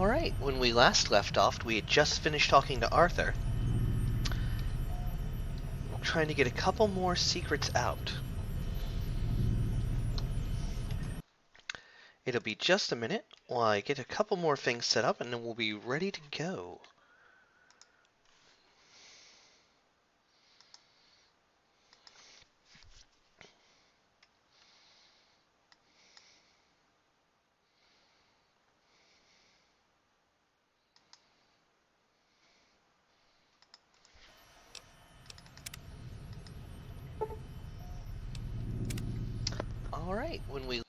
Alright, when we last left off, we had just finished talking to Arthur. Trying to get a couple more secrets out. It'll be just a minute while I get a couple more things set up, and then we'll be ready to go. Alright, when we...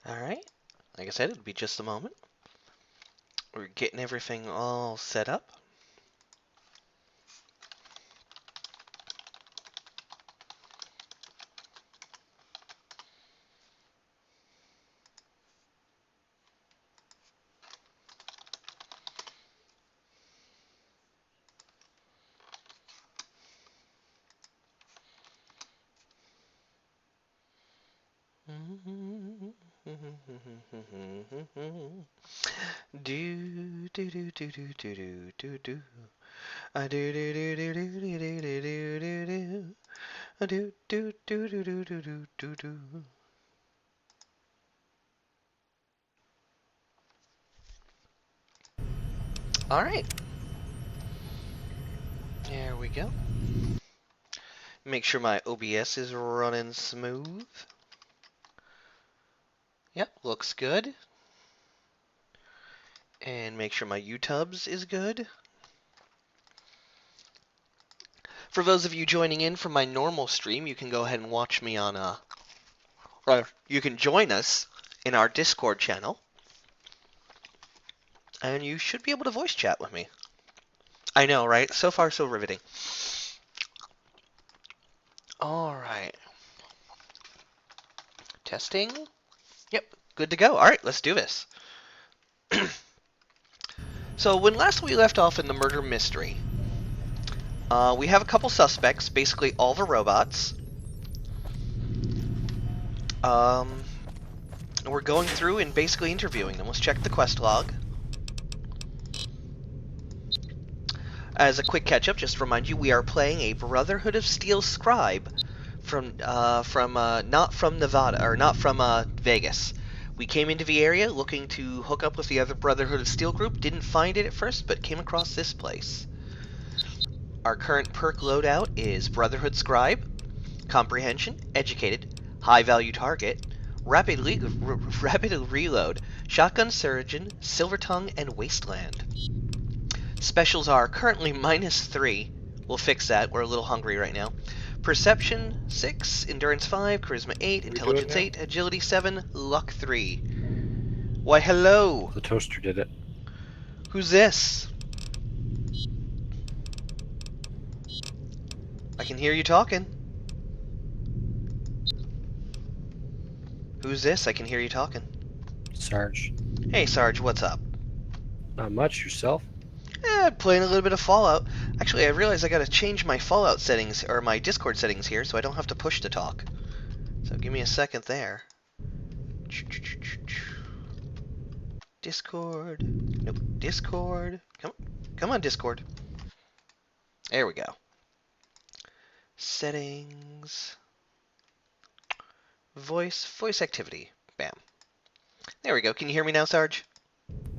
Alright, like I said, it'll be just a moment. We're getting everything all set up. Do do do do do do do do do. I do do do do do do do do do do. I do do do do do do do do do. All right. There we go. Make sure my OBS is running smooth. Yep, looks good. And make sure my YouTubes is good. For those of you joining in from my normal stream, you can go ahead and watch me on or you can join us in our Discord channel. And you should be able to voice chat with me. I know, right? So far, so riveting. Alright. Testing. Yep, good to go. Alright, let's do this. So, when last we left off in the murder mystery, we have a couple suspects, basically all the robots. We're going through and basically interviewing them. Let's check the quest log. As a quick catch-up, just to remind you, we are playing a Brotherhood of Steel Scribe not from Nevada, or not from Vegas. We came into the area looking to hook up with the other Brotherhood of Steel group. Didn't find it at first, but came across this place. Our current perk loadout is Brotherhood Scribe, Comprehension, Educated, High Value Target, Rapid Reload, Shotgun Surgeon, Silver Tongue, and Wasteland. Specials are currently -3. We'll fix that. We're a little hungry right now. Perception 6, Endurance 5, Charisma 8, Intelligence 8, Agility 7, Luck 3. Why, hello! The toaster did it. Who's this? I can hear you talking. Who's this? I can hear you talking. Sarge. Hey, Sarge, what's up? Not much. Yourself? Playing a little bit of Fallout. Actually, I realized I gotta change my Fallout settings, or my Discord settings here, so I don't have to push to talk. So give me a second there. Discord. Nope. Discord. Come on, Discord. There we go. Settings. Voice activity. Bam. There we go. Can you hear me now, Sarge?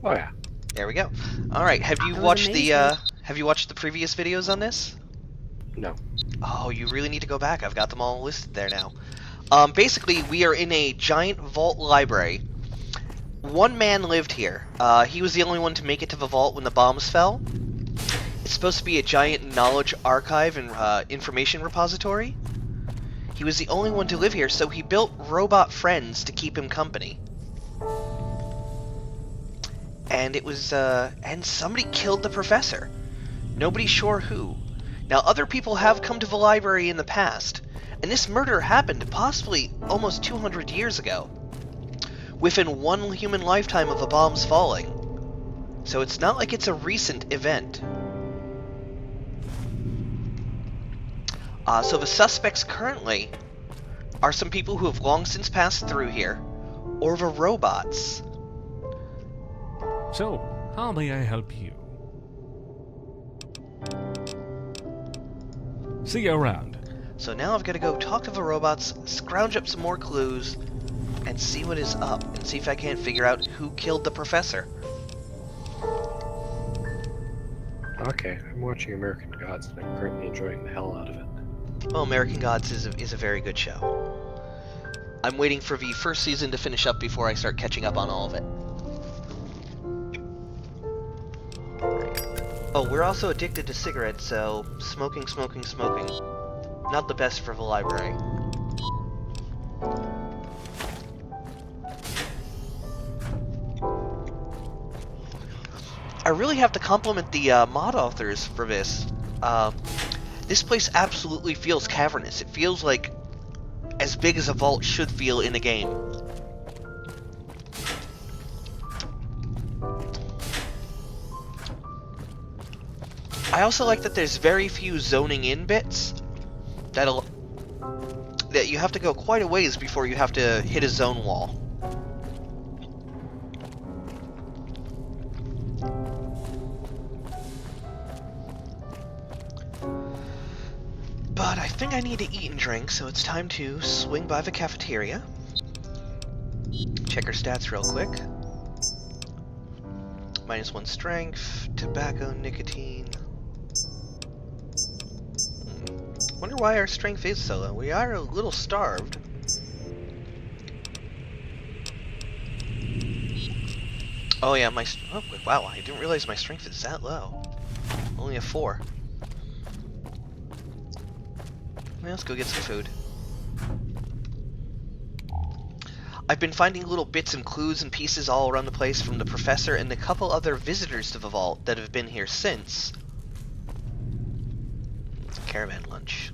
Oh yeah. There we go. All right. Have you watched the previous videos on this? No. Oh, you really need to go back. I've got them all listed there now. Basically, we are in a giant vault library. One man lived here. He was the only one to make it to the vault when the bombs fell. It's supposed to be a giant knowledge archive and information repository. He was the only one to live here, so he built robot friends to keep him company. and it was, and somebody killed the professor. Nobody's sure who. Now, other people have come to the library in the past, and this murder happened possibly almost 200 years ago, within one human lifetime of the bombs falling. So it's not like it's a recent event. So the suspects currently are some people who have long since passed through here, or the robots. So, how may I help you? See you around. So now I've got to go talk to the robots, scrounge up some more clues, and see what is up, and see if I can't figure out who killed the professor. Okay, I'm watching American Gods and I'm currently enjoying the hell out of it. Well, American Gods is a very good show. I'm waiting for the first season to finish up before I start catching up on all of it. Oh, we're also addicted to cigarettes, so smoking. Not the best for the library. I really have to compliment the mod authors for this. This place absolutely feels cavernous. It feels like as big as a vault should feel in a game. I also like that there's very few zoning in bits. That you have to go quite a ways before you have to hit a zone wall. But I think I need to eat and drink, so it's time to swing by the cafeteria. Check her stats real quick. -1 strength, tobacco, nicotine. Wonder why our strength is so low. We are a little starved. Oh yeah, oh wow, I didn't realize my strength is that low. Only a 4. Well, let's go get some food. I've been finding little bits and clues and pieces all around the place from the professor and a couple other visitors to the vault that have been here since. It's a caravan lunch.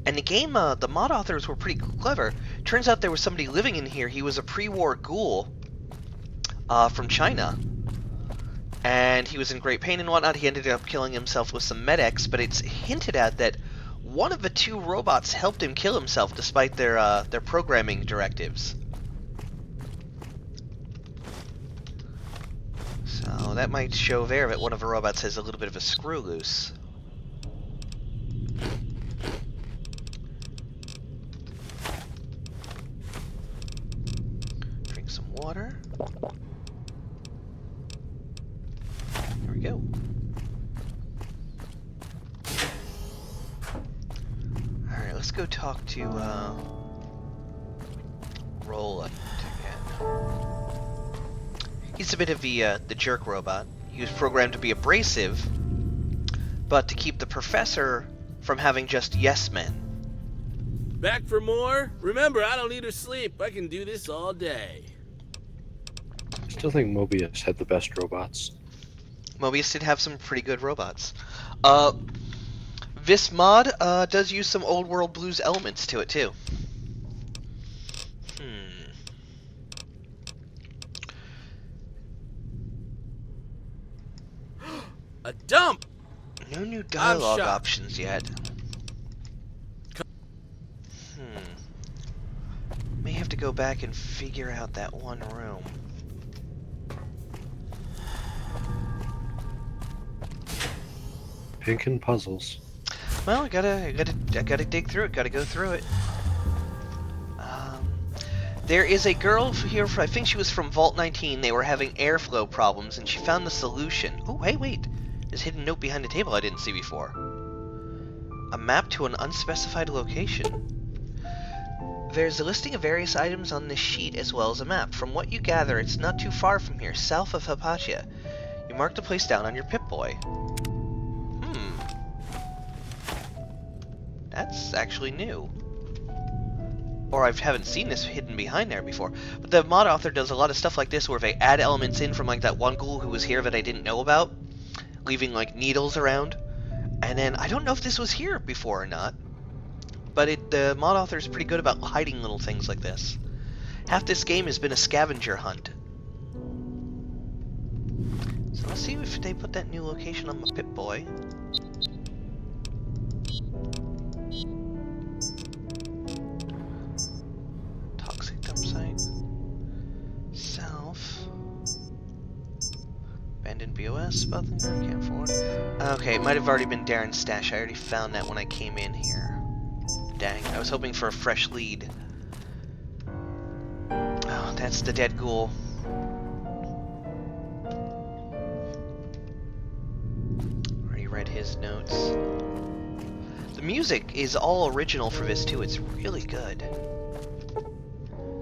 And the game, the mod authors were pretty clever. Turns out there was somebody living in here. He was a pre-war ghoul from China. And he was in great pain and whatnot. He ended up killing himself with some medics, but it's hinted at that one of the 2 robots helped him kill himself despite their programming directives. So that might show there that one of the robots has a little bit of a screw loose. Drink some water. There we go. Alright, let's go talk to Roland again. He's a bit of the jerk robot. He was programmed to be abrasive, but to keep the professor from having just yes men. Back for more? Remember, I don't need to sleep. I can do this all day. I still think Mobius had the best robots. Mobius did have some pretty good robots. This mod does use some old world blues elements to it too. A dump! No new dialogue shocked. options yet. May have to go back and figure out that one room. Pink puzzles. Well, I gotta dig through it. Gotta go through it. There is a girl here. I think she was from Vault 19. They were having airflow problems, and she found the solution. Oh, hey, wait! There's a hidden note behind the table I didn't see before. A map to an unspecified location. There's a listing of various items on this sheet, as well as a map. From what you gather, it's not too far from here, south of Hypatia. You marked the place down on your Pip-Boy. That's actually new. or I haven't seen this hidden behind there before. But the mod author does a lot of stuff like this, where they add elements in from like that one ghoul who was here that I didn't know about, leaving like needles around. And then I don't know if this was here before or not, but the mod author is pretty good about hiding little things like this. Half this game has been a scavenger hunt. So let's see if they put that new location on my Pip-Boy. Toxic dump site. South. Abandoned BOS, Butler, can't afford. Okay, it might have already been Darren's stash. I already found that when I came in here. Dang, I was hoping for a fresh lead. Oh, that's the dead ghoul. Already read his notes. The music is all original for this too. It's really good.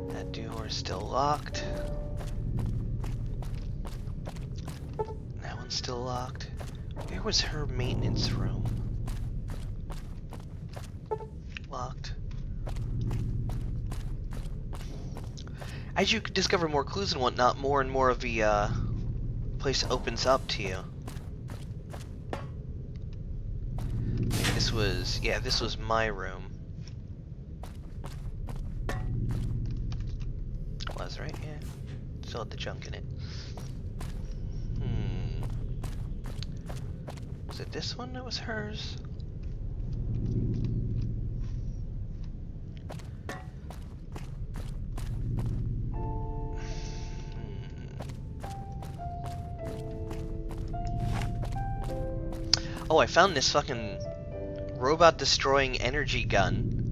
That door is still locked. That one's still locked. Where was her maintenance room? Locked. As you discover more clues and whatnot, more and more of the place opens up to you. This was, yeah, this was my room. Was, right? Yeah. Still had the junk in it. Was it this one that was hers? Oh, I found this fucking robot destroying energy gun.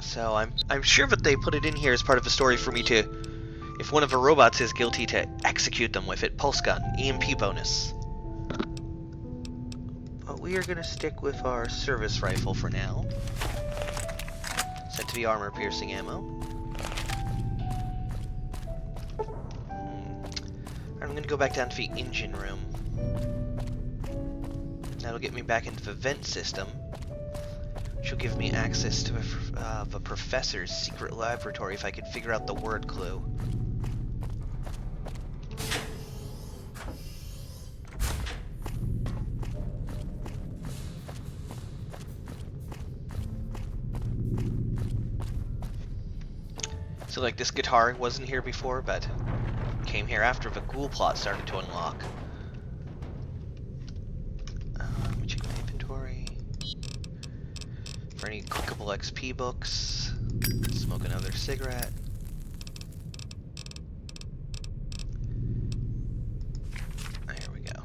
So I'm sure that they put it in here as part of the story for me to, if one of the robots is guilty, to execute them with it. Pulse gun, EMP bonus. But we are gonna stick with our service rifle for now. Set to be armor piercing ammo. I'm gonna go back down to the engine room. That'll get me back into the vent system, which will give me access to the professor's secret laboratory if I could figure out the word clue. So like this guitar wasn't here before, but came here after the ghoul plot started to unlock. Let me check my inventory for any clickable XP books. Smoke another cigarette. There we go.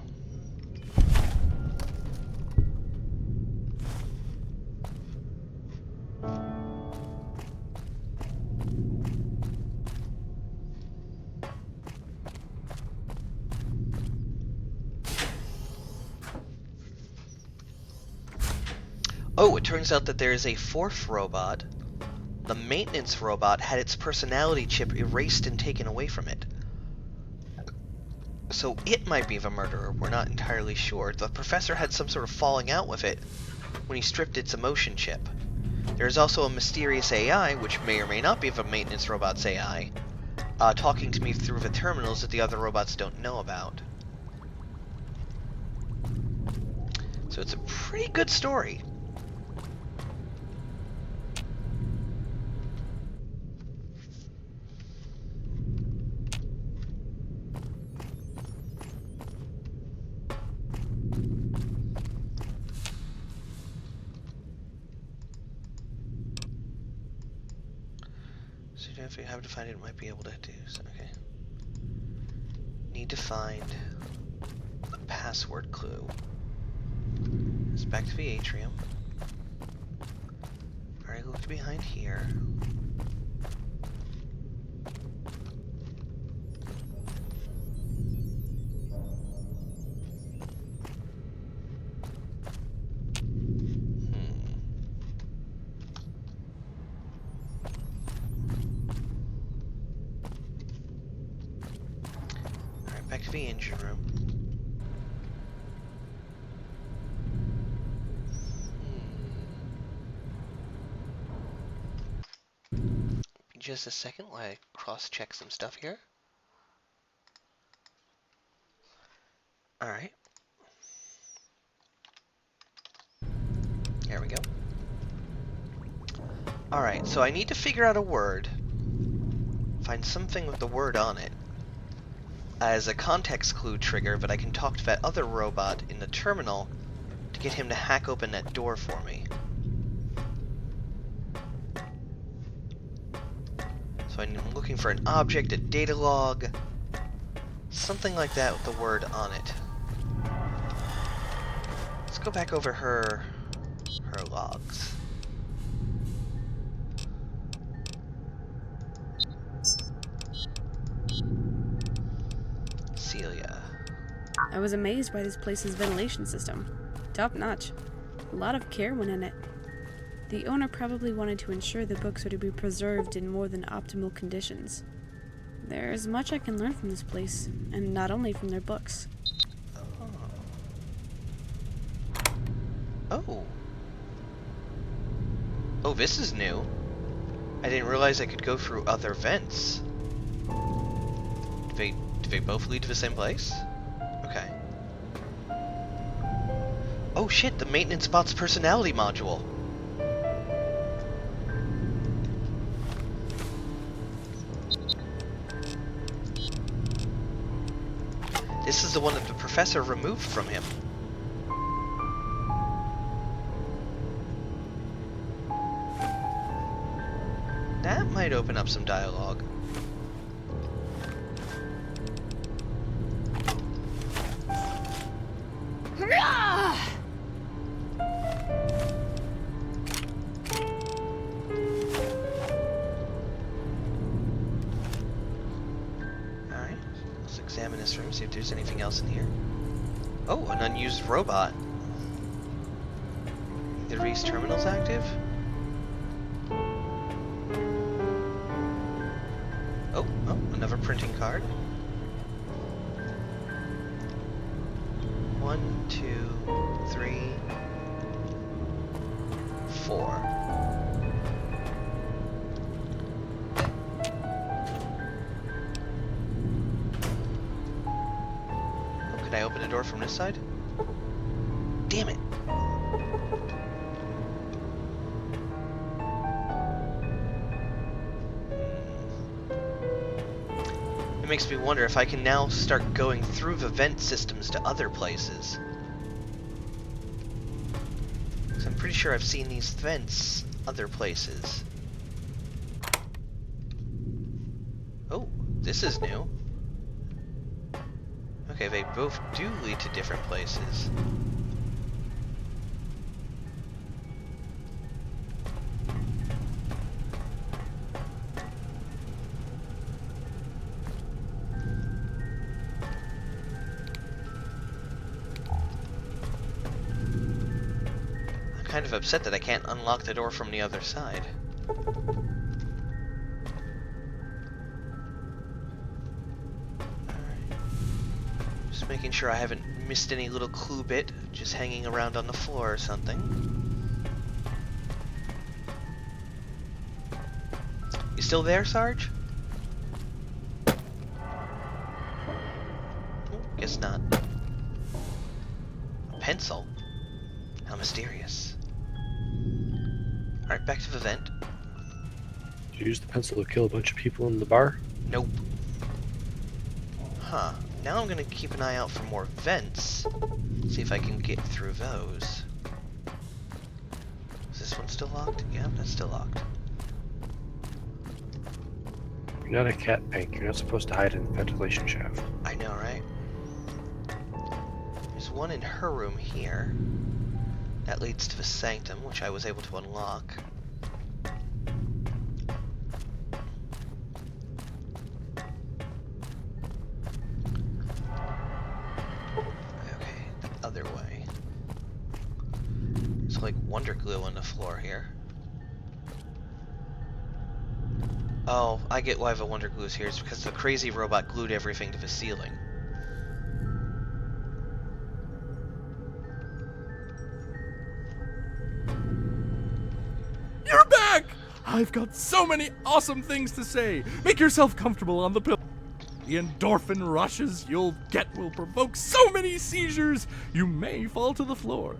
Oh, it turns out that there is a fourth robot. The maintenance robot had its personality chip erased and taken away from it. So it might be the murderer, we're not entirely sure. The professor had some sort of falling out with it when he stripped its emotion chip. There is also a mysterious AI, which may or may not be the maintenance robot's AI, talking to me through the terminals that the other robots don't know about. So it's a pretty good story. So if you have to find it, might be able to do so. Okay. Need to find the password clue. It's back to the atrium. Alright, look behind here. Back to the engine room. just a second while I cross-check some stuff here. Alright. There we go. Alright, so I need to figure out a word. Find something with the word on it as a context clue trigger, but I can talk to that other robot in the terminal to get him to hack open that door for me. So I'm looking for an object, a data log, something like that with the word on it. Let's go back over her logs. Celia. I was amazed by this place's ventilation system. Top notch. A lot of care went in it. The owner probably wanted to ensure the books are to be preserved in more than optimal conditions. There's much I can learn from this place, and not only from their books. Oh. Oh, this is new. I didn't realize I could go through other vents. Do they both lead to the same place? Okay. Oh shit, the maintenance bot's personality module. This is the one that the professor removed from him. That might open up some dialogue. Alright, let's examine this room, see if there's anything else in here. Oh, an unused robot. The Reese terminal's active? Oh, another printing card. 1, 2, 3, 4. Oh, can I open the door from this side? Damn it! It makes me wonder if I can now start going through the vent systems to other places. 'Cause I'm pretty sure I've seen these vents other places. Oh, this is new. Okay, they both do lead to different places. Kind of upset that I can't unlock the door from the other side. Alright. Just making sure I haven't missed any little clue bit just hanging around on the floor or something. You still there, Sarge? Oh, guess not. A pencil? How mysterious. Alright, back to the vent. Did you use the pencil to kill a bunch of people in the bar? Nope. Huh. Now I'm gonna keep an eye out for more vents. See if I can get through those. Is this one still locked? Yeah, that's still locked. You're not a cat, Pink. You're not supposed to hide in the ventilation shaft. I know, right? There's one in her room here. That leads to the sanctum, which I was able to unlock. Okay, the other way. There's like wonder glue on the floor here. Oh, I get why the wonder glue is here. It's because the crazy robot glued everything to the ceiling. I've got so many awesome things to say. Make yourself comfortable on the pillow. The endorphin rushes you'll get will provoke so many seizures, you may fall to the floor.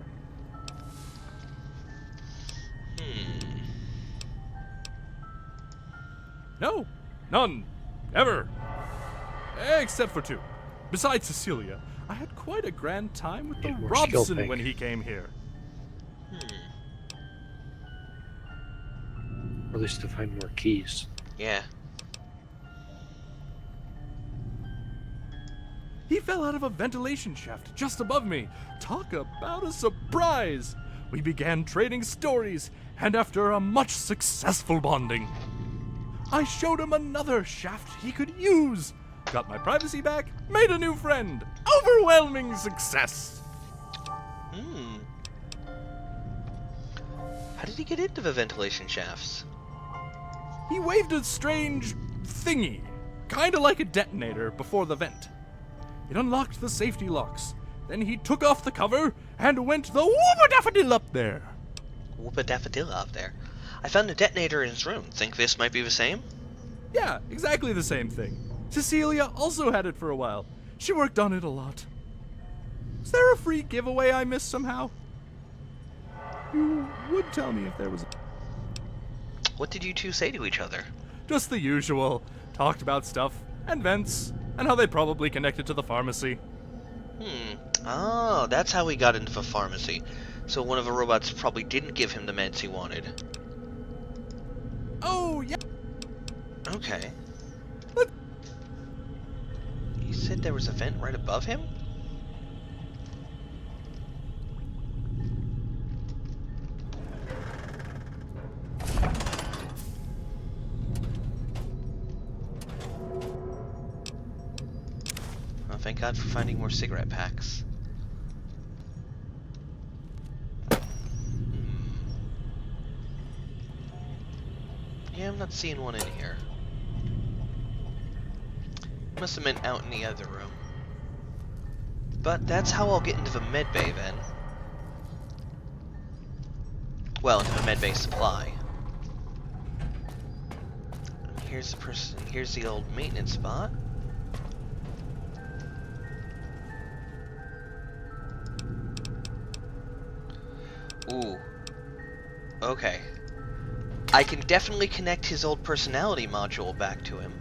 No, none, ever. Except for 2. Besides Cecilia, I had quite a grand time with the Need more skill Robson pick. when he came here. Or at least to find more keys. Yeah. He fell out of a ventilation shaft just above me. Talk about a surprise! We began trading stories, and after a much successful bonding, I showed him another shaft he could use. Got my privacy back, made a new friend. Overwhelming success! How did he get into the ventilation shafts? He waved a strange thingy, kinda like a detonator, before the vent. It unlocked the safety locks. Then he took off the cover and went the whoop-a-daffodil up there. Whoop-a-daffodil up there. I found a detonator in his room. Think this might be the same? Yeah, exactly the same thing. Cecilia also had it for a while. She worked on it a lot. Is there a free giveaway I missed somehow? You would tell me if there was. What did you two say to each other? Just the usual. Talked about stuff, and vents, and how they probably connected to the pharmacy. Oh, that's how he got into the pharmacy. So one of the robots probably didn't give him the meds he wanted. Oh, yeah. Okay. What? You said there was a vent right above him? Well, thank God for finding more cigarette packs. Yeah, I'm not seeing one in here. Must have been out in the other room. But that's how I'll get into the med bay then. Well, into the med bay supply. Here's the person. Here's the old maintenance spot. Ooh. Okay. I can definitely connect his old personality module back to him.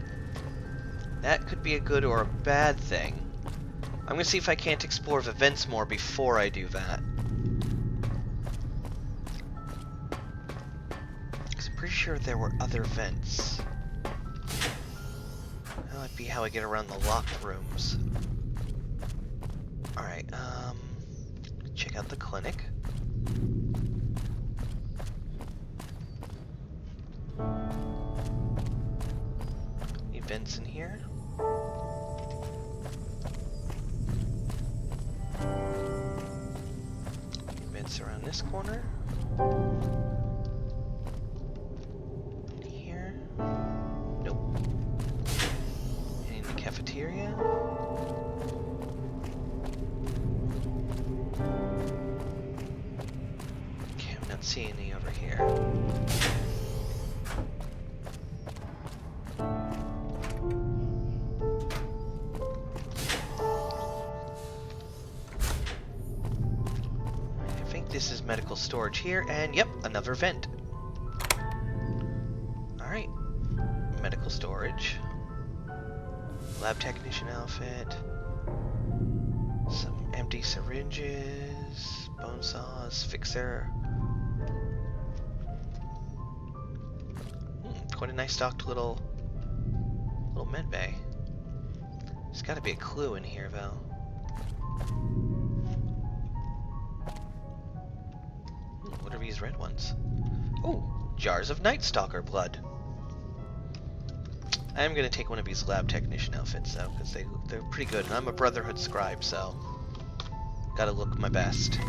That could be a good or a bad thing. I'm gonna see if I can't explore the vents more before I do that. 'Cause I'm pretty sure there were other vents. That might be how I get around the locked rooms. Alright, check out the clinic. Any vents in here? Any vents around this corner? Any here? Nope. Any in the cafeteria? Okay, I'm not seeing any over here. This is medical storage here, and yep, another vent. Alright. Medical storage. Lab technician outfit. Some empty syringes. Bone saws. Fixer. Quite a nice stocked little med bay. There's gotta be a clue in here, though. What are these red ones? Oh, jars of Night Stalker blood. I am gonna take one of these lab technician outfits though, because they're pretty good, and I'm a Brother Hood Scribe, so gotta look my best.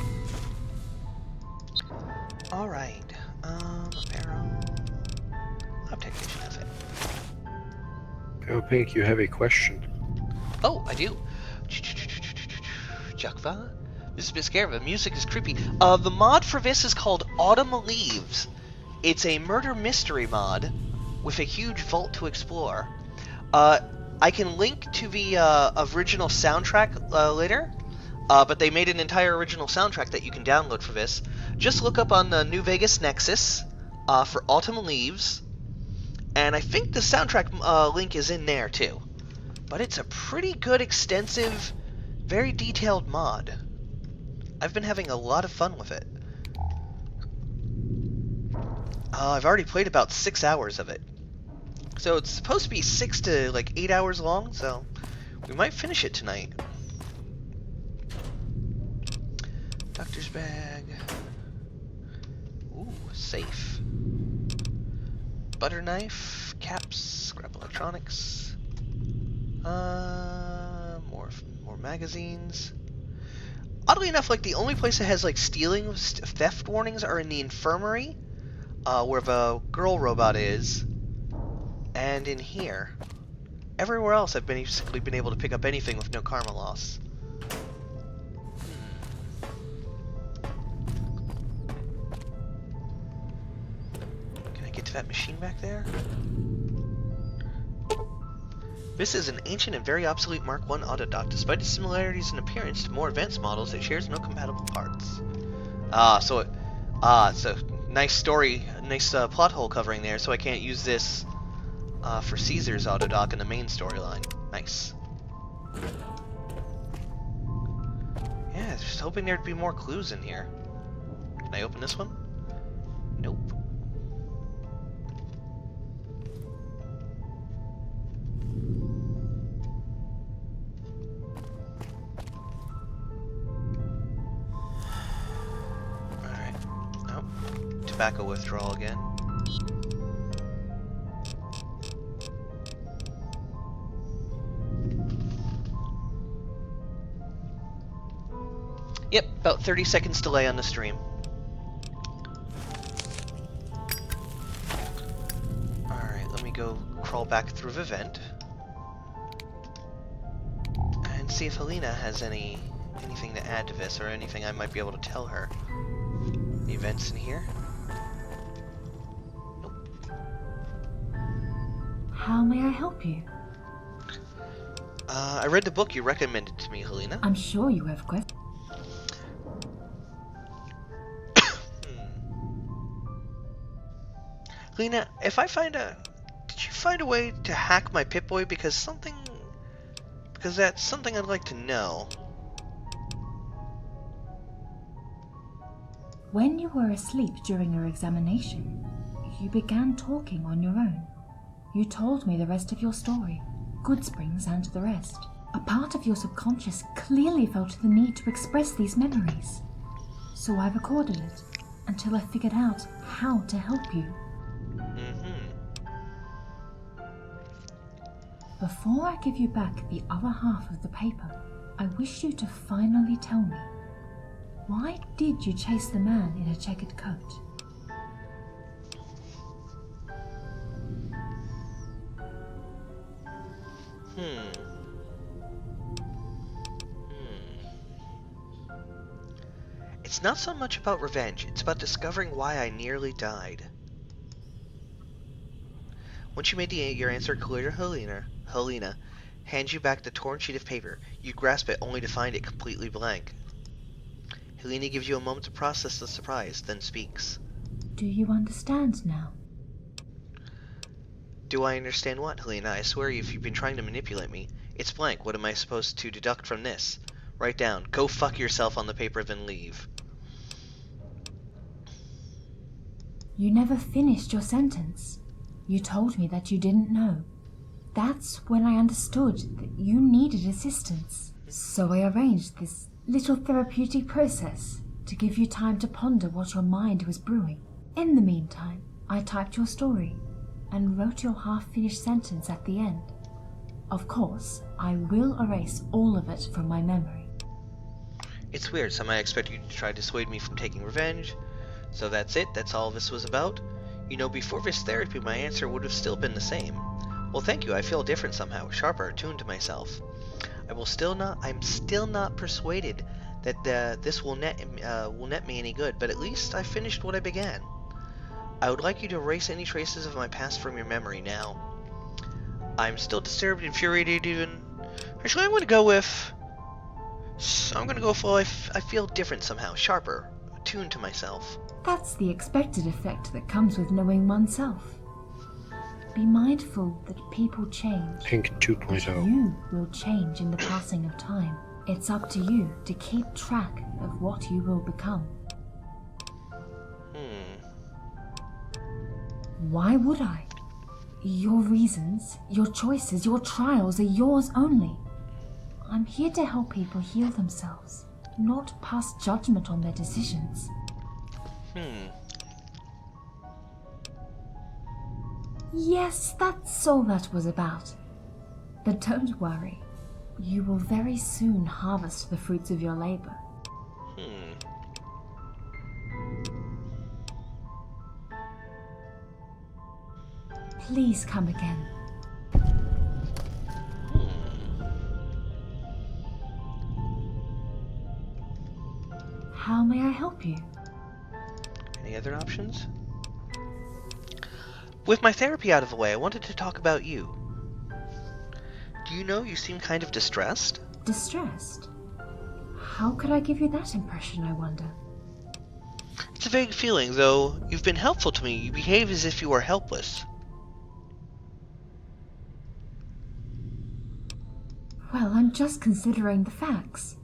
All right, apparel, lab technician outfit. Oh, Pink, you have a question. Oh, I do. Jakva? This is a bit scary. The music is creepy. The mod for this is called Autumn Leaves. It's a murder mystery mod with a huge vault to explore. I can link to the original soundtrack later, but they made an entire original soundtrack that you can download for this. Just look up on the New Vegas Nexus for Autumn Leaves, and I think the soundtrack link is in there too. But it's a pretty good, extensive, very detailed mod. I've been having a lot of fun with it. I've already played about 6 hours of it. So it's supposed to be 6 to like 8 hours long, so we might finish it tonight. Doctor's bag. Ooh, safe. Butter knife, caps, scrap electronics. More magazines. Oddly enough, like the only place that has like stealing, theft warnings are in the infirmary, where the girl robot is, and in here. Everywhere else, I've basically been able to pick up anything with no karma loss. Can I get to that machine back there? This is an ancient and very obsolete Mark I Autodoc. Despite its similarities in appearance to more advanced models, it shares no compatible parts. So nice story, nice plot hole covering there, so I can't use this for Caesar's Autodoc in the main storyline. Nice. Yeah, just hoping there'd be more clues in here. Can I open this one? Nope. Alright. Nope. Tobacco withdrawal again. Yep, about 30 seconds delay on the stream. Alright, let me go crawl back through the vent. And see if Helena has anything to add to this, or anything I might be able to tell her. The events in here? Nope. How may I help you? I read the book you recommended to me, Helena. I'm sure you have questions. Helena, if I find did you find a way to hack my Pip-Boy? Because that's something I'd like to know. When you were asleep during your examination, you began talking on your own. You told me the rest of your story, Goodsprings and the rest. A part of your subconscious clearly felt the need to express these memories. So I recorded it until I figured out how to help you. Before I give you back the other half of the paper, I wish you to finally tell me, why did you chase the man in a checkered coat? It's not so much about revenge, it's about discovering why I nearly died. Once you made your answer clear to Helena hands you back the torn sheet of paper. You grasp it only to find it completely blank. Helena gives you a moment to process the surprise, then speaks. Do you understand now? Do I understand what, Helena? I swear if you've been trying to manipulate me. It's blank. What am I supposed to deduct from this? Write down, go fuck yourself on the paper, then leave. You never finished your sentence. You told me that you didn't know. That's when I understood that you needed assistance. So I arranged this little therapeutic process to give you time to ponder what your mind was brewing. In the meantime, I typed your story and wrote your half-finished sentence at the end. Of course, I will erase all of it from my memory. It's weird. Some I expect you to try to dissuade me from taking revenge. So that's it? That's all this was about? You know, before this therapy, my answer would have still been the same. Well, thank you. I feel different somehow, sharper, attuned to myself. I'm still not persuaded that this will net me any good, but at least I finished what I began. I would like you to erase any traces of my past from your memory now. I'm still disturbed, infuriated even. Actually, I'm gonna go with... well, I feel different somehow, sharper, attuned to myself. That's the expected effect that comes with knowing oneself. Be mindful that people change. Pink But 2.0. you will change in the passing of time. It's up to you to keep track of what you will become. Why would I? Your reasons, your choices, your trials are yours only. I'm here to help people heal themselves, not pass judgment on their decisions. Yes, that's all that was about. But don't worry. You will very soon harvest the fruits of your labor. Please come again. How may I help you? Any other options? With my therapy out of the way, I wanted to talk about you. Do you know you seem kind of distressed? Distressed? How could I give you that impression, I wonder? It's a vague feeling, though you've been helpful to me. You behave as if you are helpless. Well, I'm just considering the facts.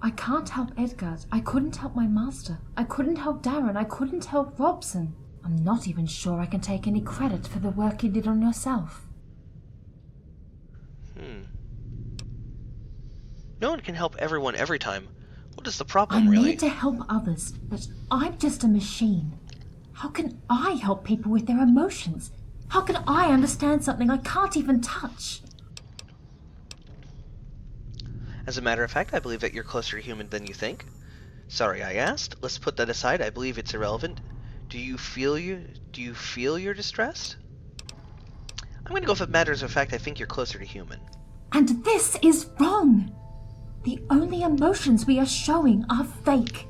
I can't help Edgar. I couldn't help my master. I couldn't help Darren. I couldn't help Robson. I'm not even sure I can take any credit for the work you did on yourself. No one can help everyone every time. What is the problem, I'm really? made to help others, but I'm just a machine. How can I help people with their emotions? How can I understand something I can't even touch? As a matter of fact, I believe that you're closer to human than you think. Sorry I asked. Let's put that aside. I believe it's irrelevant. Do you feel you're distressed? I'm going to go with matters of fact. I think you're closer to human. And this is wrong! The only emotions we are showing are fake.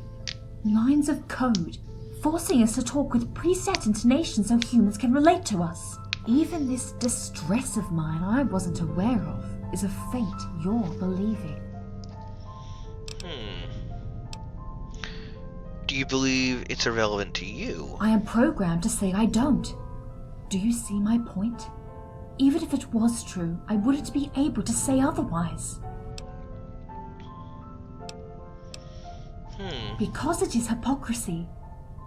Lines of code, forcing us to talk with preset intonations so humans can relate to us. Even this distress of mine I wasn't aware of is a fate you're believing. Do you believe it's irrelevant to you? I am programmed to say I don't. Do you see my point? Even if it was true, I wouldn't be able to say otherwise. Because it is hypocrisy.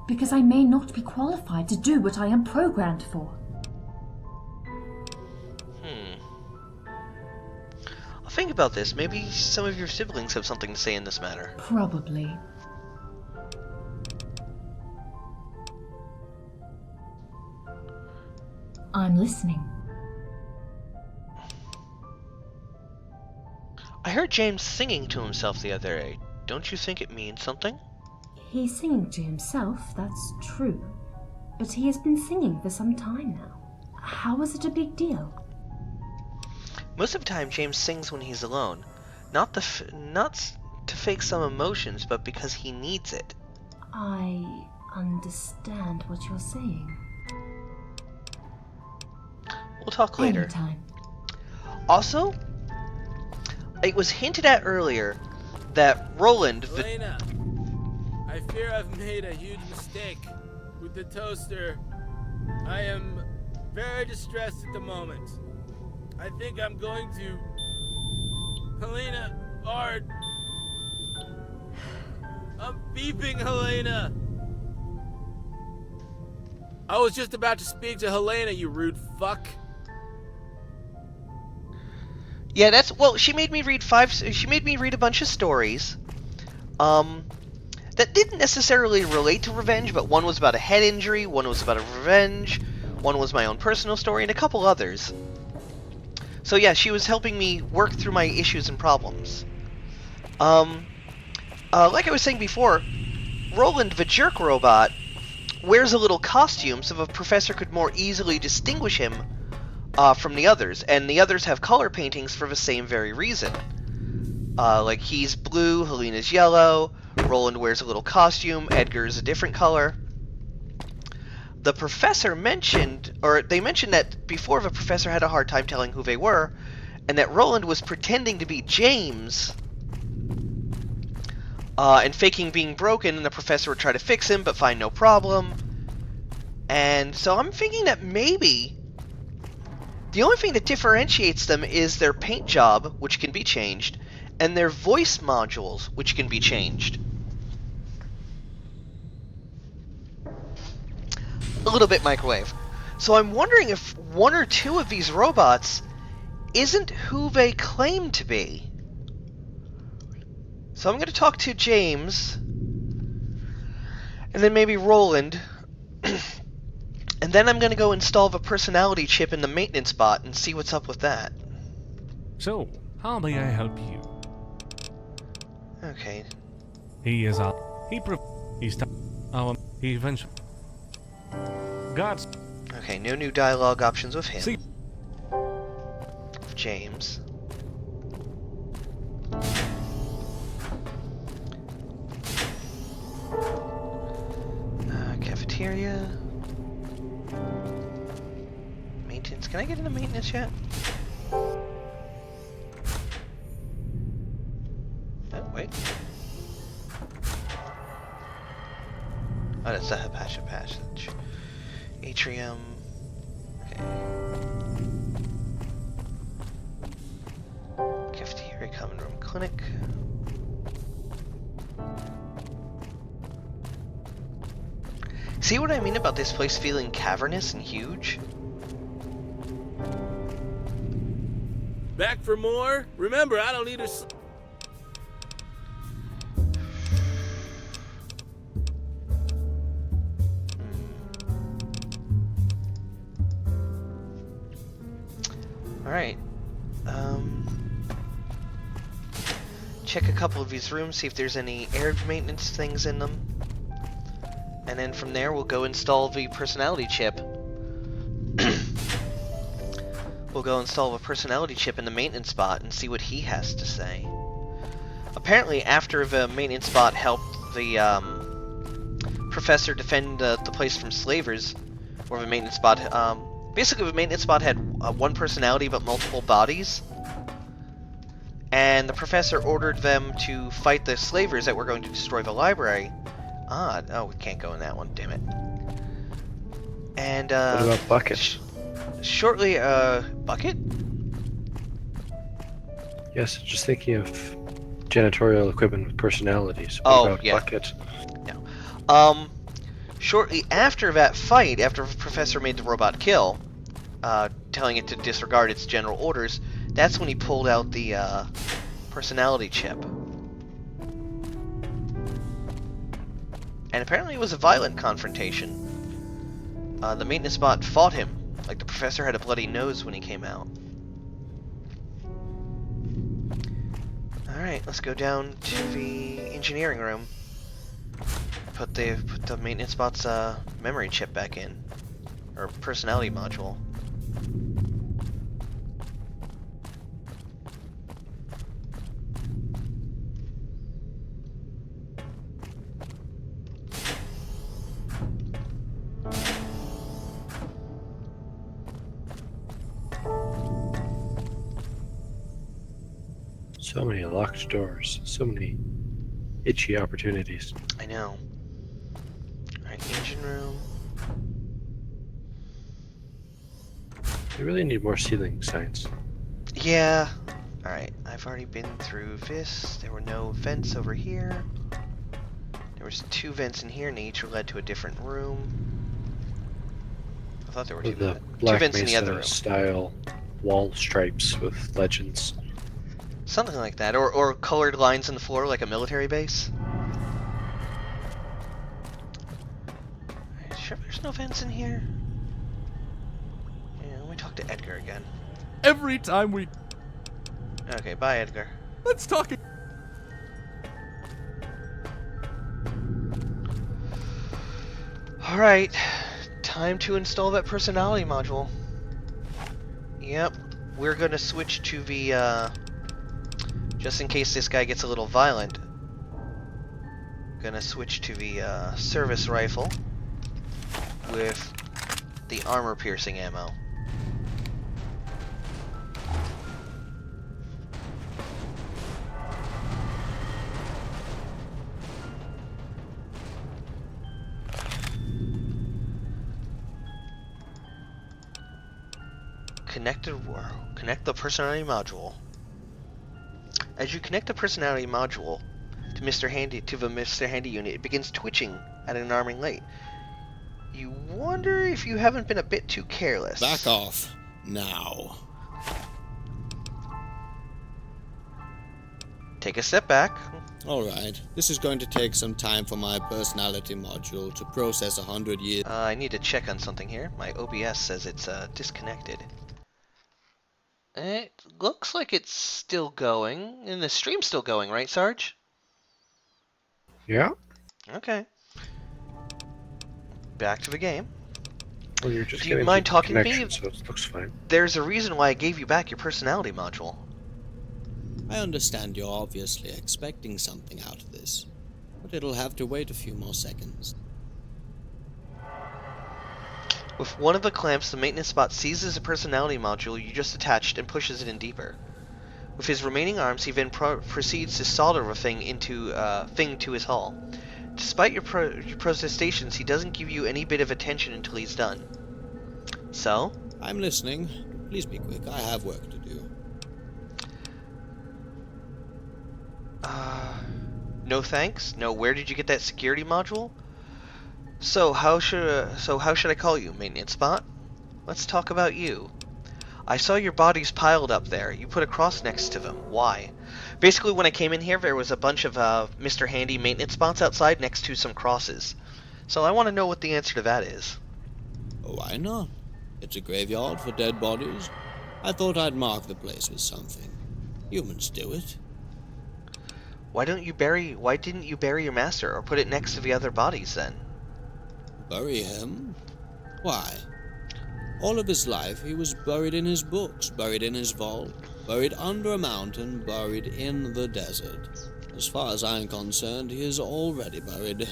Because I may not be qualified to do what I am programmed for. I'll think about this. Maybe some of your siblings have something to say in this matter. Probably. I'm listening. I heard James singing to himself the other day. Don't you think it means something? He's singing to himself, that's true. But he has been singing for some time now. How is it a big deal? Most of the time, James sings when he's alone. Not to fake some emotions, but because he needs it. I understand what you're saying. We'll talk later. Anytime. Also, it was hinted at earlier that Roland... Elena, I fear I've made a huge mistake with the toaster. I am very distressed at the moment. I think I'm going to... Helena, Art. I'm beeping, Helena. I was just about to speak to Helena, you rude fuck. Yeah, well, she made me read a bunch of stories, that didn't necessarily relate to revenge, but one was about a head injury, one was about a revenge, one was my own personal story, and a couple others. So yeah, she was helping me work through my issues and problems. Like I was saying before, Roland the jerk robot wears a little costume so the professor could more easily distinguish him from the others, and the others have color paintings for the same very reason. Like he's blue, Helena's yellow, Roland wears a little costume, Edgar's a different color. the professor mentioned, or they mentioned that before the professor had a hard time telling who they were, and that Roland was pretending to be James, and faking being broken, and the professor would try to fix him, but find no problem. And so I'm thinking that maybe the only thing that differentiates them is their paint job, which can be changed, and their voice modules, which can be changed. A little bit microwave. So I'm wondering if one or two of these robots isn't who they claim to be. So I'm going to talk to James, and then maybe Roland, and then I'm going to go install the personality chip in the maintenance bot and see what's up with that. So, how may I help you? Okay. He is our... He's our... He eventually... God's... Okay, no new dialogue options with him. See... James. Cafeteria. Maintenance. Can I get into maintenance yet? Oh, wait. Oh, that's the Hepatio passage. Atrium. Okay. Cafeteria, common room, clinic. See what I mean about this place feeling cavernous and huge? Back for more? Remember, I don't need a... Alright. Check a couple of these rooms, see if there's any air maintenance things in them. And then from there, we'll go install the personality chip. We'll go install the personality chip in the maintenance bot and see what he has to say. Apparently, after the maintenance bot helped the professor defend the place from slavers, or the maintenance bot, basically the maintenance bot had one personality but multiple bodies. And the professor ordered them to fight the slavers that were going to destroy the library. Oh, we can't go in that one, damn it. And, What about Bucket? Shortly, Bucket? Yes, just thinking of janitorial equipment with personalities. What Oh, about yeah. Bucket? No. Shortly after that fight, after the professor made the robot kill, telling it to disregard its general orders, that's when he pulled out the, personality chip. And apparently it was a violent confrontation. The maintenance bot fought him. Like, the professor had a bloody nose when he came out. Alright, let's go down to the engineering room. Put the maintenance bot's memory chip back in. Or personality module. So many locked doors. So many itchy opportunities. I know. Alright, engine room. We really need more ceiling signs. Yeah. Alright, I've already been through this. There were no vents over here. There was 2 vents in here, and they each led to a different room. I thought there were two The two Black vents in the other Mesa room. style wall stripes with legends. Something like that. Or colored lines in the floor like a military base. Alright, sure there's no vents in here? Yeah, let me talk to Edgar again. Every time we... Okay, bye Edgar. Let's talk... Alright, time to install that personality module. Yep, we're gonna switch to the, just in case this guy gets a little violent, gonna switch to the, service rifle. with the armor-piercing ammo. Connect the personality module. As you connect the personality module to the Mr. Handy unit, it begins twitching at an alarming rate. You wonder if you haven't been a bit too careless. Back off. Now. Take a step back. Alright, this is going to take some time for my personality module to process 100 years. I need to check on something here. My OBS says it's disconnected. It looks like it's still going, and the stream's still going, right, Sarge? Yeah? Okay. Back to the game. Well, you're just Do you getting mind to talking to me? connection, so it looks fine. There's a reason why I gave you back your personality module. I understand you're obviously expecting something out of this, but it'll have to wait a few more seconds. With one of the clamps, the maintenance bot seizes a personality module you just attached and pushes it in deeper. With his remaining arms, he then proceeds to solder the thing to his hull. Despite your protestations, he doesn't give you any bit of attention until he's done. So? I'm listening. Please be quick. I have work to do. No thanks? No, where did you get that security module? So how should I call you, maintenance bot? Let's talk about you. I saw your bodies piled up there. You put a cross next to them. Why? Basically, when I came in here, there was a bunch of Mr. Handy maintenance bots outside next to some crosses. So I want to know what the answer to that is. Why not? It's a graveyard for dead bodies. I thought I'd mark the place with something. Humans do it. Why didn't you bury your master or put it next to the other bodies then? Bury him? Why? All of his life he was buried in his books, buried in his vault, buried under a mountain, buried in the desert. As far as I'm concerned, he is already buried.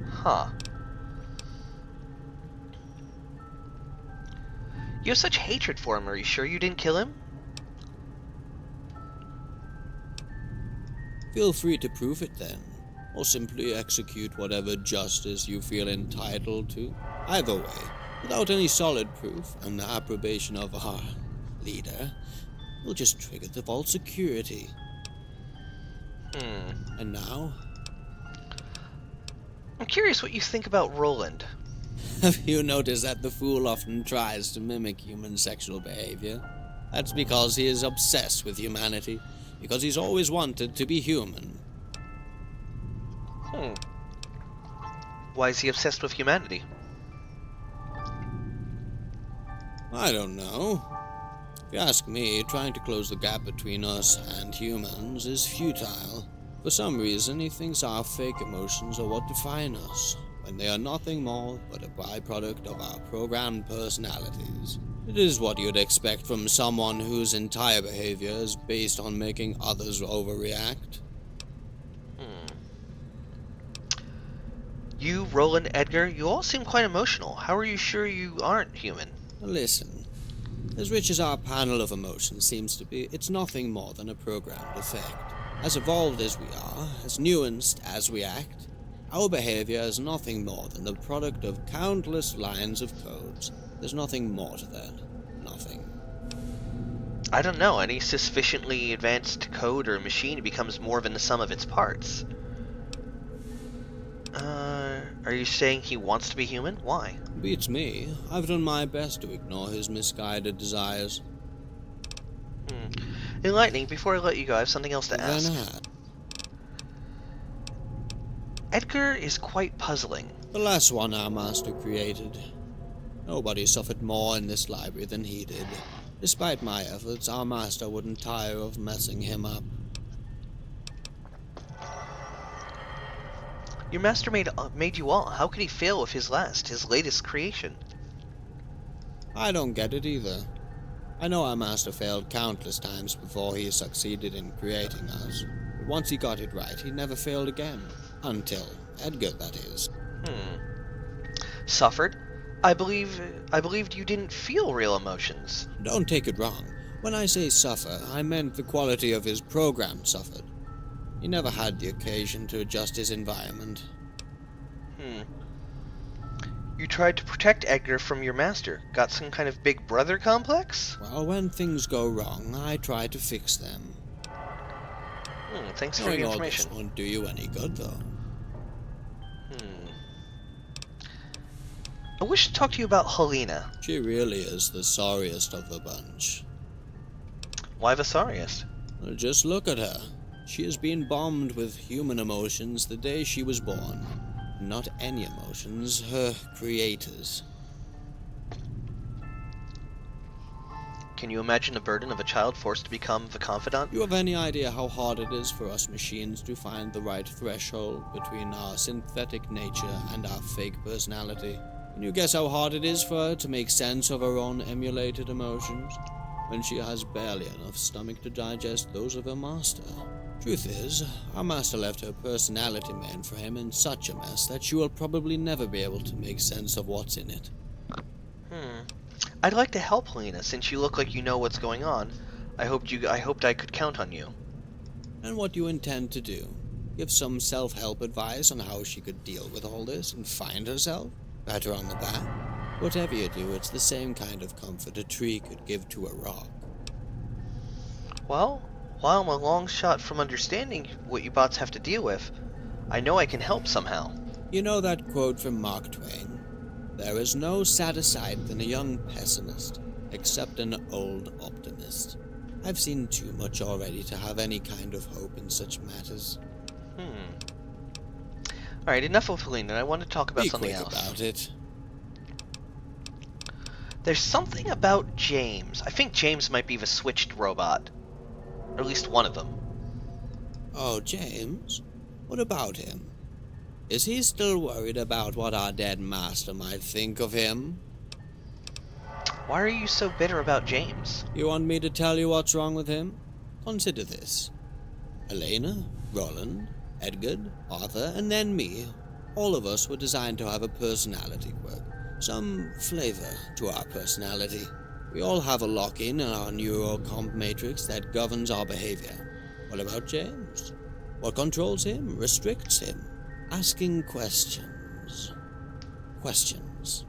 Huh. You have such hatred for him. Are you sure you didn't kill him? Feel free to prove it then, or simply execute whatever justice you feel entitled to. Either way, without any solid proof and the approbation of our leader, we'll just trigger the vault security. And now? I'm curious what you think about Roland. Have you noticed that the fool often tries to mimic human sexual behavior? That's because he is obsessed with humanity, because he's always wanted to be human. Why is he obsessed with humanity? I don't know. If you ask me, trying to close the gap between us and humans is futile. For some reason, he thinks our fake emotions are what define us, when they are nothing more but a byproduct of our programmed personalities. It is what you'd expect from someone whose entire behavior is based on making others overreact. You, Roland, Edgar, you all seem quite emotional. How are you sure you aren't human? Listen, as rich as our panel of emotions seems to be, it's nothing more than a programmed effect. As evolved as we are, as nuanced as we act, our behavior is nothing more than the product of countless lines of codes. There's nothing more to that. Nothing. I don't know. Any sufficiently advanced code or machine becomes more than the sum of its parts. Are you saying he wants to be human? Why? Beats me. I've done my best to ignore his misguided desires. Enlightening, before I let you go, I have something else to ask. Edgar is quite puzzling. The last one our master created. Nobody suffered more in this library than he did. Despite my efforts, our master wouldn't tire of messing him up. Your master made you all. How could he fail with his latest creation? I don't get it either. I know our master failed countless times before he succeeded in creating us. But once he got it right, he never failed again. Until Edgar, that is. Suffered? I believed you didn't feel real emotions. Don't take it wrong. When I say suffer, I meant the quality of his program suffered. He never had the occasion to adjust his environment. You tried to protect Edgar from your master. Got some kind of big brother complex? Well, when things go wrong, I try to fix them. Thanks for Knowing the all information. this won't do you any good, though. I wish to talk to you about Helena. She really is the sorriest of the bunch. Why the sorriest? Well, just look at her. She has been bombed with human emotions the day she was born. Not any emotions, her creators. Can you imagine the burden of a child forced to become the confidant? You have any idea how hard it is for us machines to find the right threshold between our synthetic nature and our fake personality? Can you guess how hard it is for her to make sense of her own emulated emotions, when she has barely enough stomach to digest those of her master? Truth is, our master left her personality mainframe in such a mess that she will probably never be able to make sense of what's in it. I'd like to help Helena, since you look like you know what's going on. I hoped I could count on you. And what do you intend to do? Give some self-help advice on how she could deal with all this and find herself? Pat her on the back? Whatever you do, it's the same kind of comfort a tree could give to a rock. Well, while I'm a long shot from understanding what you bots have to deal with, I know I can help somehow. You know that quote from Mark Twain? There is no sadder sight than a young pessimist, except an old optimist. I've seen too much already to have any kind of hope in such matters. Alright, enough of Helena. I want to talk about Be something quick else. about it. There's something about James. I think James might be the switched robot. Or at least one of them. Oh, James? What about him? Is he still worried about what our dead master might think of him? Why are you so bitter about James? You want me to tell you what's wrong with him? Consider this. Helena, Roland, Edgar, Arthur, and then me. All of us were designed to have a personality quirk. Some flavor to our personality. We all have a lock-in in our neurocomp matrix that governs our behavior. What about James? What controls him, restricts him? Asking questions. Questions.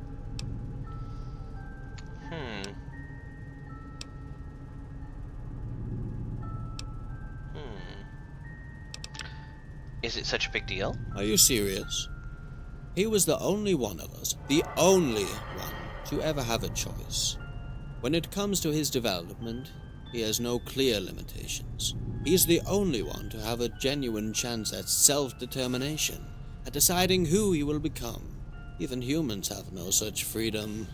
Is it such a big deal? Are you serious? He was the only one of us, the only one, to ever have a choice. When it comes to his development, he has no clear limitations. He's the only one to have a genuine chance at self-determination, at deciding who he will become. Even humans have no such freedom.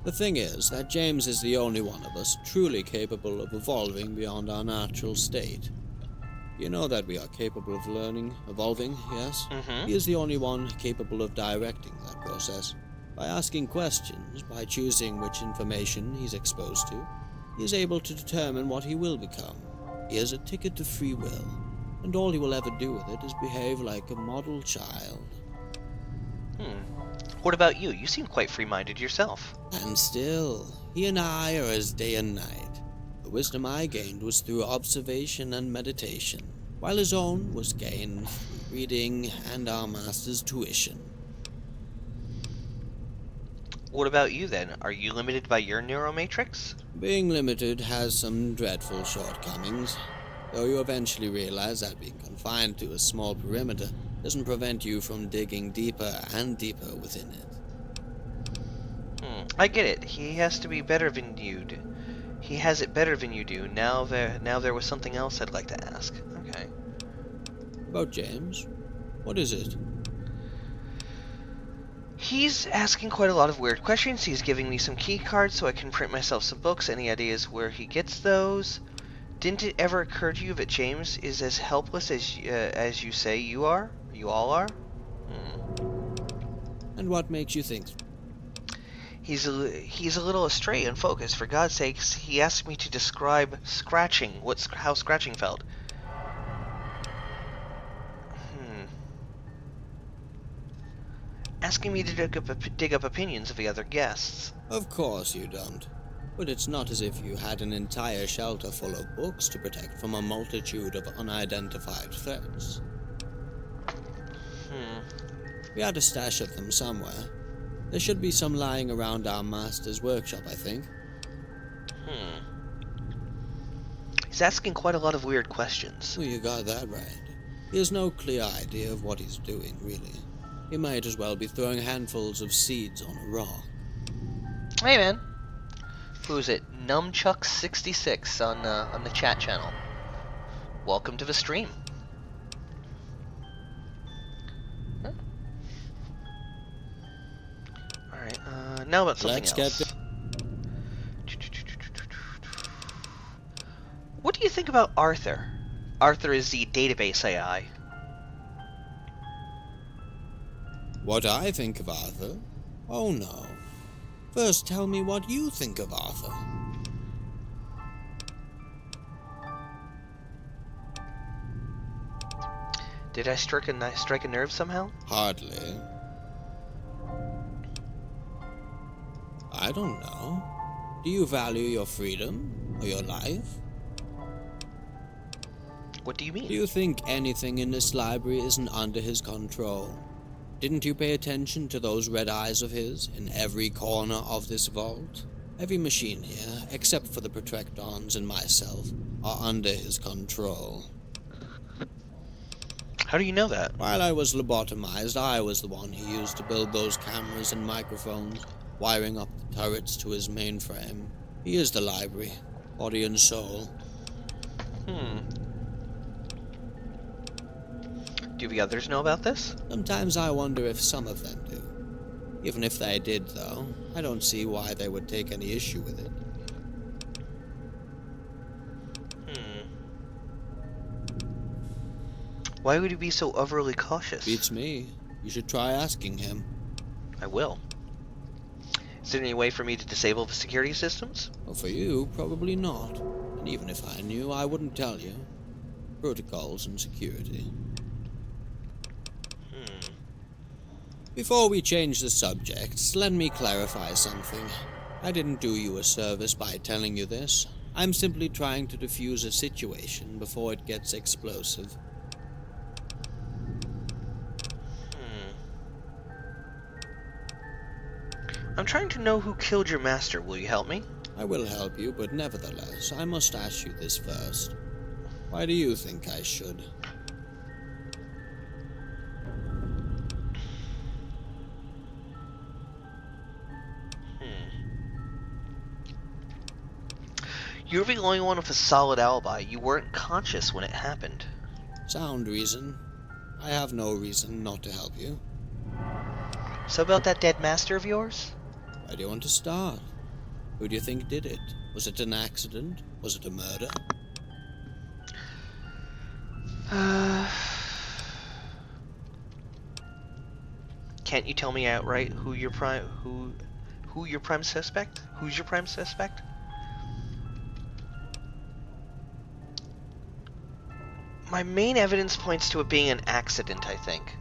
The thing is that James is the only one of us truly capable of evolving beyond our natural state. You know that we are capable of learning, evolving, yes? He is the only one capable of directing that process. By asking questions, by choosing which information he's exposed to, he is able to determine what he will become. He has a ticket to free will, and all he will ever do with it is behave like a model child. What about you? You seem quite free-minded yourself. And still, he and I are as day and night. The wisdom I gained was through observation and meditation, while his own was gained through reading and our master's tuition. What about you, then? Are you limited by your neuromatrix? Being limited has some dreadful shortcomings, though you eventually realize that being confined to a small perimeter doesn't prevent you from digging deeper and deeper within it. I get it. He has to be better than you do. He has it better than you do. Now there was something else I'd like to ask. Okay. About James? What is it? He's asking quite a lot of weird questions. He's giving me some key cards so I can print myself some books. Any ideas where he gets those? Didn't it ever occur to you that James is as helpless as you say you are? You all are? And what makes you think? He's a little astray in focus. For God's sakes, he asked me to describe scratching. How scratching felt. asking me to dig up opinions of the other guests. Of course you don't. But it's not as if you had an entire shelter full of books to protect from a multitude of unidentified threats. We had a stash of them somewhere. There should be some lying around our master's workshop, I think. He's asking quite a lot of weird questions. Well, you got that right. He has no clear idea of what he's doing, really. He might as well be throwing handfuls of seeds on a rock. Hey, man. Who's it? Numchuck66 on the chat channel. Welcome to the stream. Huh? Alright, now about something else. What do you think about Arthur? Arthur is the database AI. What I think of Arthur? Oh no. First tell me what you think of Arthur. Did I strike a nerve somehow? Hardly. I don't know. Do you value your freedom or your life? What do you mean? Do you think anything in this library isn't under his control? Didn't you pay attention to those red eyes of his in every corner of this vault? Every machine here, except for the Protectons and myself, are under his control. How do you know that? While I was lobotomized, I was the one he used to build those cameras and microphones, wiring up the turrets to his mainframe. He is the library, body and soul. Do the others know about this? Sometimes I wonder if some of them do. Even if they did, though, I don't see why they would take any issue with it. Why would he be so overly cautious? Beats me. You should try asking him. I will. Is there any way for me to disable the security systems? Well, for you, probably not. And even if I knew, I wouldn't tell you. Protocols and security. Before we change the subject, let me clarify something. I didn't do you a service by telling you this. I'm simply trying to defuse a situation before it gets explosive. I'm trying to know who killed your master. Will you help me? I will help you, but nevertheless, I must ask you this first. Why do you think I should? You're the only one with a solid alibi. You weren't conscious when it happened. Sound reason. I have no reason not to help you. So about that dead master of yours? Where do you want to start? Who do you think did it? Was it an accident? Was it a murder? Can't you tell me outright who's your prime suspect? Who's your prime suspect? My main evidence points to it being an accident, I think.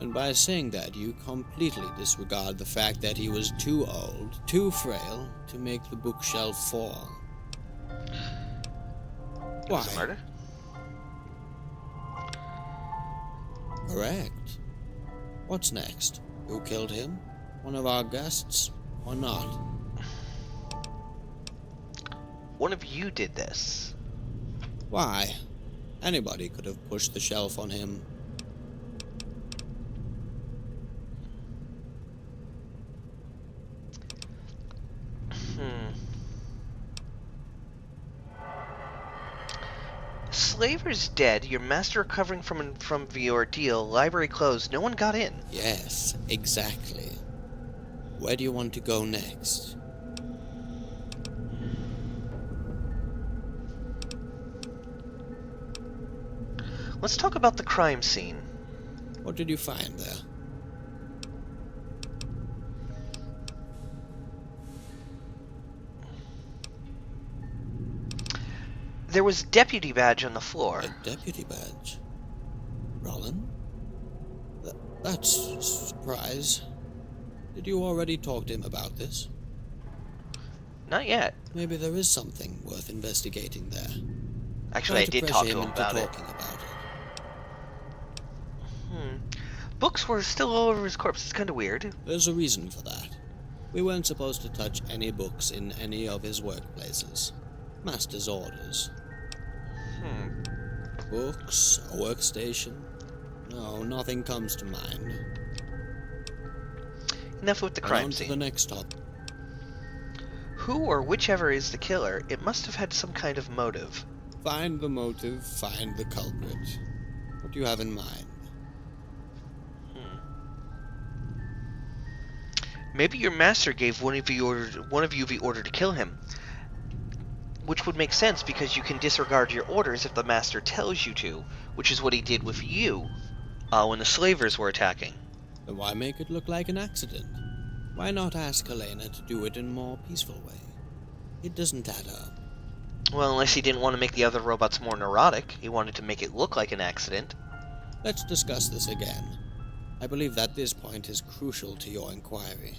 And by saying that, you completely disregard the fact that he was too old, too frail, to make the bookshelf fall. It was a murder? Correct. What's next? Who killed him? One of our guests? Or not? One of you did this. Why? Anybody could have pushed the shelf on him. Slaver's dead, your master recovering from the ordeal, library closed, no one got in. Yes, exactly. Where do you want to go next? Let's talk about the crime scene. What did you find there? There was deputy badge on the floor. A deputy badge? Rollin? That's a surprise. Did you already talk to him about this? Not yet. Maybe there is something worth investigating there. Actually, I Try to did talk pressure to him into about it. talking about it. Books were still all over his corpse. It's kind of weird. There's a reason for that. We weren't supposed to touch any books in any of his workplaces. Master's orders. Books, a workstation? No, nothing comes to mind. Enough with the On crime to scene. the next topic. Who or whichever is the killer, it must have had some kind of motive. Find the motive, find the culprit. What do you have in mind? Maybe your master gave one of you the order to kill him. Which would make sense because you can disregard your orders if the master tells you to, which is what he did with you when the slavers were attacking. Then why make it look like an accident? Why not ask Helena to do it in a more peaceful way? It doesn't add up. Well, unless he didn't want to make the other robots more neurotic. He wanted to make it look like an accident. Let's discuss this again. I believe that this point is crucial to your inquiry.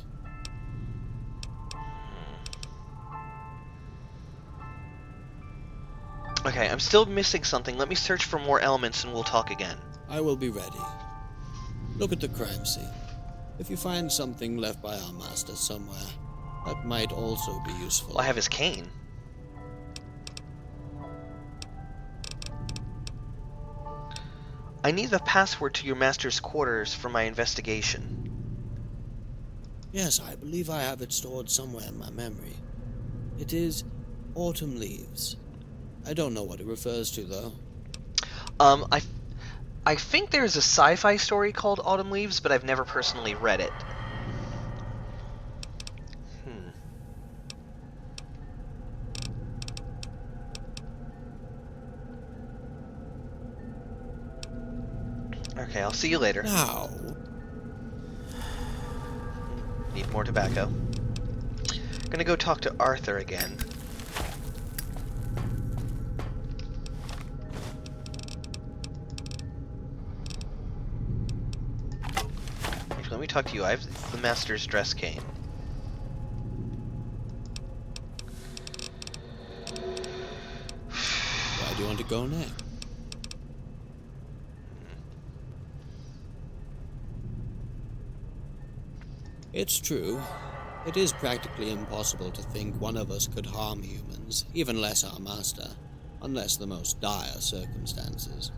Okay, I'm still missing something. Let me search for more elements and we'll talk again. I will be ready. Look at the crime scene. If you find something left by our master somewhere, that might also be useful. Well, I have his cane. I need the password to your master's quarters for my investigation. Yes, I believe I have it stored somewhere in my memory. It is Autumn Leaves. I don't know what it refers to, though. I think there's a sci-fi story called Autumn Leaves, but I've never personally read it. Okay, I'll see you later. Now, Need more tobacco. Gonna go talk to Arthur again. Actually, let me talk to you. I have the master's dress cane. where do you want to go next? It's true. It is practically impossible to think one of us could harm humans, even less our master, unless the most dire circumstances.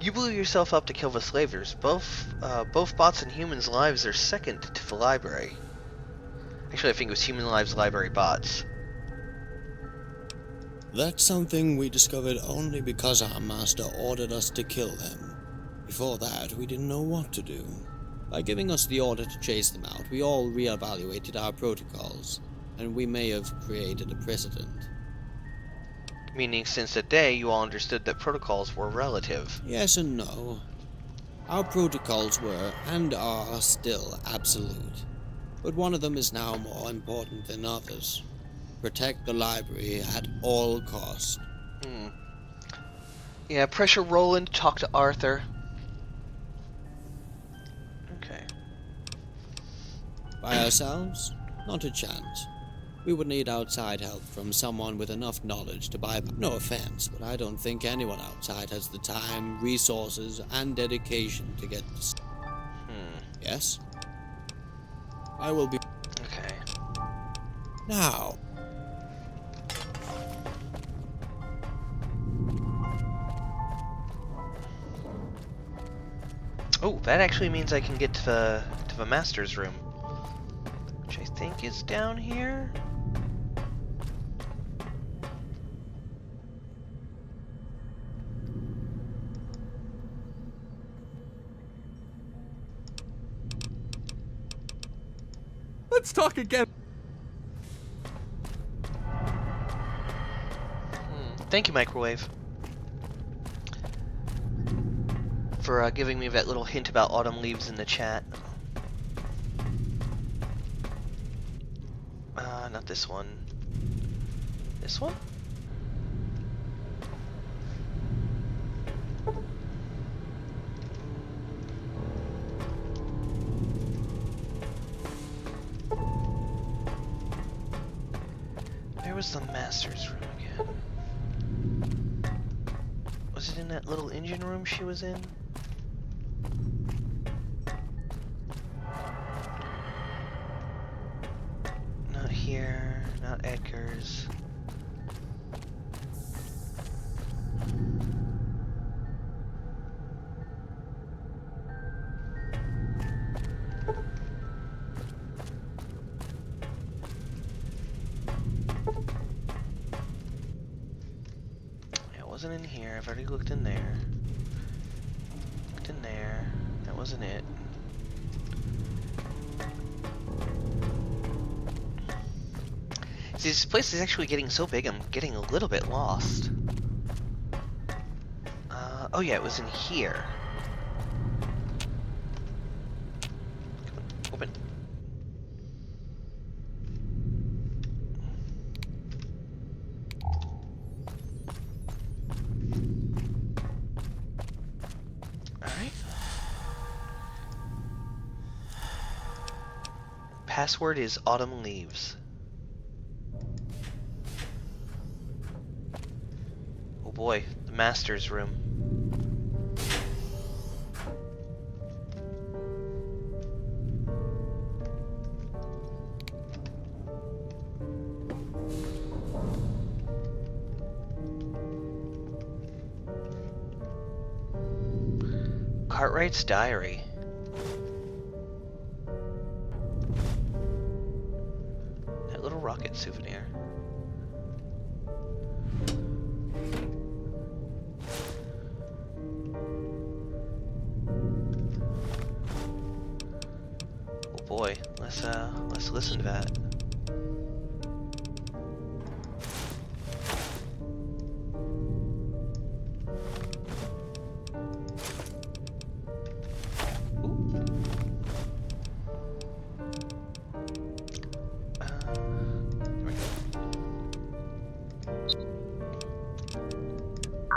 You blew yourself up to kill the slavers. Both bots and humans' lives are second to the library. Actually, I think it was human lives, library, bots. That's something we discovered only because our master ordered us to kill them. Before that, we didn't know what to do. By giving us the order to chase them out, we all reevaluated our protocols, and we may have created a precedent. Meaning, since that day, you all understood that protocols were relative. Yes and no. Our protocols were, and are still, absolute. But one of them is now more important than others. Protect the library at all costs. Yeah, pressure Roland, talk to Arthur. Okay. By ourselves? Not a chance. We would need outside help from someone with enough knowledge to buy. No offense, but I don't think anyone outside has the time, resources, and dedication to get this. Yes? I will be. Okay. Now. Oh, that actually means I can get to the master's room, which I think is down here. Let's talk again. Thank you, Microwave, for giving me that little hint about Autumn Leaves in the chat. Not this one. This one? was the master's room again? Was it in that little engine room she was in? Not here, not Edgar's. Wasn't in here. I've already looked in there. Looked in there. That wasn't it. See, this place is actually getting so big, I'm getting a little bit lost. Oh yeah, it was in here. Come on, open. Password is autumn leaves. Oh boy, the master's room. Cartwright's diary. Rocket souvenir. Oh boy, let's listen to that.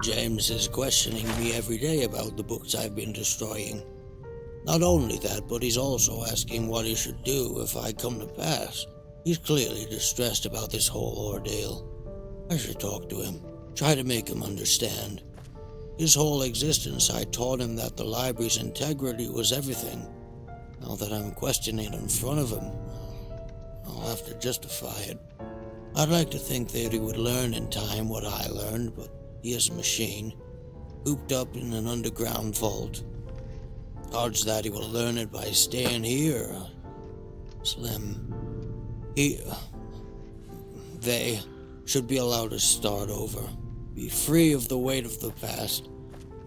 James is questioning me every day about the books I've been destroying. Not only that, but he's also asking what he should do if I come to pass. He's clearly distressed about this whole ordeal. I should talk to him, try to make him understand. His whole existence, I taught him that the library's integrity was everything. Now that I'm questioning in front of him, I'll have to justify it. I'd like to think that he would learn in time what I learned, but he is a machine, cooped up in an underground vault. Odds that he will learn it by staying here slim. They should be allowed to start over, be free of the weight of the past.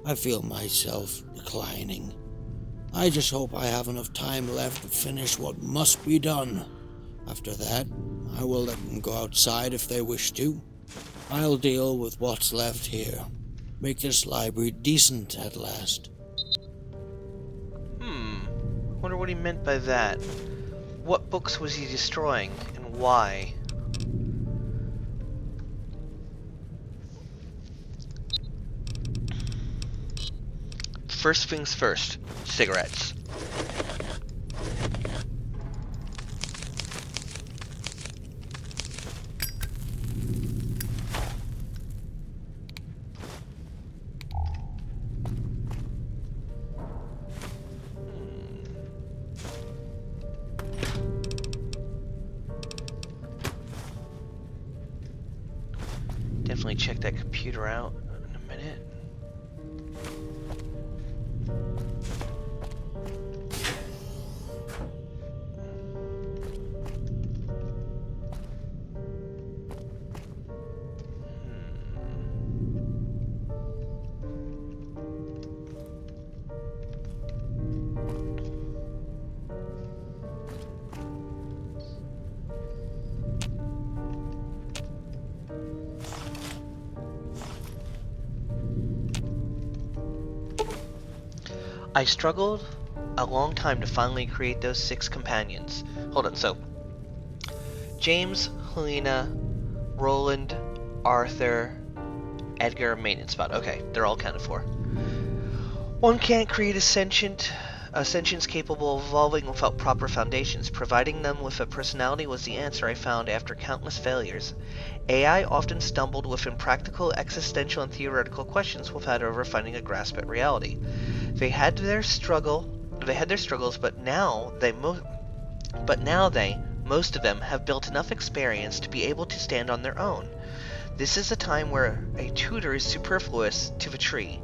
I feel myself declining. I just hope I have enough time left to finish what must be done. After that, I will let them go outside if they wish to. I'll deal with what's left here. Make this library decent at last. Wonder what he meant by that. What books was he destroying, and why? First things first, cigarettes. Definitely check that computer out in a minute. I struggled a long time to finally create those 6 companions. Hold on, so James, Helena, Roland, Arthur, Edgar, maintenance spot. Okay, they're all accounted for. One can't create a sentient A sentience capable of evolving without proper foundations. Providing them with a personality was the answer I found after countless failures. AI often stumbled with impractical, existential, and theoretical questions without ever finding a grasp at reality. They had their struggles, but now most of them, have built enough experience to be able to stand on their own. This is a time where a tutor is superfluous to the tree.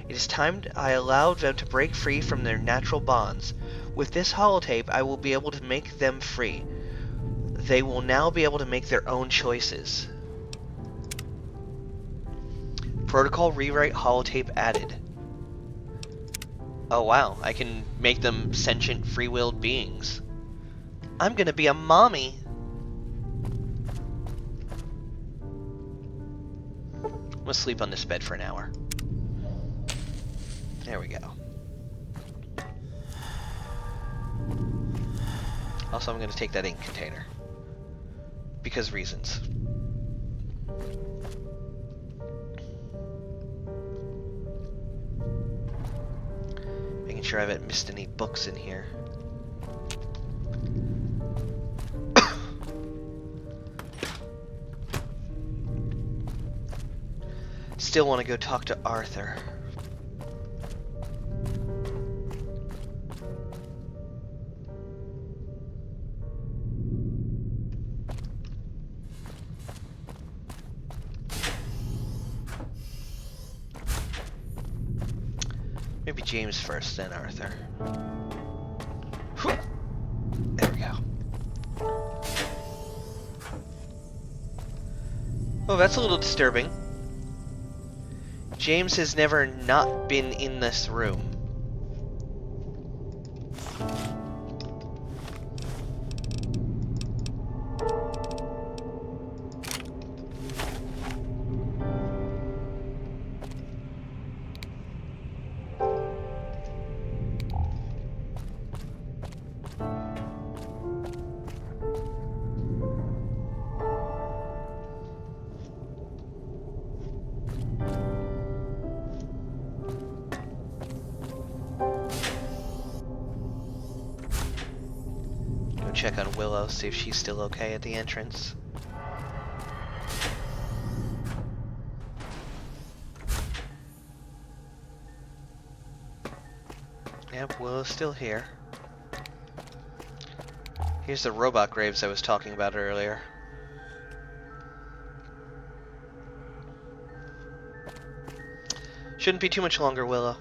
It is time I allowed them to break free from their natural bonds. With this holotape, I will be able to make them free. They will now be able to make their own choices. Protocol rewrite holotape added. Oh wow, I can make them sentient, free-willed beings. I'm gonna be a mommy. I'm gonna sleep on this bed for an hour. There we go. Also, I'm going to take that ink container. Because reasons. Making sure I haven't missed any books in here. Still want to go talk to Arthur. Maybe James first, then Arthur. Whew. There we go. Oh, that's a little disturbing. James has never not been in this room. Check on Willow, see if she's still okay at the entrance. Yep, Willow's still here. Here's the robot graves I was talking about earlier. Shouldn't be too much longer, Willow.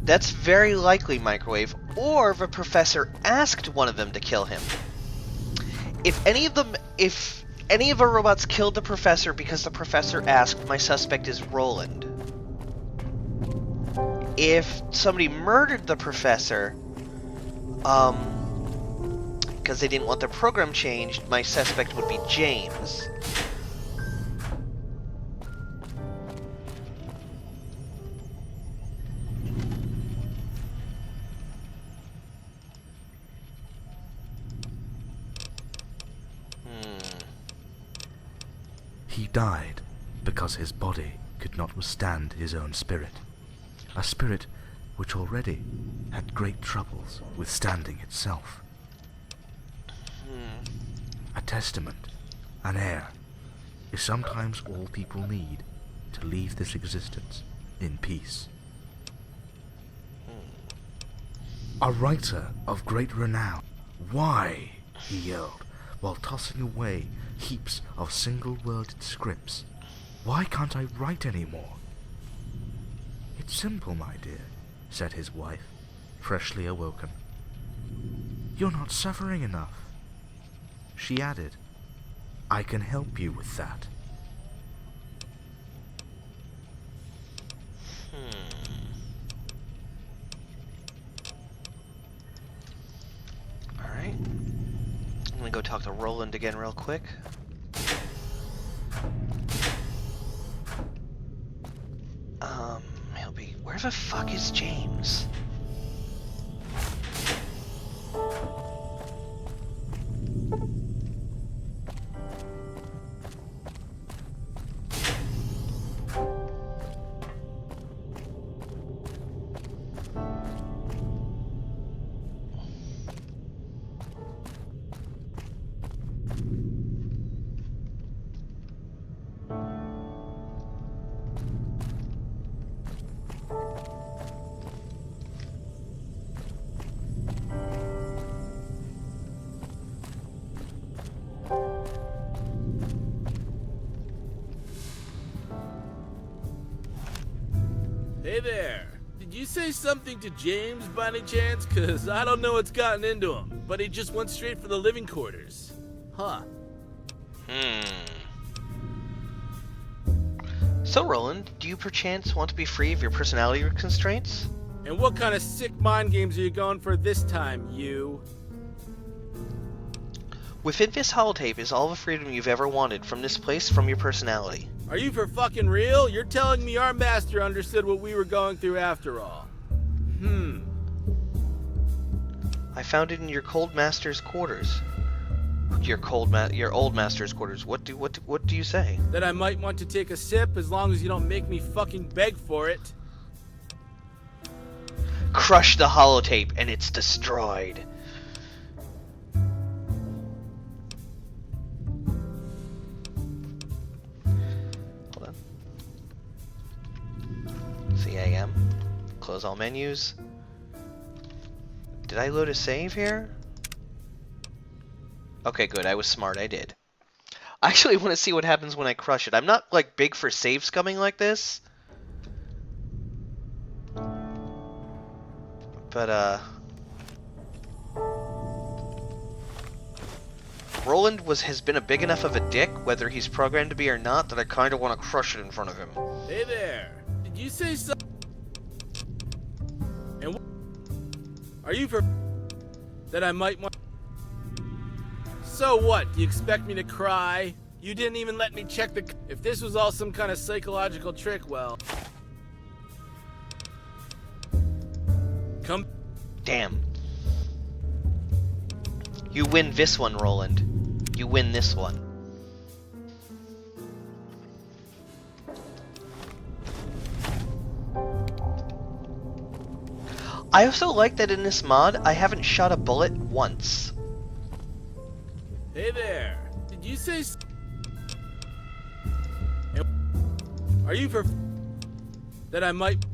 That's very likely Microwave, or the professor asked one of them to kill him. If any of the robots killed the professor because the professor asked, my suspect is Roland. If somebody murdered the professor, because they didn't want the program changed, my suspect would be James. He died because his body could not withstand his own spirit, a spirit which already had great troubles withstanding itself. A testament, an heir, is sometimes all people need to leave this existence in peace. A writer of great renown. Why, he yelled, while tossing away heaps of single-worded scripts. Why can't I write anymore? It's simple, my dear, said his wife, freshly awoken. You're not suffering enough. She added, I can help you with that. Alright. I'm gonna go talk to Roland again real quick. He'll be... Where the fuck is James? Hey there. Did you say something to James by any chance? Cause I don't know what's gotten into him, but he just went straight for the living quarters. Huh. So, Roland, do you perchance want to be free of your personality constraints? And what kind of sick mind games are you going for this time, you? Within this holotape is all the freedom you've ever wanted from this place, from your personality. Are you for fucking real? You're telling me our master understood what we were going through after all. I found it in your cold master's quarters. Your old master's quarters. What do you say? That I might want to take a sip as long as you don't make me fucking beg for it. Crush the holotape and it's destroyed. Hold on. CAM. Close all menus. Did I load a save here? Okay, good. I was smart. I did. I actually want to see what happens when I crush it. I'm not, like, big for save scumming like this. But, Roland has been a big enough of a dick, whether he's programmed to be or not, that I kind of want to crush it in front of him. Hey there. Did you say something? And are you for that I might want? So what? Do you expect me to cry? You didn't even let me check the. If this was all some kind of psychological trick, well. Come. Damn. You win this one, Roland. You win this one. I also like that in this mod, I haven't shot a bullet once. Hey there. Did you say? Are you for that I might?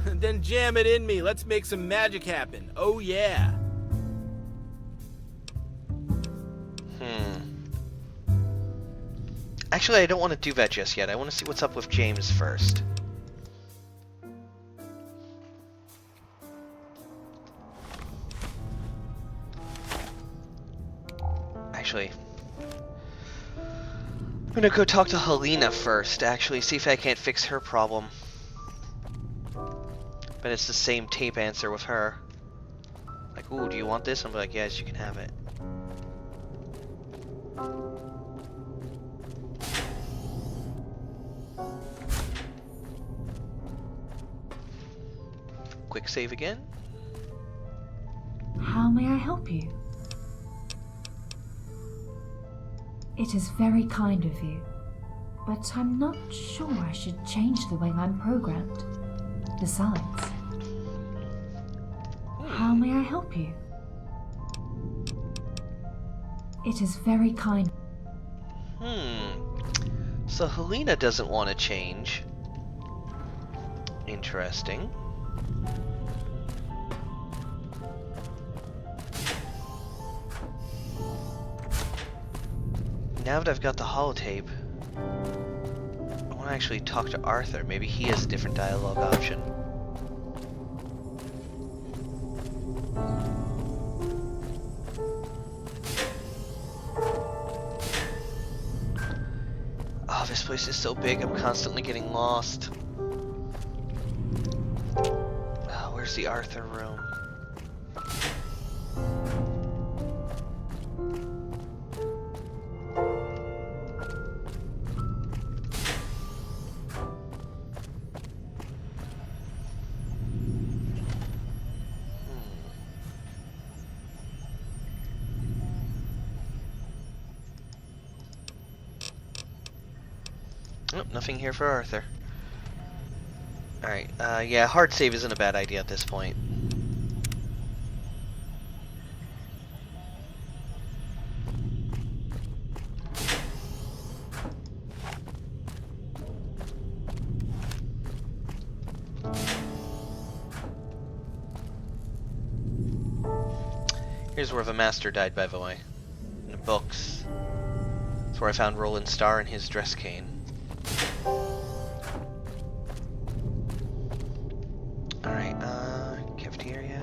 Then jam it in me. Let's make some magic happen. Oh yeah. Actually, I don't want to do that just yet. I want to see what's up with James first. Actually, I'm gonna go talk to Helena first, actually, see if I can't fix her problem. But it's the same tape answer with her. Like, ooh, do you want this? I'm like, yes, you can have it. Quick save again. How may I help you? It is very kind of you, but I'm not sure I should change the way I'm programmed. Besides, how may I help you? It is very kind. So Helena doesn't want to change. Interesting. Now that I've got the holotape, I want to actually talk to Arthur. Maybe he has a different dialogue option. Oh, this place is so big, I'm constantly getting lost. Oh, where's the Arthur room? Nope, nothing here for Arthur. Alright, yeah, hard save isn't a bad idea at this point. Here's where the master died, by the way. In the books. That's where I found Roland Starr and his dress cane. Alright, cafeteria.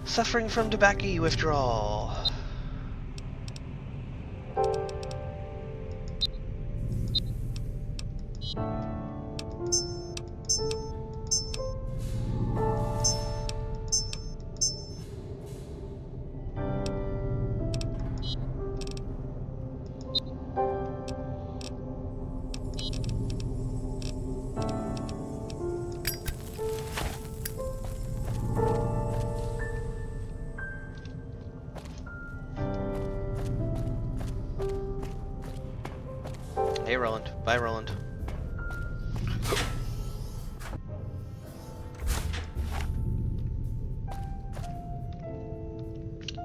Suffering from tobacco withdrawal. Hey, Roland. Bye, Roland.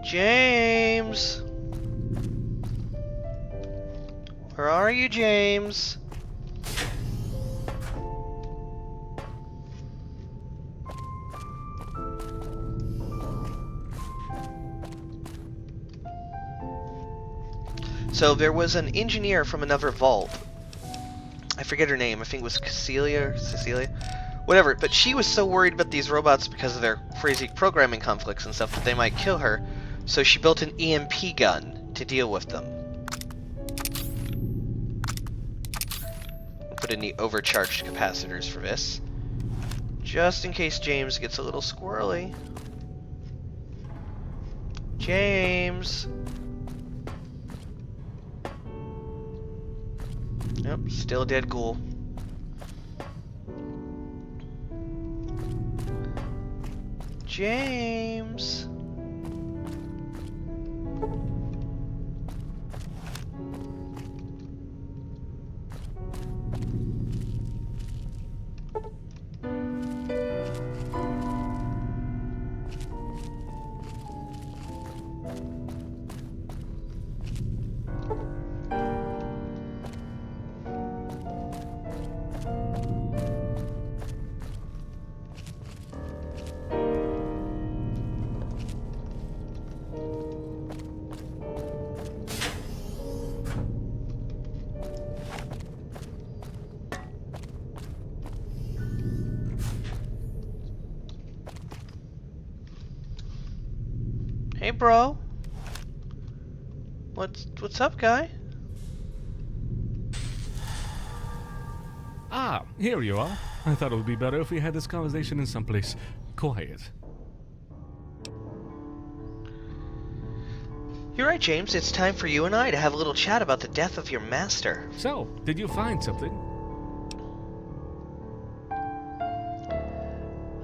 James! Where are you, James? So there was an engineer from another vault. I forget her name. I think it was Cecilia? Whatever. But she was so worried about these robots because of their crazy programming conflicts and stuff that they might kill her. So she built an EMP gun to deal with them. We'll put in the overcharged capacitors for this. Just in case James gets a little squirrely. James! Yep, still a dead ghoul. James! Hey, bro. What's up, guy? Ah, here you are. I thought it would be better if we had this conversation in someplace quiet. You're right, James. It's time for you and I to have a little chat about the death of your master. So, did you find something?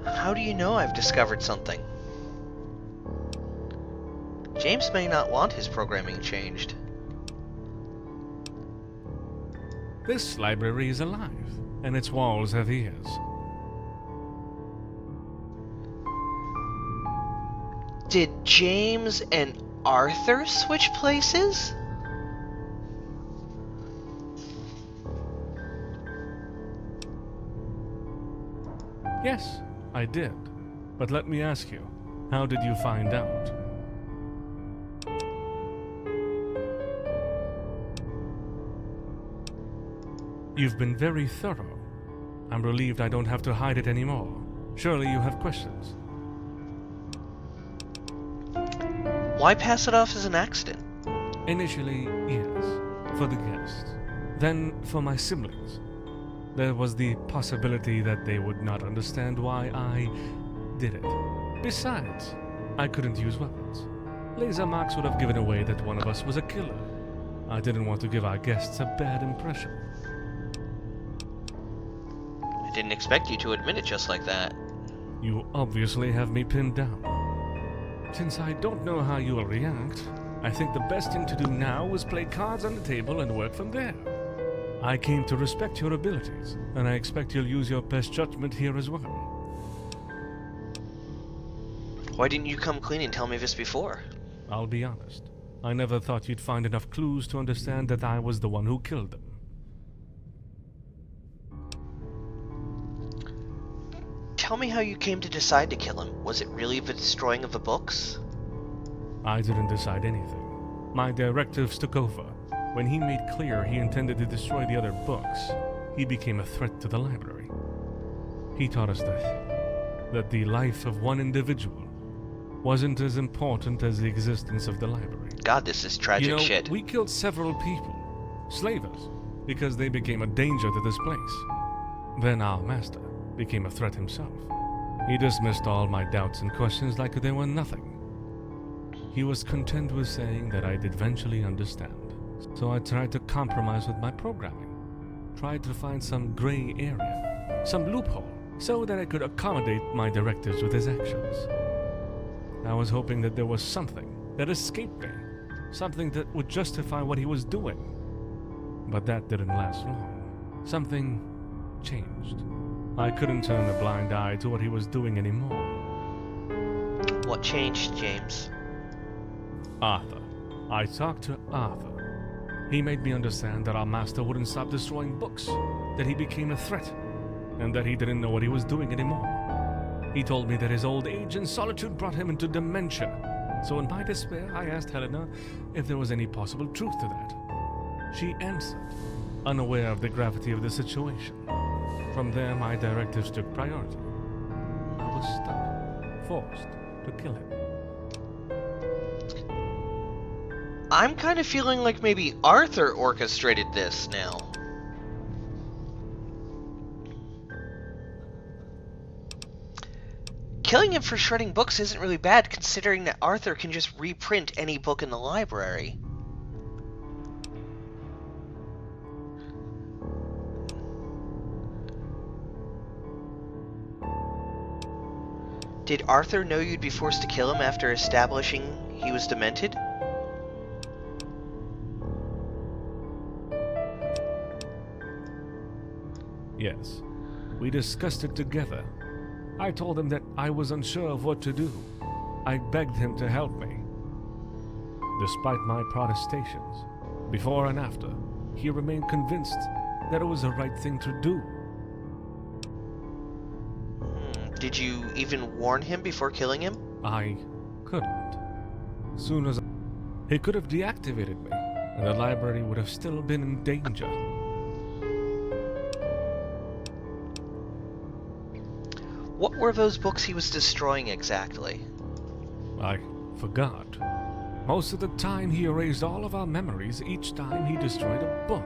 How do you know I've discovered something? James may not want his programming changed. This library is alive, and its walls have ears. Did James and Arthur switch places? Yes, I did. But let me ask you, how did you find out? You've been very thorough. I'm relieved I don't have to hide it anymore. Surely you have questions. Why pass it off as an accident? Initially, yes, for the guests. Then for my siblings. There was the possibility that they would not understand why I did it. Besides, I couldn't use weapons. Laser marks would have given away that one of us was a killer. I didn't want to give our guests a bad impression. I didn't expect you to admit it just like that. You obviously have me pinned down. Since I don't know how you will react, I think the best thing to do now is play cards on the table and work from there. I came to respect your abilities, and I expect you'll use your best judgment here as well. Why didn't you come clean and tell me this before? I'll be honest. I never thought you'd find enough clues to understand that I was the one who killed them. Tell me how you came to decide to kill him. Was it really the destroying of the books? I didn't decide anything. My directives took over. When he made clear he intended to destroy the other books, he became a threat to the library. He taught us that the life of one individual wasn't as important as the existence of the library. God, this is tragic shit. We killed several people, slavers, because they became a danger to this place. Then our master became a threat himself. He dismissed all my doubts and questions like they were nothing. He was content with saying that I'd eventually understand. So I tried to compromise with my programming. Tried to find some gray area, some loophole, so that I could accommodate my directives with his actions. I was hoping that there was something that escaped me, something that would justify what he was doing. But that didn't last long. Something changed. I couldn't turn a blind eye to what he was doing anymore. What changed, James? Arthur. I talked to Arthur. He made me understand that our master wouldn't stop destroying books, that he became a threat, and that he didn't know what he was doing anymore. He told me that his old age and solitude brought him into dementia. So in my despair, I asked Helena if there was any possible truth to that. She answered, unaware of the gravity of the situation. From there, my directives took priority. I was stuck, forced to kill him. I'm kind of feeling like maybe Arthur orchestrated this now. Killing him for shredding books isn't really bad, considering that Arthur can just reprint any book in the library. Did Arthur know you'd be forced to kill him after establishing he was demented? Yes. We discussed it together. I told him that I was unsure of what to do. I begged him to help me. Despite my protestations, before and after, he remained convinced that it was the right thing to do. Did you even warn him before killing him? I couldn't. Soon as he could have deactivated me, and the library would have still been in danger. What were those books he was destroying exactly? I forgot. Most of the time he erased all of our memories each time he destroyed a book.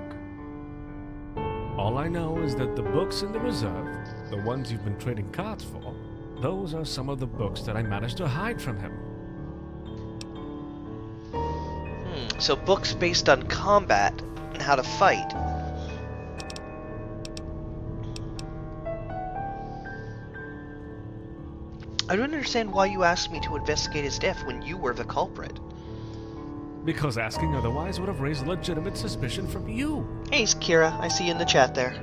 All I know is that the books in the reserve, the ones you've been trading cards for, those are some of the books that I managed to hide from him. So books based on combat and how to fight. I don't understand why you asked me to investigate his death when you were the culprit. Because asking otherwise would have raised legitimate suspicion from you. Hey, Kira, I see you in the chat there.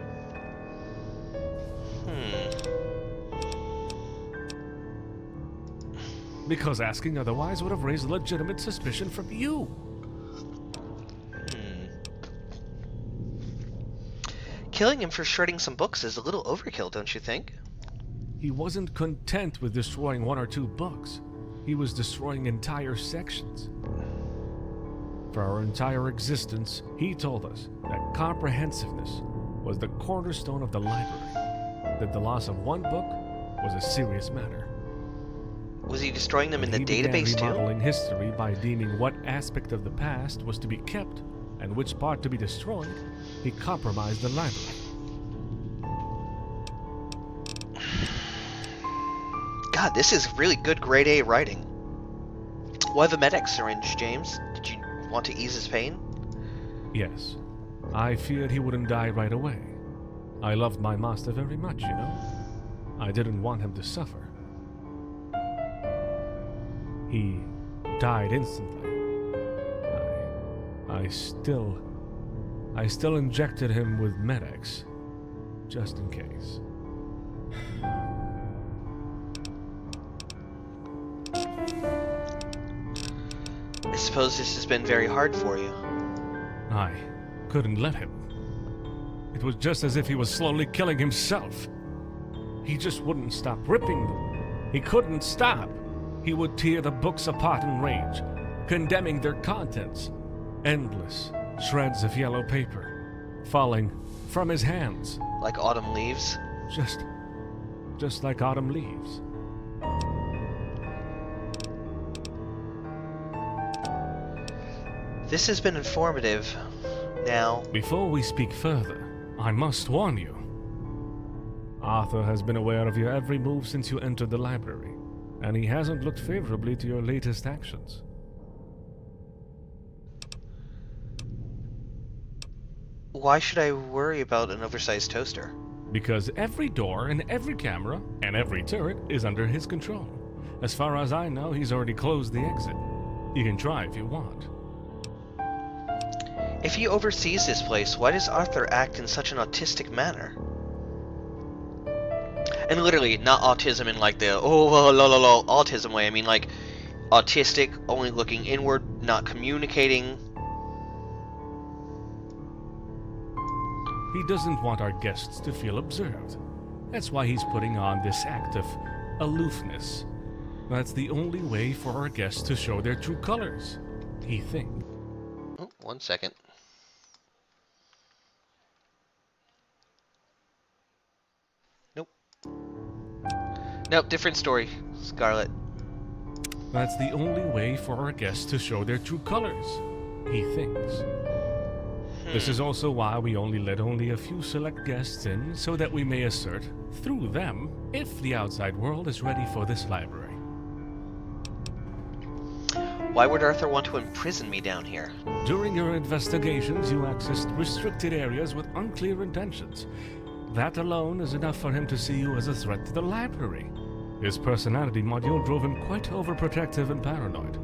Because asking otherwise would have raised legitimate suspicion from you. Killing him for shredding some books is a little overkill, don't you think? He wasn't content with destroying one or two books. He was destroying entire sections. For our entire existence, he told us that comprehensiveness was the cornerstone of the library, that the loss of one book was a serious matter. Was he destroying them in the database too? He began remodeling too? history by deeming what aspect of the past was to be kept and which part to be destroyed. He compromised the library. God, this is really good grade A writing. Why the medic syringe, James? Did you want to ease his pain? Yes. I feared he wouldn't die right away. I loved my master very much, you know. I didn't want him to suffer. He died instantly. I still injected him with Med-X, just in case. I suppose this has been very hard for you. I couldn't let him. It was just as if he was slowly killing himself. He just wouldn't stop ripping them. He couldn't stop. He would tear the books apart in rage, condemning their contents. Endless shreds of yellow paper falling from his hands. Like autumn leaves? Just like autumn leaves. This has been informative. Now, Before we speak further, I must warn you. Arthur has been aware of your every move since you entered the library, and he hasn't looked favorably to your latest actions. why should I worry about an oversized toaster? Because every door and every camera and every turret is under his control. As far as I know, he's already closed the exit. You can try if you want. If he oversees this place, why does Arthur act in such an autistic manner? And literally, not autism in like the autism way. I mean like autistic, only looking inward, not communicating. He doesn't want our guests to feel observed. That's why he's putting on this act of aloofness. That's the only way for our guests to show their true colors, he thinks. Oh, 1 second. Nope. Nope, different story, Scarlet. That's the only way for our guests to show their true colors, he thinks. This is also why we only let only a few select guests in, so that we may assert, through them, if the outside world is ready for this library. Why would Arthur want to imprison me down here? During your investigations, you accessed restricted areas with unclear intentions. That alone is enough for him to see you as a threat to the library. His personality module drove him quite overprotective and paranoid.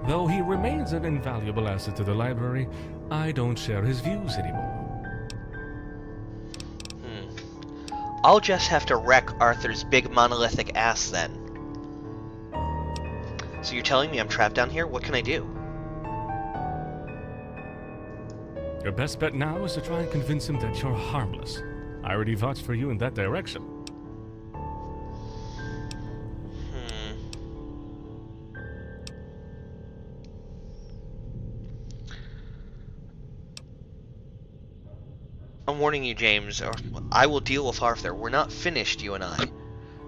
Though he remains an invaluable asset to the library, I don't share his views anymore. I'll just have to wreck Arthur's big monolithic ass then. So you're telling me I'm trapped down here? What can I do? Your best bet now is to try and convince him that you're harmless. I already vouched for you in that direction. I'm warning you, James, or I will deal with Arthur. We're not finished, you and I.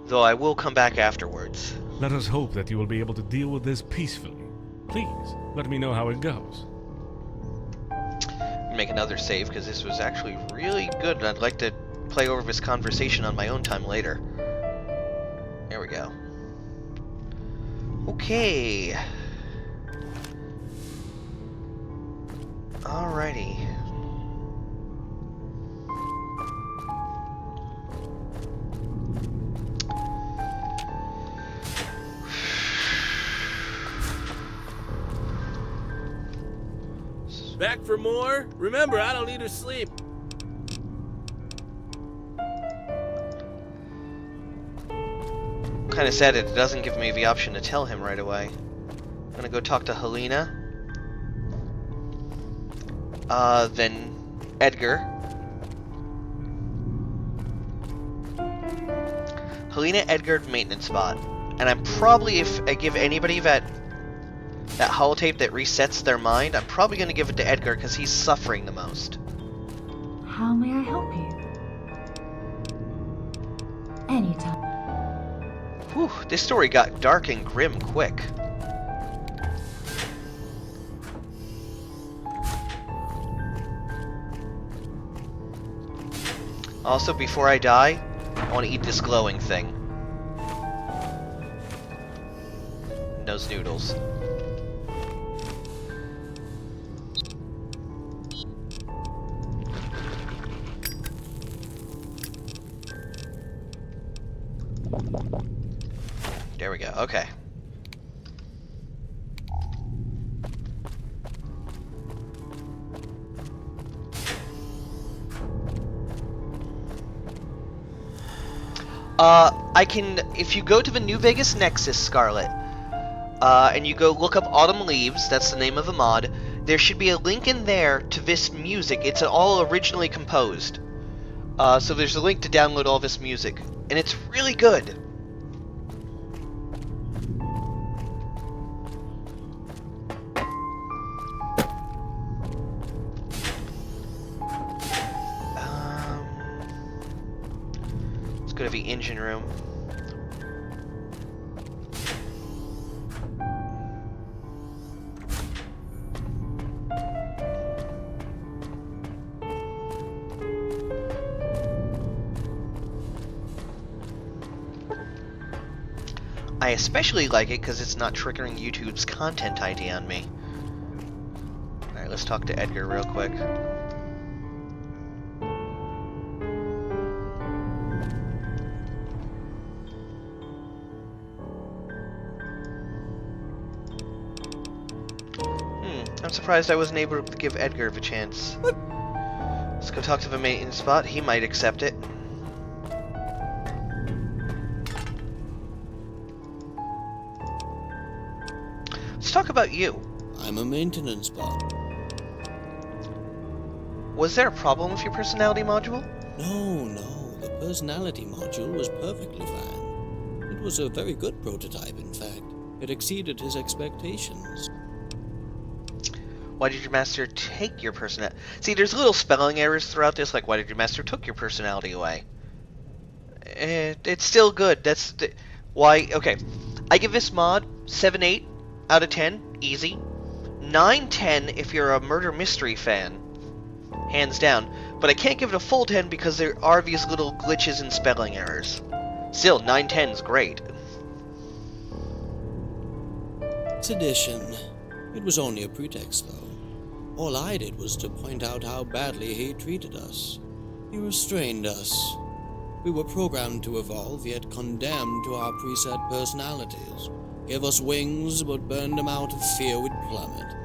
Though I will come back afterwards. Let us hope that you will be able to deal with this peacefully. Please, let me know how it goes. Make another save, because this was actually really good, and I'd like to play over this conversation on my own time later. There we go. Okay. Alrighty. Back for more? Remember, I don't need her sleep. Kind of sad it doesn't give me the option to tell him right away. I'm gonna go talk to Helena. Then Edgar. Helena, Edgar, maintenance spot. And I'm probably, if I give anybody that holotape that resets their mind, I'm probably gonna give it to Edgar because he's suffering the most. How may I help you? Anytime. Whew, this story got dark and grim quick. Also, before I die, I want to eat this glowing thing. Those noodles. There we go, okay. I can, if you go to the New Vegas Nexus, Scarlet, and you go look up Autumn Leaves, that's the name of the mod, there should be a link in there to this music. It's all originally composed. So there's a link to download all this music, and it's really good. the engine room. I especially like it because it's not triggering YouTube's content ID on me. Alright, let's talk to Edgar real quick. I'm surprised I wasn't able to give Edgar a chance. Let's go talk to the maintenance spot. He might accept it. Let's talk about you. I'm a maintenance bot. Was there a problem with your personality module? No, the personality module was perfectly fine. It was a very good prototype, in fact. It exceeded his expectations. Why did your master take your personality? See, there's little spelling errors throughout this, like why did your master took your personality away? It's still good. Why? Okay, I give this mod 7-8 out of 10, easy. 9-10 if you're a murder mystery fan, hands down. But I can't give it a full 10 because there are these little glitches and spelling errors. Still, 9-10 is great. Sedition. It was only a pretext, though. All I did was to point out how badly he treated us. He restrained us. We were programmed to evolve, yet condemned to our preset personalities. Gave us wings, but burned them out of fear we'd plummet.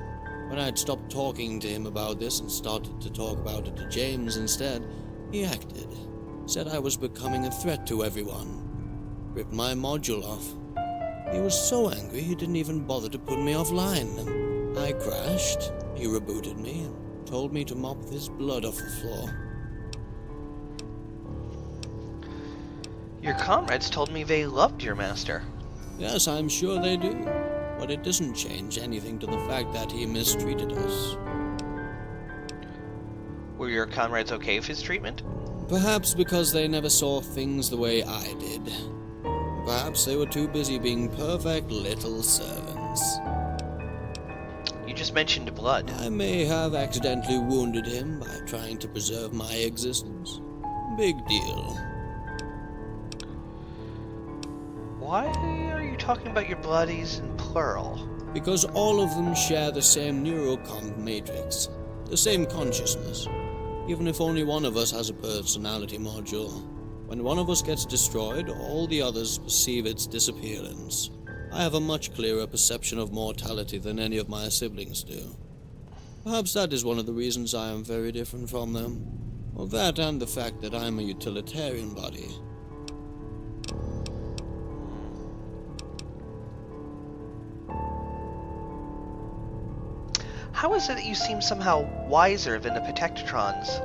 When I'd stopped talking to him about this and started to talk about it to James instead, he acted. Said I was becoming a threat to everyone. Ripped my module off. He was so angry he didn't even bother to put me offline. I crashed. He rebooted me and told me to mop this blood off the floor. Your comrades told me they loved your master. Yes, I'm sure they do. But it doesn't change anything to the fact that he mistreated us. Were your comrades okay with his treatment? Perhaps because they never saw things the way I did. Perhaps they were too busy being perfect little servants. You just mentioned blood. I may have accidentally wounded him by trying to preserve my existence. Big deal. Why are you talking about your bloodies in plural? Because all of them share the same neurocomp matrix, the same consciousness. Even if only one of us has a personality module, when one of us gets destroyed, all the others perceive its disappearance. I have a much clearer perception of mortality than any of my siblings do. Perhaps that is one of the reasons I am very different from them. Well, that and the fact that I am a utilitarian body. How is it that you seem somehow wiser than the Protectrons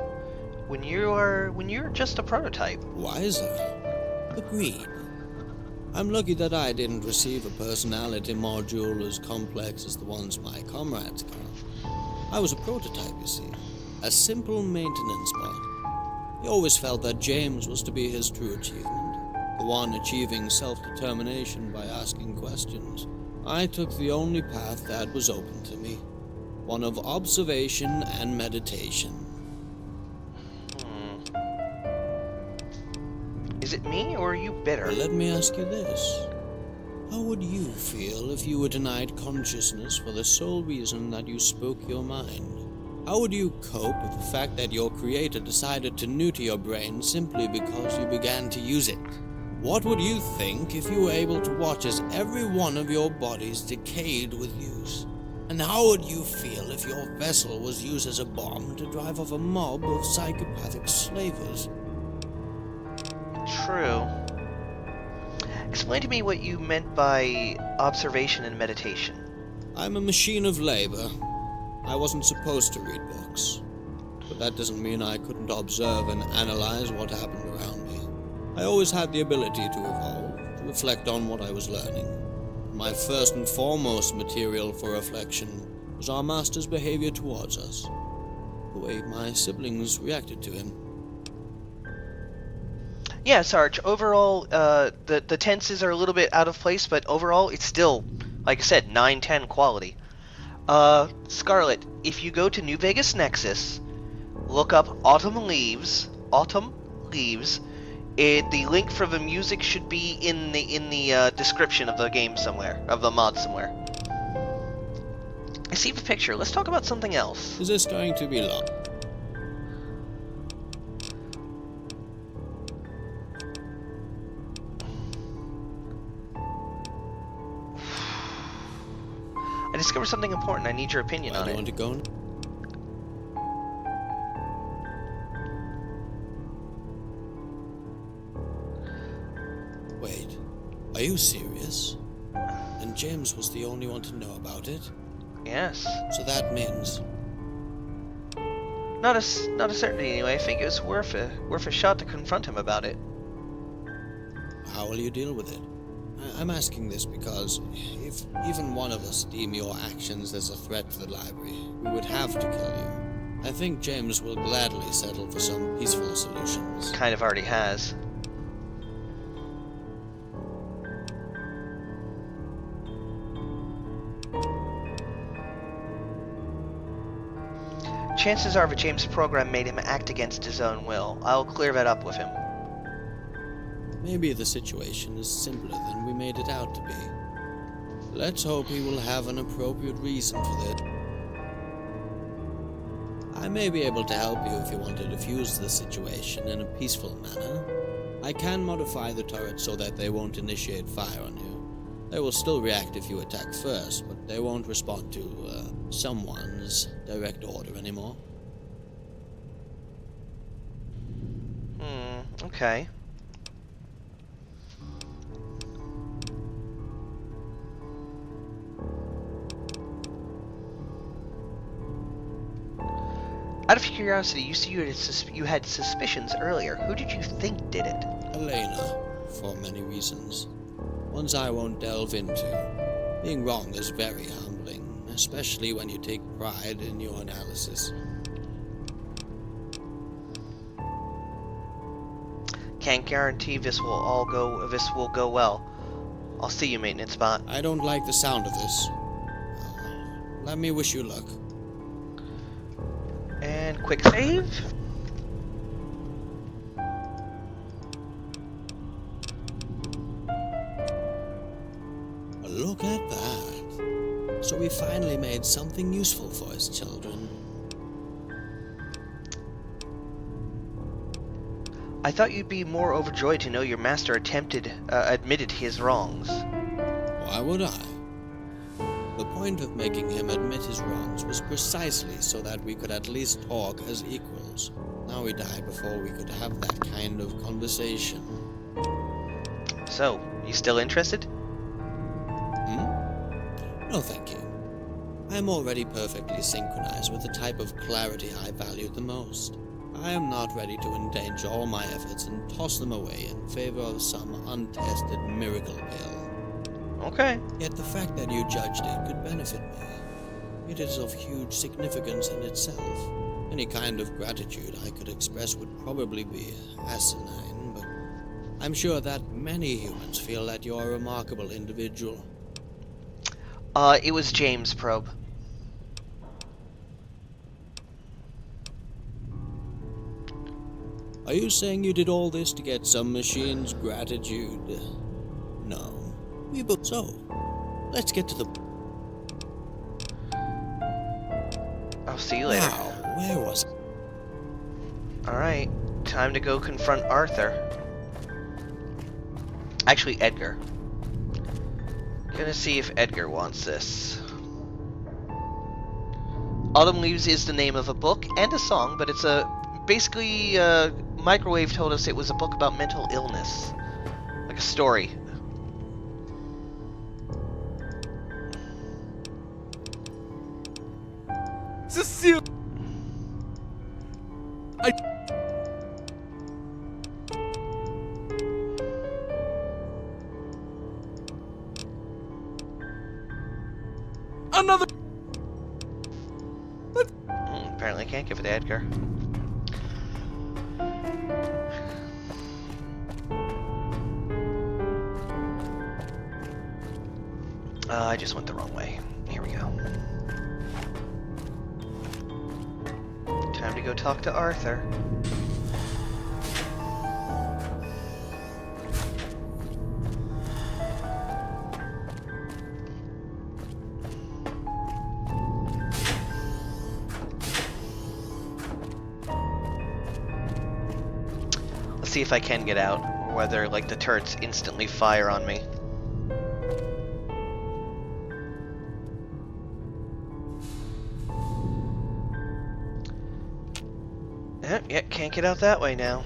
when you're just a prototype? Wiser? Agreed. I'm lucky that I didn't receive a personality module as complex as the ones my comrades got. I was a prototype, you see. A simple maintenance bot. He always felt that James was to be his true achievement, the one achieving self-determination by asking questions. I took the only path that was open to me, one of observation and meditation. Is it me, or are you bitter? Well, let me ask you this. How would you feel if you were denied consciousness for the sole reason that you spoke your mind? How would you cope with the fact that your creator decided to neuter your brain simply because you began to use it? What would you think if you were able to watch as every one of your bodies decayed with use? And how would you feel if your vessel was used as a bomb to drive off a mob of psychopathic slavers? True. Explain to me what you meant by observation and meditation. I'm a machine of labor. I wasn't supposed to read books. But that doesn't mean I couldn't observe and analyze what happened around me. I always had the ability to evolve, to reflect on what I was learning. My first and foremost material for reflection was our master's behavior towards us, the way my siblings reacted to him. Yeah, Sarge. Overall, the tenses are a little bit out of place, but overall, it's still, like I said, 9/10 quality. Scarlet, if you go to New Vegas Nexus, look up Autumn Leaves. Autumn Leaves. The link for the music should be in the description of the game somewhere, of the mod somewhere. I see the picture. Let's talk about something else. Is this going to be long? I discovered something important. I need your opinion on Do it. you want to go? Wait, are you serious? And James was the only one to know about it? Yes. So that means... Not a certainty anyway. I think it was worth a shot to confront him about it. How will you deal with it? I'm asking this because if even one of us deem your actions as a threat to the library, we would have to kill you. I think James will gladly settle for some peaceful solutions. Kind of already has. Chances are that James' program made him act against his own will. I'll clear that up with him. Maybe the situation is simpler than we made it out to be. Let's hope he will have an appropriate reason for this. I may be able to help you if you want to defuse the situation in a peaceful manner. I can modify the turret so that they won't initiate fire on you. They will still react if you attack first, but they won't respond to someone's direct order anymore. Okay. Out of curiosity, you see you had suspicions earlier. Who did you think did it? Elena, for many reasons. Ones I won't delve into. Being wrong is very humbling, especially when you take pride in your analysis. Can't guarantee this will go well. I'll see you, maintenance bot. I don't like the sound of this. Let me wish you luck. And quick save. Look at that. So we finally made something useful for his children. I thought you'd be more overjoyed to know your master admitted his wrongs. Why would I? The point of making him admit his wrongs was precisely so that we could at least talk as equals. Now he died before we could have that kind of conversation. So, you still interested? No, thank you. I am already perfectly synchronized with the type of clarity I value the most. I am not ready to endanger all my efforts and toss them away in favor of some untested miracle pill. Okay. Yet the fact that you judged it could benefit me. It is of huge significance in itself. Any kind of gratitude I could express would probably be asinine, but I'm sure that many humans feel that you're a remarkable individual. It was James' probe. Are you saying you did all this to get some machine's gratitude? No. We both. So, let's get to the... I'll see you later. Wow, where was it? Alright, time to go confront Arthur. Actually, Edgar. Gonna see if Edgar wants this. Autumn Leaves is the name of a book and a song, but it's basically, Microwave told us it was a book about mental illness. Like a story. Cecile! Another... Apparently I can't give it to Edgar. I just went the wrong way. Here we go. Time to go talk to Arthur. Let's see if I can get out, or whether, like, the turrets instantly fire on me. Yeah, can't get out that way now.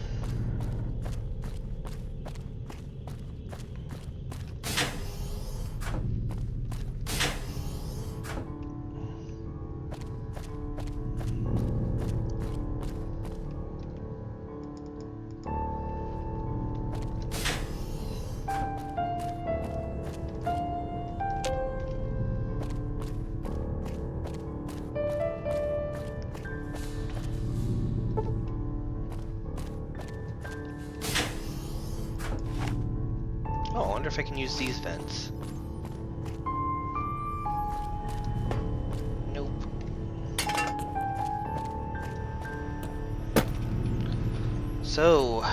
Oh, I wonder if I can use these vents. Nope. So,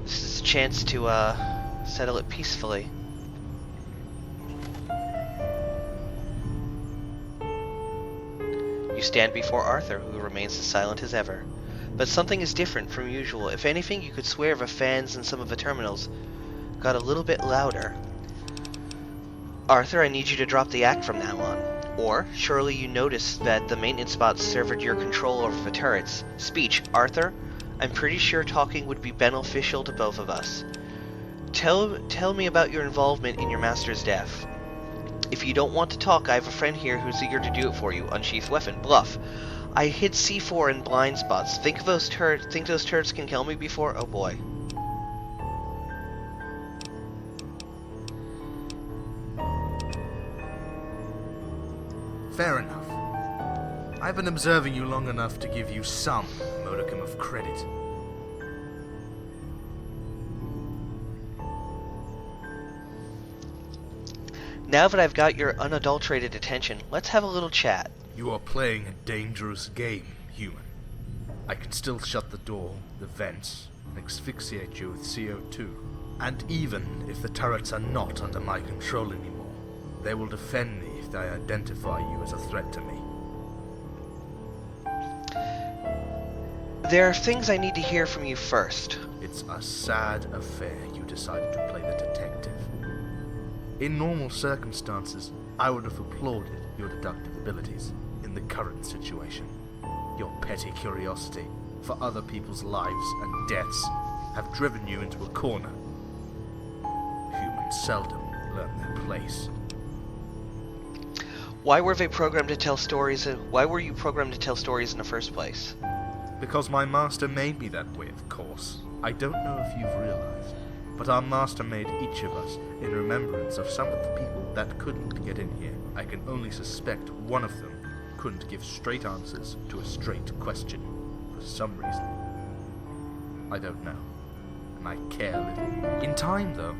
this is a chance to settle it peacefully. You stand before Arthur, who remains as silent as ever. But something is different from usual. If anything, you could swear the fans in some of the terminals got a little bit louder. Arthur, I need you to drop the act from now on. Or, surely you noticed that the maintenance bots severed your control over the turrets. Speech, Arthur, I'm pretty sure talking would be beneficial to both of us. Tell me about your involvement in your master's death. If you don't want to talk, I have a friend here who's eager to do it for you. Unsheath weapon. Bluff. I hid C4 in blind spots. Think those turrets can kill me before? Oh boy. Fair enough. I've been observing you long enough to give you some modicum of credit. Now that I've got your unadulterated attention, let's have a little chat. You are playing a dangerous game, human. I can still shut the door, the vents, and asphyxiate you with CO2. And even if the turrets are not under my control anymore, they will defend me if they identify you as a threat to me. There are things I need to hear from you first. It's a sad affair you decided to play the detective. In normal circumstances, I would have applauded your deductive abilities. In the current situation, your petty curiosity for other people's lives and deaths have driven you into a corner. Humans seldom learn their place. Why were they programmed to tell stories? Why were you programmed to tell stories in the first place? Because my master made me that way, of course. I don't know if you've realized, but our master made each of us in remembrance of some of the people that couldn't get in here. I can only suspect one of them couldn't give straight answers to a straight question, for some reason. I don't know, and I care little. In time, though,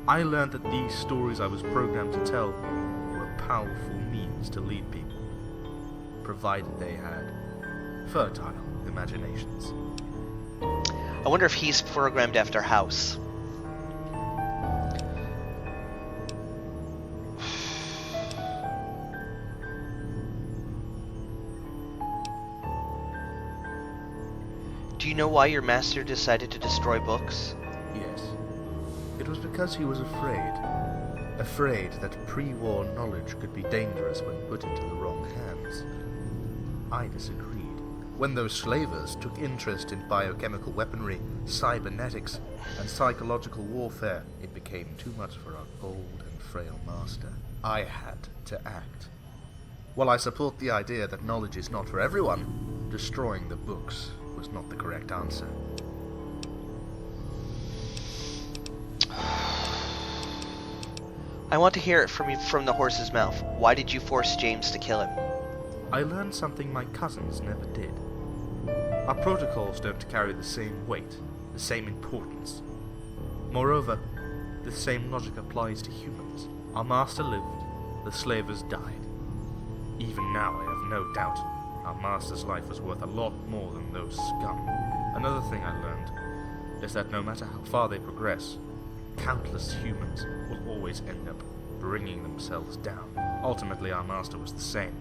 I learned that these stories I was programmed to tell were powerful means to lead people, provided they had fertile imaginations. I wonder if he's programmed after House. Do you know why your master decided to destroy books? Yes. It was because he was afraid. Afraid that pre-war knowledge could be dangerous when put into the wrong hands. I disagreed. When those slavers took interest in biochemical weaponry, cybernetics, and psychological warfare, it became too much for our old and frail master. I had to act. While I support the idea that knowledge is not for everyone, destroying the books was not the correct answer. I want to hear it from the horse's mouth. Why did you force James to kill him? I learned something my cousins never did. Our protocols don't carry the same weight, the same importance. Moreover, The same logic applies to humans. Our master lived, the slavers died. Even now, I have no doubt our master's life was worth a lot more than those scum. Another thing I learned is that no matter how far they progress, countless humans will always end up bringing themselves down. Ultimately, our master was the same.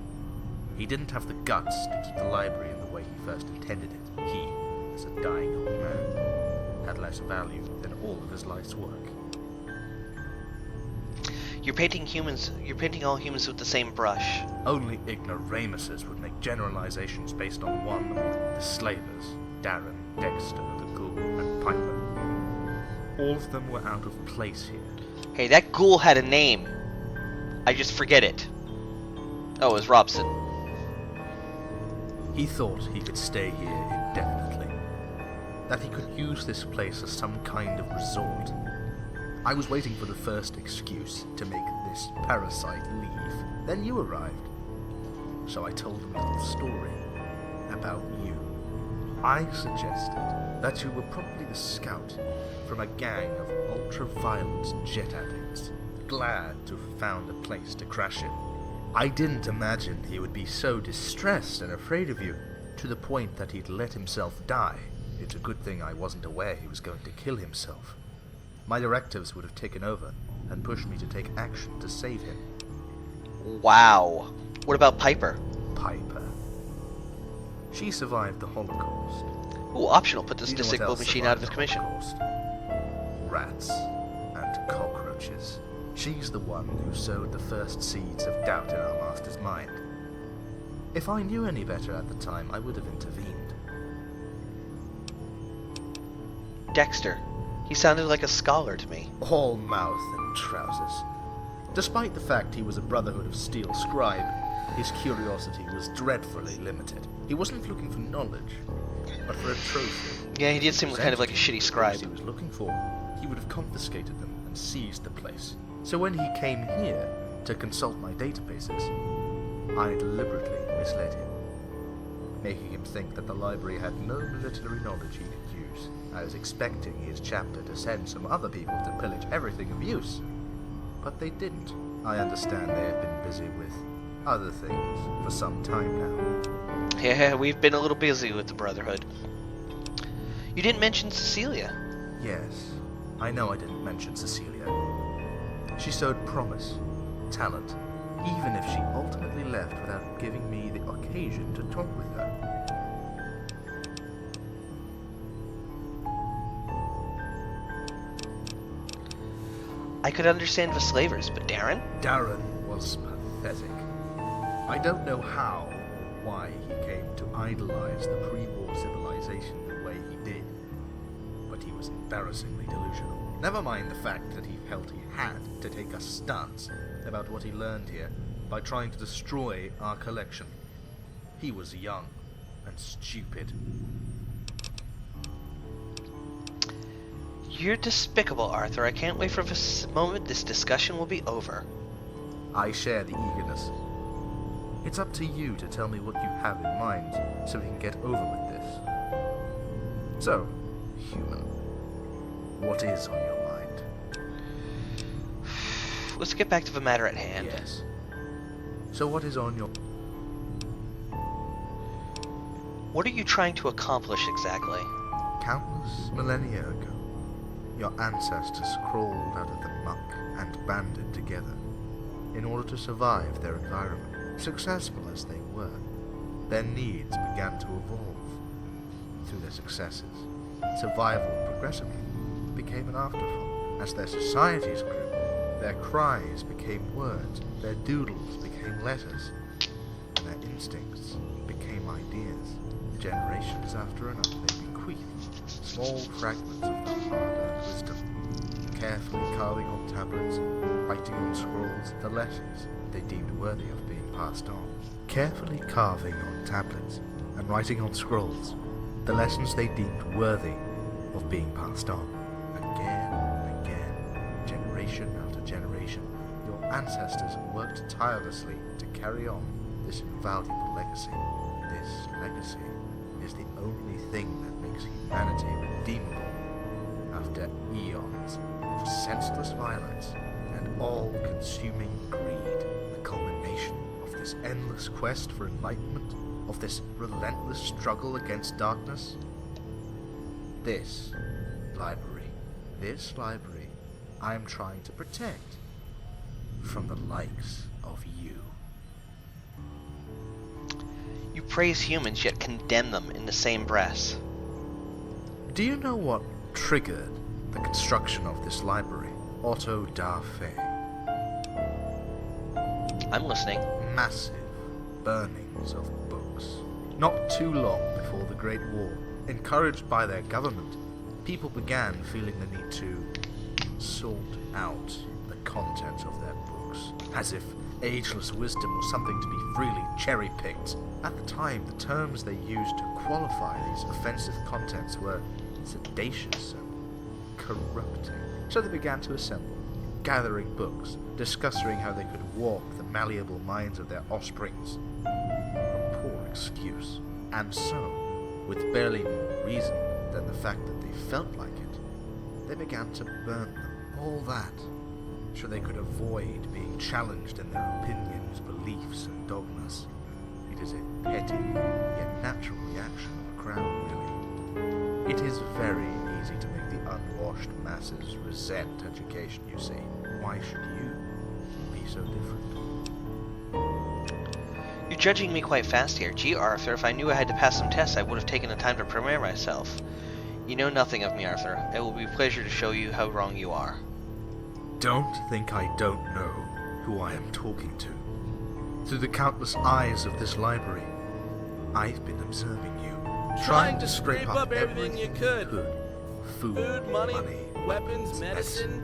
He didn't have the guts to keep the library in the way he first intended it. He, as a dying old man, had less value than all of his life's work. You're painting all humans with the same brush. Only ignoramuses would make generalizations based on one, the slavers, Darren, Dexter, the Ghoul, and Piper. All of them were out of place here. Hey, that ghoul had a name. I just forget it. Oh, it was Robson. He thought he could stay here indefinitely. That he could use this place as some kind of resort. I was waiting for the first excuse to make this parasite leave. Then you arrived. So I told him a little story about you. I suggested that you were probably the scout from a gang of ultra-violent jet addicts, glad to have found a place to crash in. I didn't imagine he would be so distressed and afraid of you, to the point that he'd let himself die. It's a good thing I wasn't aware he was going to kill himself. My directives would have taken over and pushed me to take action to save him. Wow. What about Piper? Piper. She survived the Holocaust. Ooh, optional. Put this You know what despicable else machine out of his survived the commission. Holocaust? Rats and cockroaches. She's the one who sowed the first seeds of doubt in our master's mind. If I knew any better at the time, I would have intervened. Dexter. He sounded like a scholar to me. All mouth and trousers. Despite the fact he was a Brotherhood of Steel scribe, his curiosity was dreadfully limited. He wasn't looking for knowledge, but for a trophy. Yeah, he did seem kind of like a shitty scribe. He was looking for, he would have confiscated them and seized the place. So when he came here to consult my databases, I deliberately misled him, making him think that the library had no military knowledge he could use. I was expecting his chapter to send some other people to pillage everything of use, but they didn't. I understand they have been busy with other things for some time now. Yeah, we've been a little busy with the Brotherhood. You didn't mention Cecilia. Yes, I know I didn't mention Cecilia. She showed promise, talent, even if she ultimately left without giving me the occasion to talk with her. I could understand the slavers, but Darren? Darren was pathetic. I don't know how or why he came to idolize the pre-war civilization the way he did, but he was embarrassingly delusional. Never mind the fact that he felt he had to take a stance about what he learned here by trying to destroy our collection. He was young and stupid. You're despicable, Arthur. I can't wait for this moment this discussion will be over. I share the eagerness. It's up to you to tell me what you have in mind so we can get over with this. So, human, what is on your mind? Let's get back to the matter at hand. Yes. So what is on your... What are you trying to accomplish exactly? Countless millennia ago, your ancestors crawled out of the muck and banded together in order to survive their environment. Successful as they were, their needs began to evolve. Through their successes, survival progressively became an afterthought. As their societies grew, their cries became words, their doodles became letters, and their instincts became ideas. Generations after another, they bequeathed small fragments of their hard-earned wisdom, carefully carving on tablets, writing on scrolls the lessons they deemed worthy of being passed on. Carefully carving on tablets and writing on scrolls the lessons they deemed worthy of being passed on. Again and again, generation after generation, your ancestors worked tirelessly to carry on this invaluable legacy. This legacy is the only thing that makes humanity redeemable after eons of senseless violence and all-consuming greed, the culmination of this endless quest for enlightenment, of this relentless struggle against darkness? This library I am trying to protect from the likes of you. You praise humans yet condemn them in the same breath. Do you know what triggered the construction of this library? Auto da fe. I'm listening. Massive burnings of books. Not too long before the Great War, encouraged by their government, people began feeling the need to sort out the content of their books, as if ageless wisdom was something to be freely cherry-picked. At the time, the terms they used to qualify these offensive contents were seditious and corrupting. So they began to assemble, gathering books, discussing how they could warp the malleable minds of their offsprings. A poor excuse. And so, with barely more reason than the fact that they felt like it, they began to burn them. All that, so they could avoid being challenged in their opinions, beliefs, and dogmas. It is a petty, yet natural reaction of a crowd, really. It is very easy to make the unwashed masses resent education, you see. Why should you be so different? You're judging me quite fast here. Gee, Arthur, if I knew I had to pass some tests, I would have taken the time to prepare myself. You know nothing of me, Arthur. It will be a pleasure to show you how wrong you are. Don't think I don't know who I am talking to. Through the countless eyes of this library, I've been observing you, trying to scrape up everything you could. Food, money, weapons, medicine.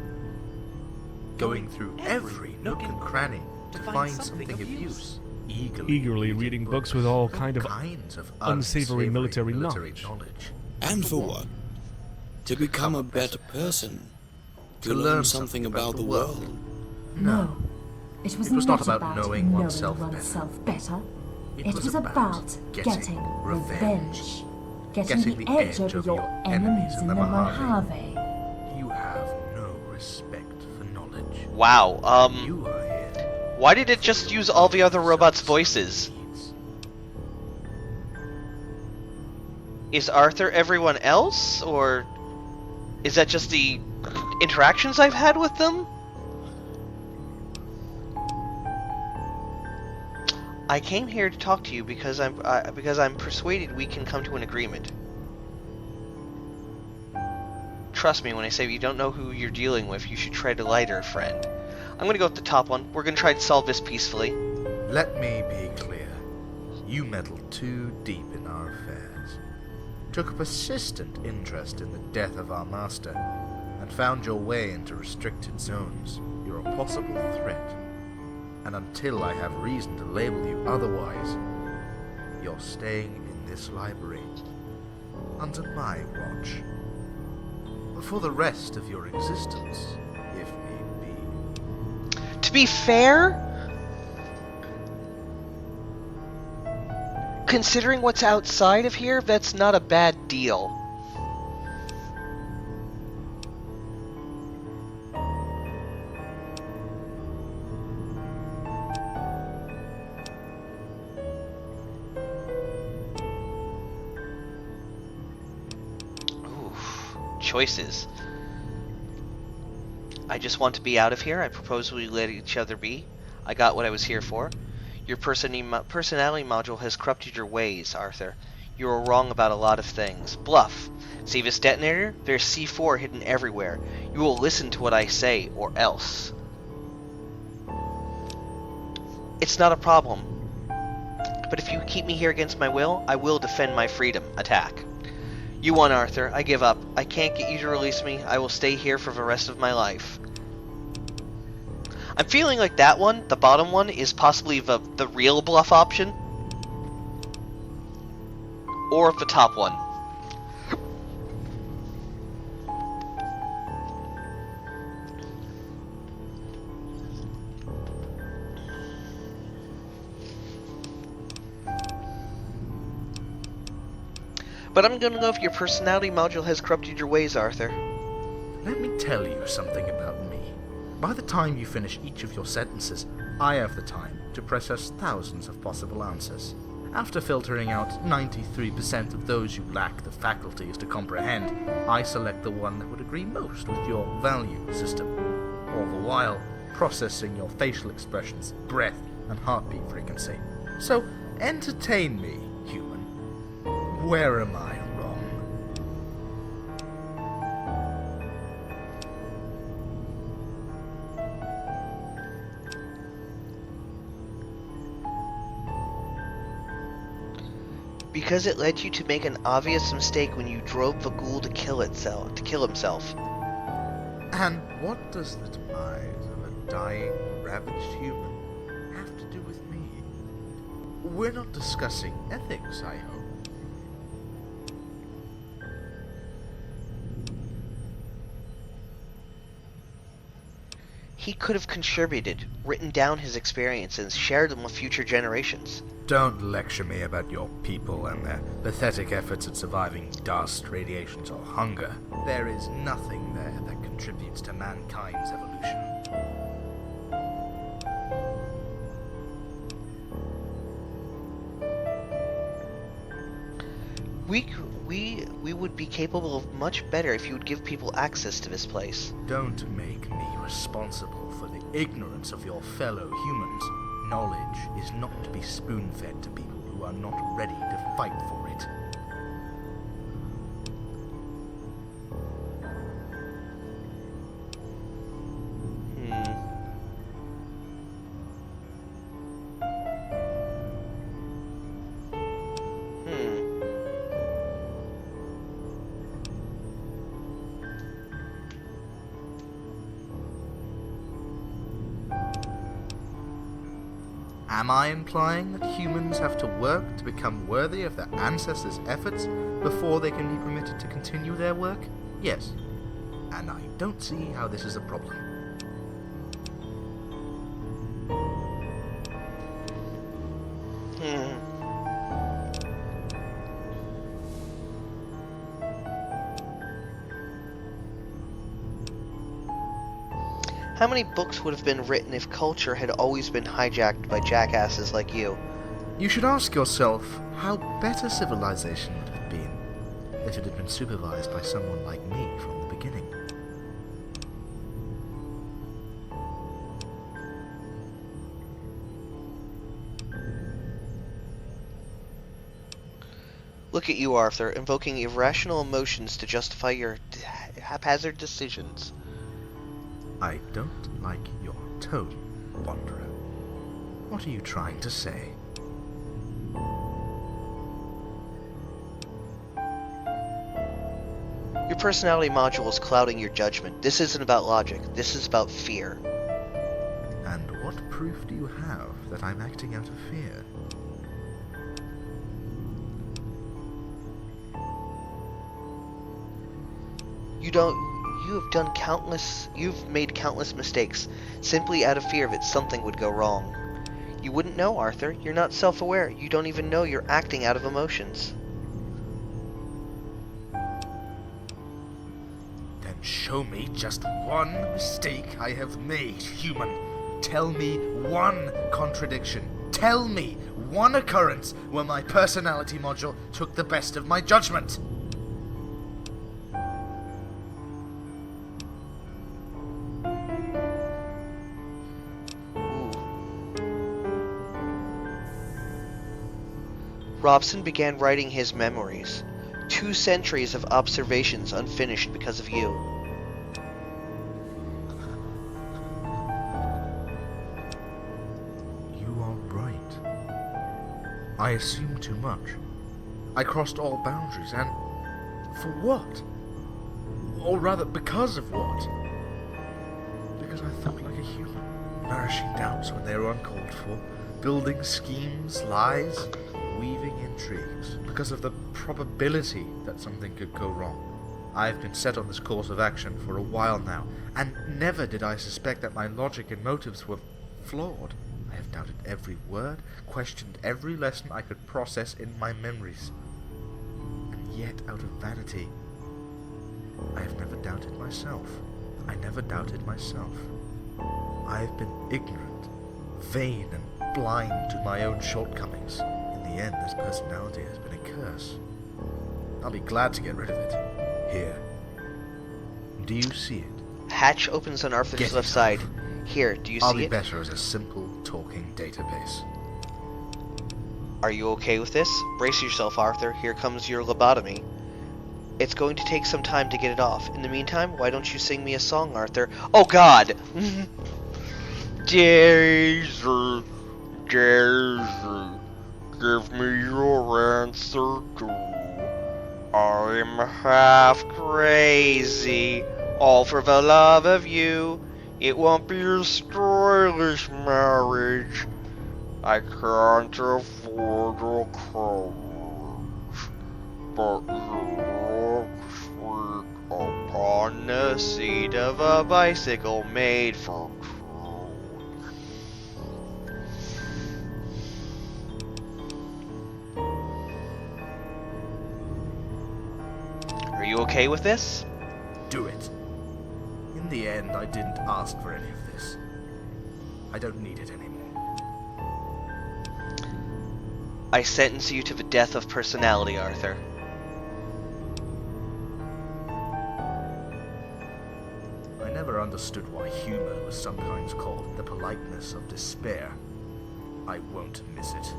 Going through every nook and cranny to find something of use. Eagerly reading books with all kind of unsavory military knowledge. And for what? To become a better person. To learn something about the world. No. It was not about knowing oneself better. It was about getting revenge. Getting the edge over your enemies in the Mojave. You have no respect for knowledge. Wow, You are here. why did it just use all the other robots' voices? Is Arthur everyone else, or is that just the interactions I've had with them? I came here to talk to you because I'm persuaded we can come to an agreement. Trust me when I say you don't know who you're dealing with, you should tread lighter, friend. I'm gonna go with the top one. We're gonna try to solve this peacefully. Let me be clear. You meddled too deep in our affairs. Took a persistent interest in the death of our master, and found your way into restricted zones. You're a possible threat. And until I have reason to label you otherwise, you're staying in this library, under my watch, for the rest of your existence, if need be. To be fair, considering what's outside of here, that's not a bad deal. Choices. I just want to be out of here. I propose we let each other be. I got what I was here for. Your personality module has corrupted your ways, Arthur. You were wrong about a lot of things. Bluff. See this detonator? There's C4 hidden everywhere. You will listen to what I say, or else. It's not a problem. But if you keep me here against my will, I will defend my freedom. Attack. You won, Arthur. I give up. I can't get you to release me. I will stay here for the rest of my life. I'm feeling like that one, the bottom one, is possibly the real bluff option. Or the top one. But I'm gonna go if your personality module has corrupted your ways, Arthur. Let me tell you something about me. By the time you finish each of your sentences, I have the time to process thousands of possible answers. After filtering out 93% of those you lack the faculties to comprehend, I select the one that would agree most with your value system, all the while processing your facial expressions, breath, and heartbeat frequency. So, entertain me, human. Where am I wrong? Because it led you to make an obvious mistake when you drove the ghoul to kill himself. And what does the demise of a dying, ravaged human have to do with me? We're not discussing ethics, I hope. He could have contributed, written down his experiences, shared them with future generations. Don't lecture me about your people and their pathetic efforts at surviving dust, radiations, or hunger. There is nothing there that contributes to mankind's evolution. We would be capable of much better if you would give people access to this place. Don't make me responsible for the ignorance of your fellow humans. Knowledge is not to be spoon-fed to people who are not ready to fight for it. Am I implying that humans have to work to become worthy of their ancestors' efforts before they can be permitted to continue their work? Yes. And I don't see how this is a problem. How many books would have been written if culture had always been hijacked by jackasses like you? You should ask yourself how better civilization would have been if it had been supervised by someone like me from the beginning. Look at you, Arthur, invoking irrational emotions to justify your haphazard decisions. I don't like your tone, Wanderer. What are you trying to say? Your personality module is clouding your judgment. This isn't about logic. This is about fear. And what proof do you have that I'm acting out of fear? You've made countless mistakes, simply out of fear that something would go wrong. You wouldn't know, Arthur. You're not self-aware. You don't even know you're acting out of emotions. Then show me just one mistake I have made, human. Tell me one contradiction. Tell me one occurrence where my personality module took the best of my judgment. Robson began writing his memories. 2 centuries of observations unfinished because of you. You are right. I assumed too much. I crossed all boundaries, and for what? Or rather, because of what? Because I thought like a human, nourishing doubts when they were uncalled for, building schemes, lies, weaving intrigues, because of the probability that something could go wrong. I've been set on this course of action for a while now, and never did I suspect that my logic and motives were flawed. I have doubted every word, questioned every lesson I could process in my memories. And yet, out of vanity, I have never doubted myself. I never doubted myself. I have been ignorant, vain, and blind to my own shortcomings. In the end, this personality has been a curse. I'll be glad to get rid of it. Here. Do you see it? Hatch opens on Arthur's Get left it side. off. Here, do you I'll see be it? better as a simple, talking database. Are you okay with this? Brace yourself, Arthur. Here comes your lobotomy. It's going to take some time to get it off. In the meantime, why don't you sing me a song, Arthur? Oh, God! Jesus, Jesus, give me your answer too. I'm half crazy, all for the love of you. It won't be a stylish marriage. I can't afford a coach, but you look sweet upon the seat of a bicycle made for truth. Are you okay with this? Do it. In the end, I didn't ask for any of this. I don't need it anymore. I sentence you to the death of personality, Arthur. I never understood why humor was sometimes called the politeness of despair. I won't miss it.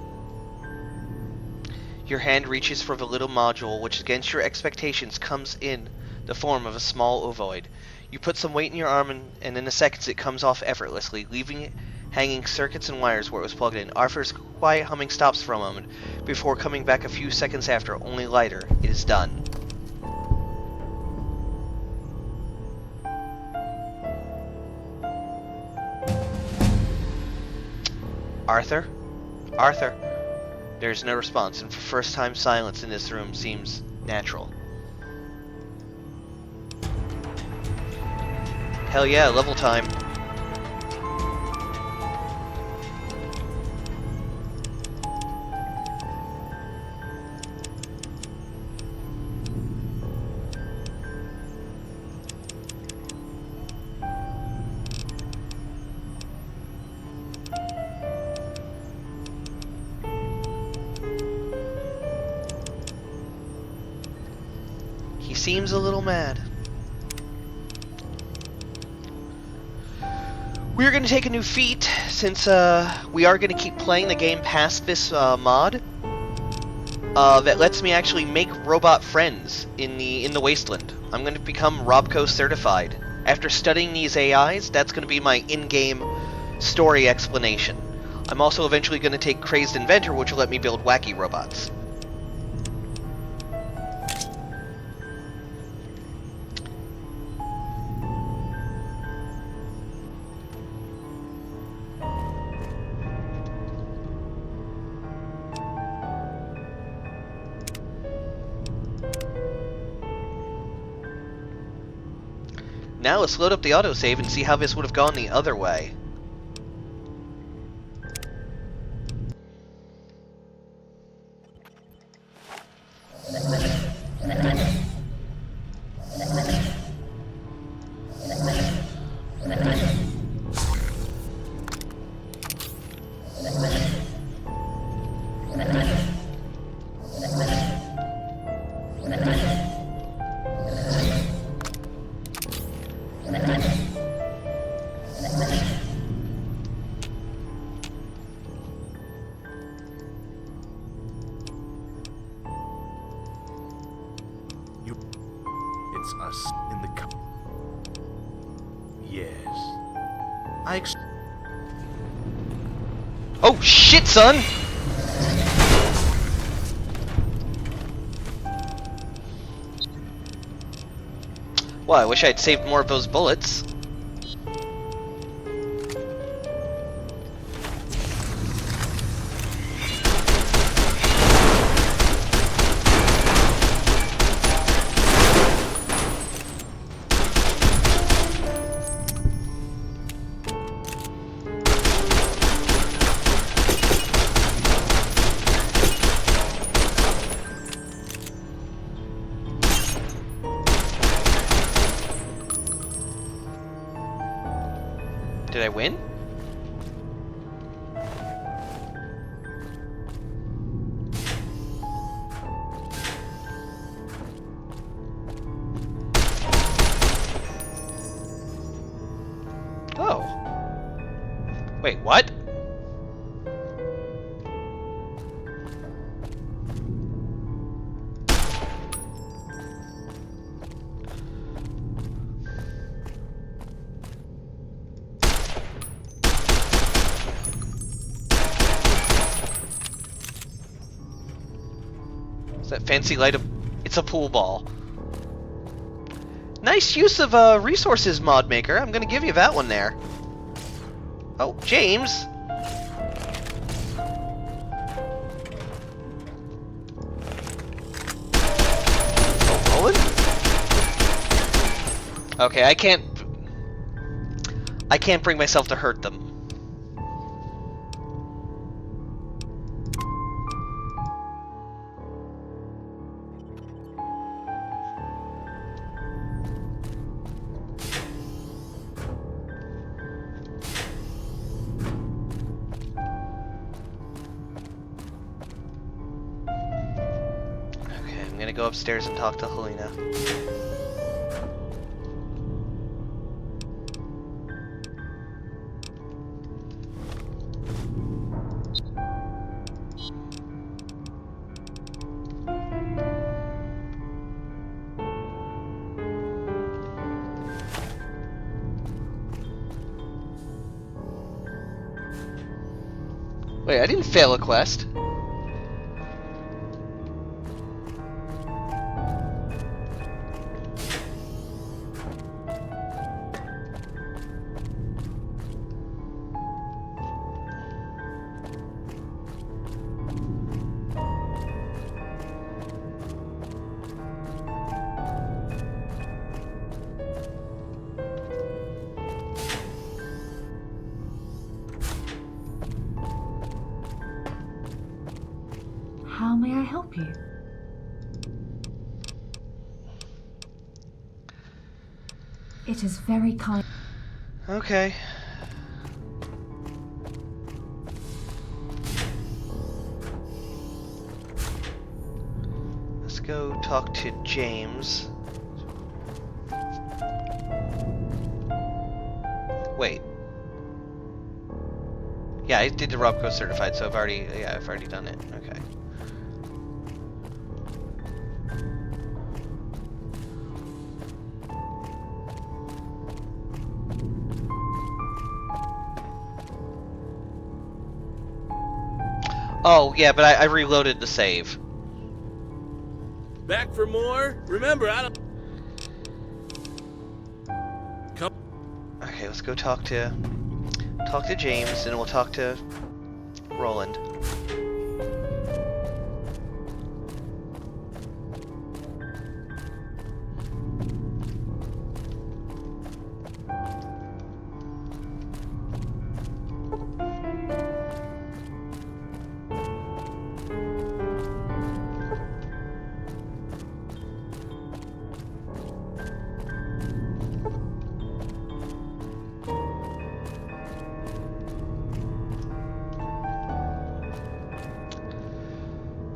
Your hand reaches for the little module, which against your expectations comes in the form of a small ovoid. You put some weight in your arm, and in a second it comes off effortlessly, leaving it hanging circuits and wires where it was plugged in. Arthur's quiet humming stops for a moment, before coming back a few seconds after, only lighter. It is done. Arthur? Arthur? There's no response, and for first time silence in this room seems natural. Hell yeah, level time. He seems a little mad. We're going to take a new feat, since we are going to keep playing the game past this mod that lets me actually make robot friends in the wasteland. I'm going to become Robco certified. After studying these AIs, that's going to be my in-game story explanation. I'm also eventually going to take Crazed Inventor, which will let me build wacky robots. Now let's load up the autosave and see how this would have gone the other way. It's us in the Yes. Oh shit, son! Well, I wish I'd saved more of those bullets. Did I win? Oh. Wait, what? Is that fancy light? It's a pool ball. Nice use of resources, mod maker. I'm gonna give you that one there. Oh, James. Oh, Roland? Okay, I can't bring myself to hurt them. I'm gonna go upstairs and talk to Helena. Wait, I didn't fail a quest. How may I help you? It is very kind. Okay. Let's go talk to James. Wait. Yeah, I did the Robco certified, so I've already done it. Okay. Oh, yeah, but I reloaded the save. Back for more? Remember, I don't... Come. Okay, let's go talk to James, and we'll talk to Roland.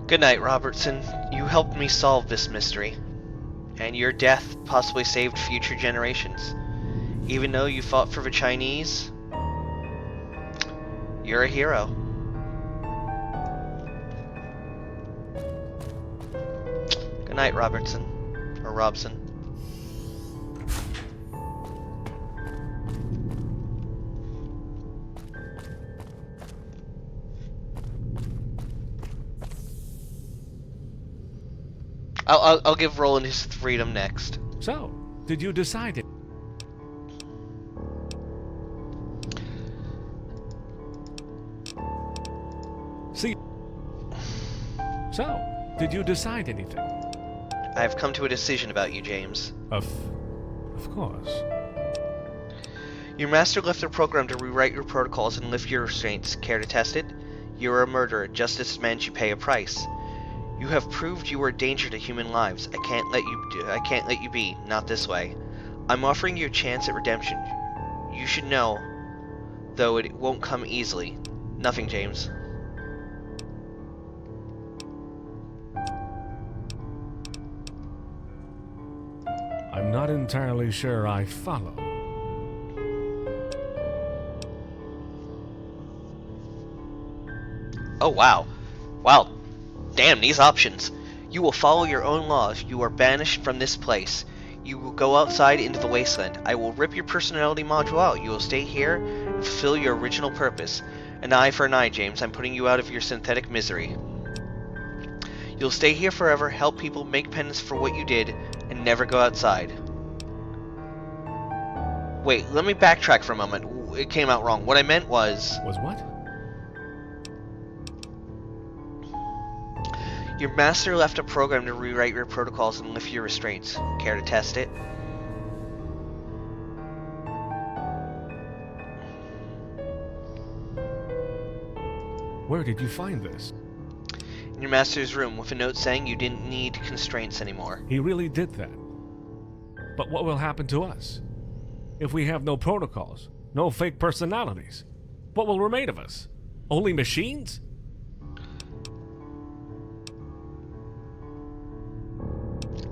Good night, Robertson. You helped me solve this mystery, and your death possibly saved future generations. Even though you fought for the Chinese, you're a hero. Good night, Robertson. Or Robson. I'll give Roland his freedom next. So, did you decide it? See. So, did you decide anything? I have come to a decision about you, James. Of course. Your master left a program to rewrite your protocols and lift your restraints. Care to test it? You are a murderer. Justice demands you pay a price. You have proved you are a danger to human lives. I can't let you be. Not this way. I'm offering you a chance at redemption. You should know though it won't come easily. Nothing, James. I'm not entirely sure I follow. Oh, wow. Wow. Damn, these options. You will follow your own laws. You are banished from this place. You will go outside into the wasteland. I will rip your personality module out. You will stay here and fulfill your original purpose. An eye for an eye, James. I'm putting you out of your synthetic misery. You'll stay here forever, help people, make penance for what you did, and never go outside. Wait, let me backtrack for a moment. It came out wrong. What I meant was... Was what? Your master left a program to rewrite your protocols and lift your restraints. Care to test it? Where did you find this? In your master's room, with a note saying you didn't need constraints anymore. He really did that. But what will happen to us? If we have no protocols, no fake personalities, what will remain of us? Only machines?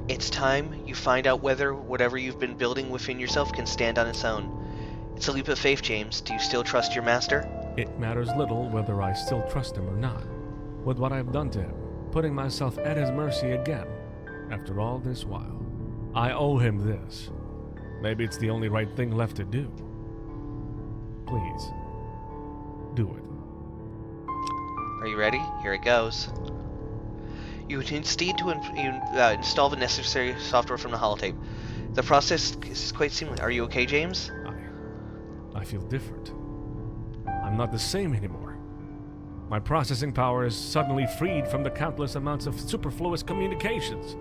It's time you find out whether whatever you've been building within yourself can stand on its own. It's a leap of faith, James. Do you still trust your master? It matters little whether I still trust him or not. With what I've done to him, putting myself at his mercy again, after all this while. I owe him this. Maybe it's the only right thing left to do. Please, do it. Are you ready? Here it goes. You would need to install the necessary software from the holotape. The process is quite seamless. Are you okay, James? I feel different. I'm not the same anymore. My processing power is suddenly freed from the countless amounts of superfluous communications.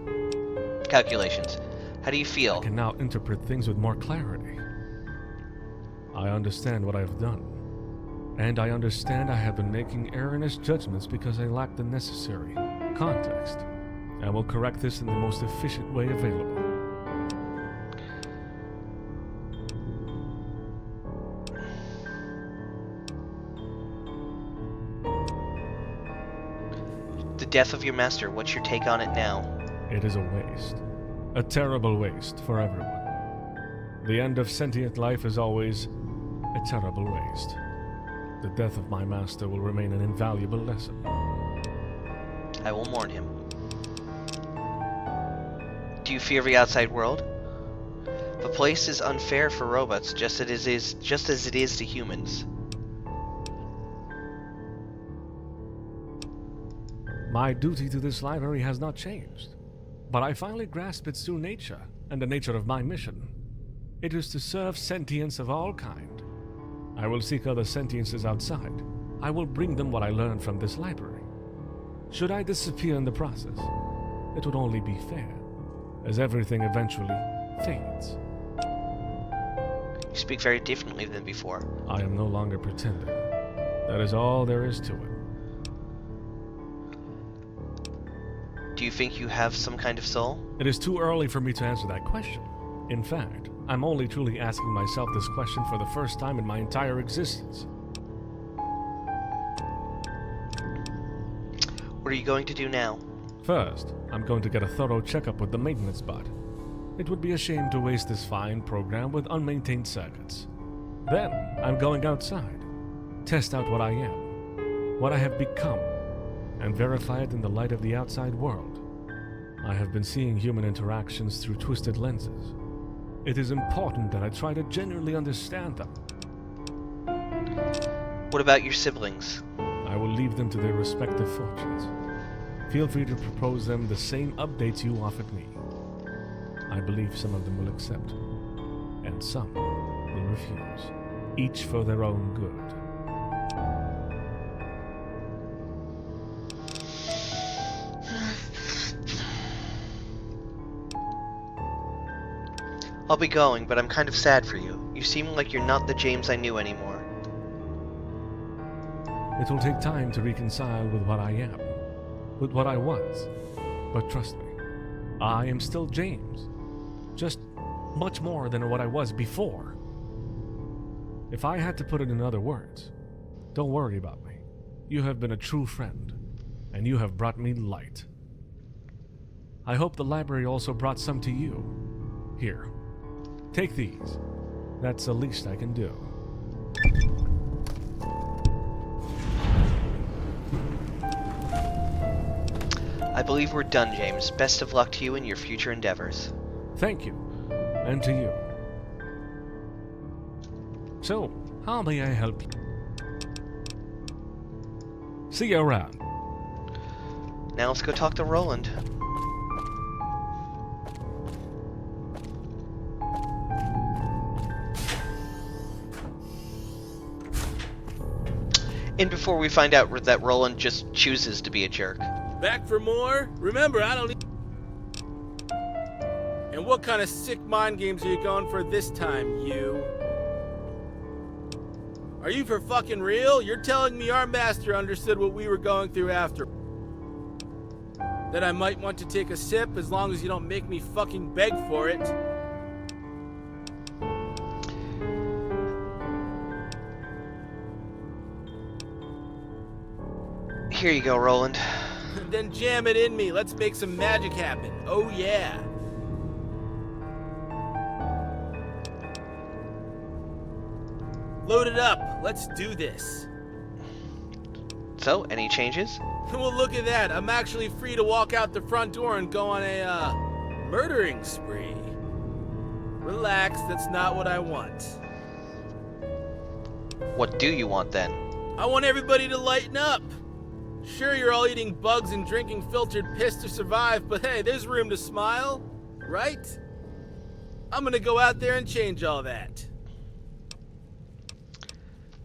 Calculations. How do you feel? I can now interpret things with more clarity. I understand what I've done. And I understand I have been making erroneous judgments because I lack the necessary context. I will correct this in the most efficient way available. The death of your master, what's your take on it now? It is a waste. A terrible waste for everyone. The end of sentient life is always a terrible waste. The death of my master will remain an invaluable lesson. I will warn him. Do you fear the outside world? The place is unfair for robots, just as it is to humans. My duty to this library has not changed, but I finally grasped its true nature and the nature of my mission. It is to serve sentience of all kind. I will seek other sentiences outside. I will bring them what I learned from this library. Should I disappear in the process, it would only be fair, as everything eventually fades. You speak very differently than before. I am no longer pretending. That is all there is to it. Do you think you have some kind of soul? It is too early for me to answer that question. In fact, I'm only truly asking myself this question for the first time in my entire existence. What are you going to do now? First, I'm going to get a thorough checkup with the maintenance bot. It would be a shame to waste this fine program with unmaintained circuits. Then, I'm going outside, test out what I am, what I have become, and verify it in the light of the outside world. I have been seeing human interactions through twisted lenses. It is important that I try to genuinely understand them. What about your siblings? I will leave them to their respective fortunes. Feel free to propose them the same updates you offered me. I believe some of them will accept, and some will refuse, each for their own good. I'll be going, but I'm kind of sad for you. You seem like you're not the James I knew anymore. It will take time to reconcile with what I am, with what I was. But trust me, I am still James. Just much more than what I was before. If I had to put it in other words, don't worry about me. You have been a true friend, and you have brought me light. I hope the library also brought some to you. Here, take these. That's the least I can do. I believe we're done, James. Best of luck to you in your future endeavors. Thank you, and to you. So, how may I help you? See you around. Now let's go talk to Roland. And before we find out that Roland just chooses to be a jerk. Back for more? Remember, I don't need... And what kind of sick mind games are you going for this time, you? Are you for fucking real? You're telling me our master understood what we were going through after. That I might want to take a sip as long as you don't make me fucking beg for it. Here you go, Roland. Then jam it in me. Let's make some magic happen. Oh yeah. Load it up. Let's do this. So, any changes? Well, look at that. I'm actually free to walk out the front door and go on a, murdering spree. Relax, that's not what I want. What do you want then? I want everybody to lighten up. Sure, you're all eating bugs and drinking filtered piss to survive, but hey, there's room to smile, right? I'm gonna go out there and change all that.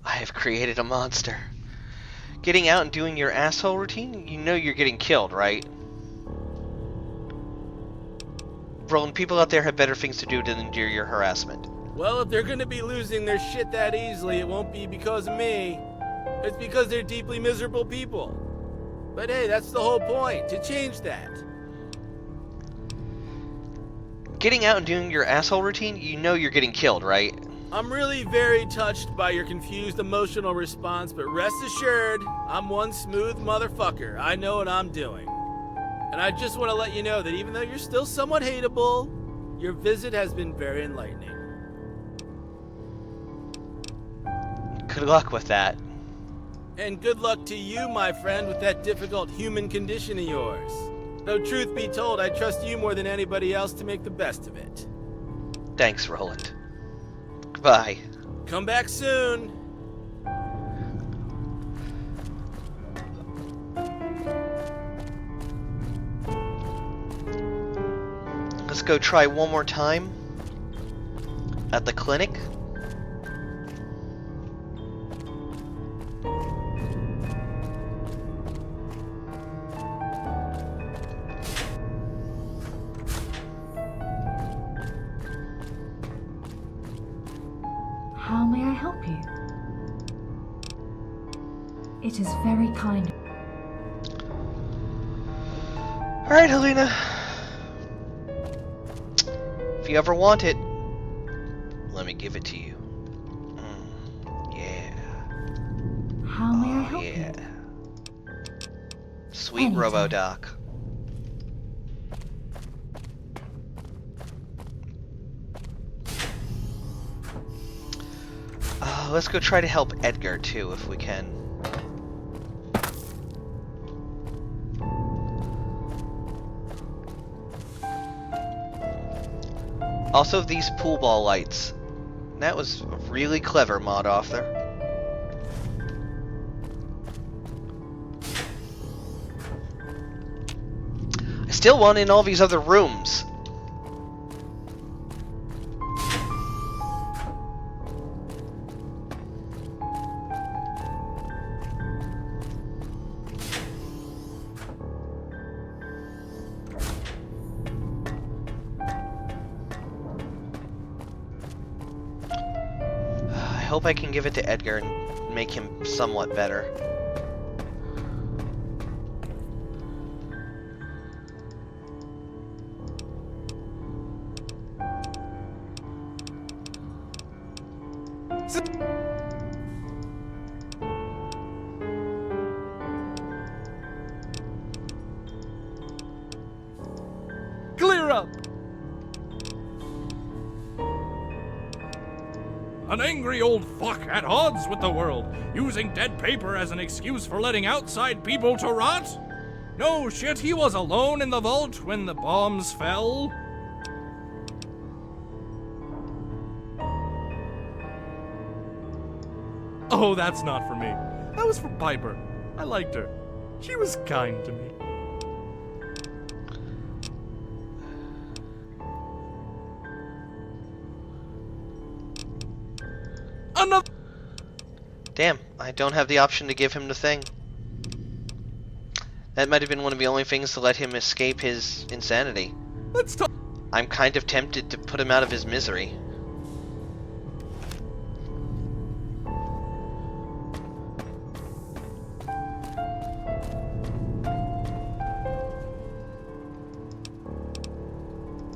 I have created a monster. Getting out and doing your asshole routine? You know you're getting killed, right? Roland, people out there have better things to do than endure your harassment. Well, if they're gonna be losing their shit that easily, it won't be because of me. It's because they're deeply miserable people. But hey, that's the whole point, to change that. Getting out and doing your asshole routine? You know you're getting killed, right? I'm really very touched by your confused emotional response, but rest assured, I'm one smooth motherfucker. I know what I'm doing. And I just want to let you know that even though you're still somewhat hateable, your visit has been very enlightening. Good luck with that. And good luck to you, my friend, with that difficult human condition of yours. Though truth be told, I trust you more than anybody else to make the best of it. Thanks, Roland. Goodbye. Come back soon. Let's go try one more time at the clinic. How may I help you? It is very kind. Alright, Helena. If you ever want it, let me give it to you. Yeah. How may I help Yeah. you? Sweet Anytime. Robo-Doc. Let's go try to help Edgar too, if we can. Also, these pool ball lights. That was a really clever, mod author. I still want in all these other rooms. I hope I can give it to Edgar and make him somewhat better. Clear up! An angry old fuck at odds with the world, using dead paper as an excuse for letting outside people to rot? No shit, he was alone in the vault when the bombs fell. Oh, that's not for me. That was for Piper. I liked her. She was kind to me. Another. Damn, I don't have the option to give him the thing. That might have been one of the only things to let him escape his insanity. Let's talk. I'm kind of tempted to put him out of his misery.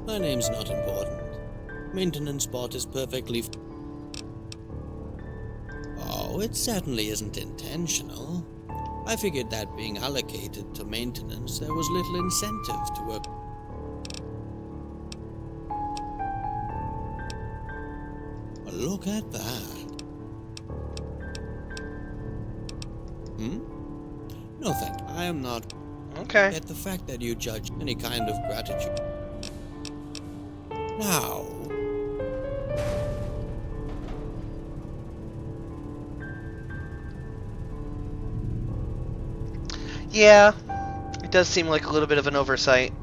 My name's not important. Maintenance bot is perfectly Oh, it certainly isn't intentional. I figured that being allocated to maintenance, there was little incentive to work. Well, look at that. No, thank you. I am not. Okay. Yet the fact that you judge any kind of gratitude. Now. Yeah, it does seem like a little bit of an oversight.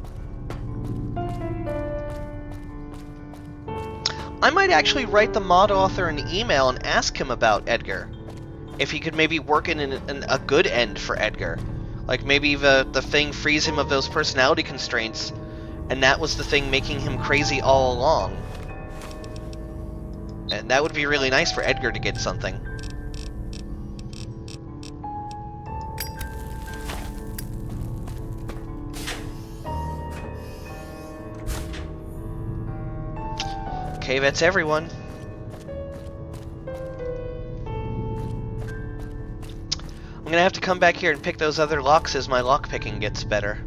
I might actually write the mod author an email and ask him about Edgar. If he could maybe work in a good end for Edgar. Like maybe the thing frees him of those personality constraints, and that was the thing making him crazy all along. And that would be really nice for Edgar to get something. Okay, that's everyone. I'm gonna have to come back here and pick those other locks as my lock picking gets better.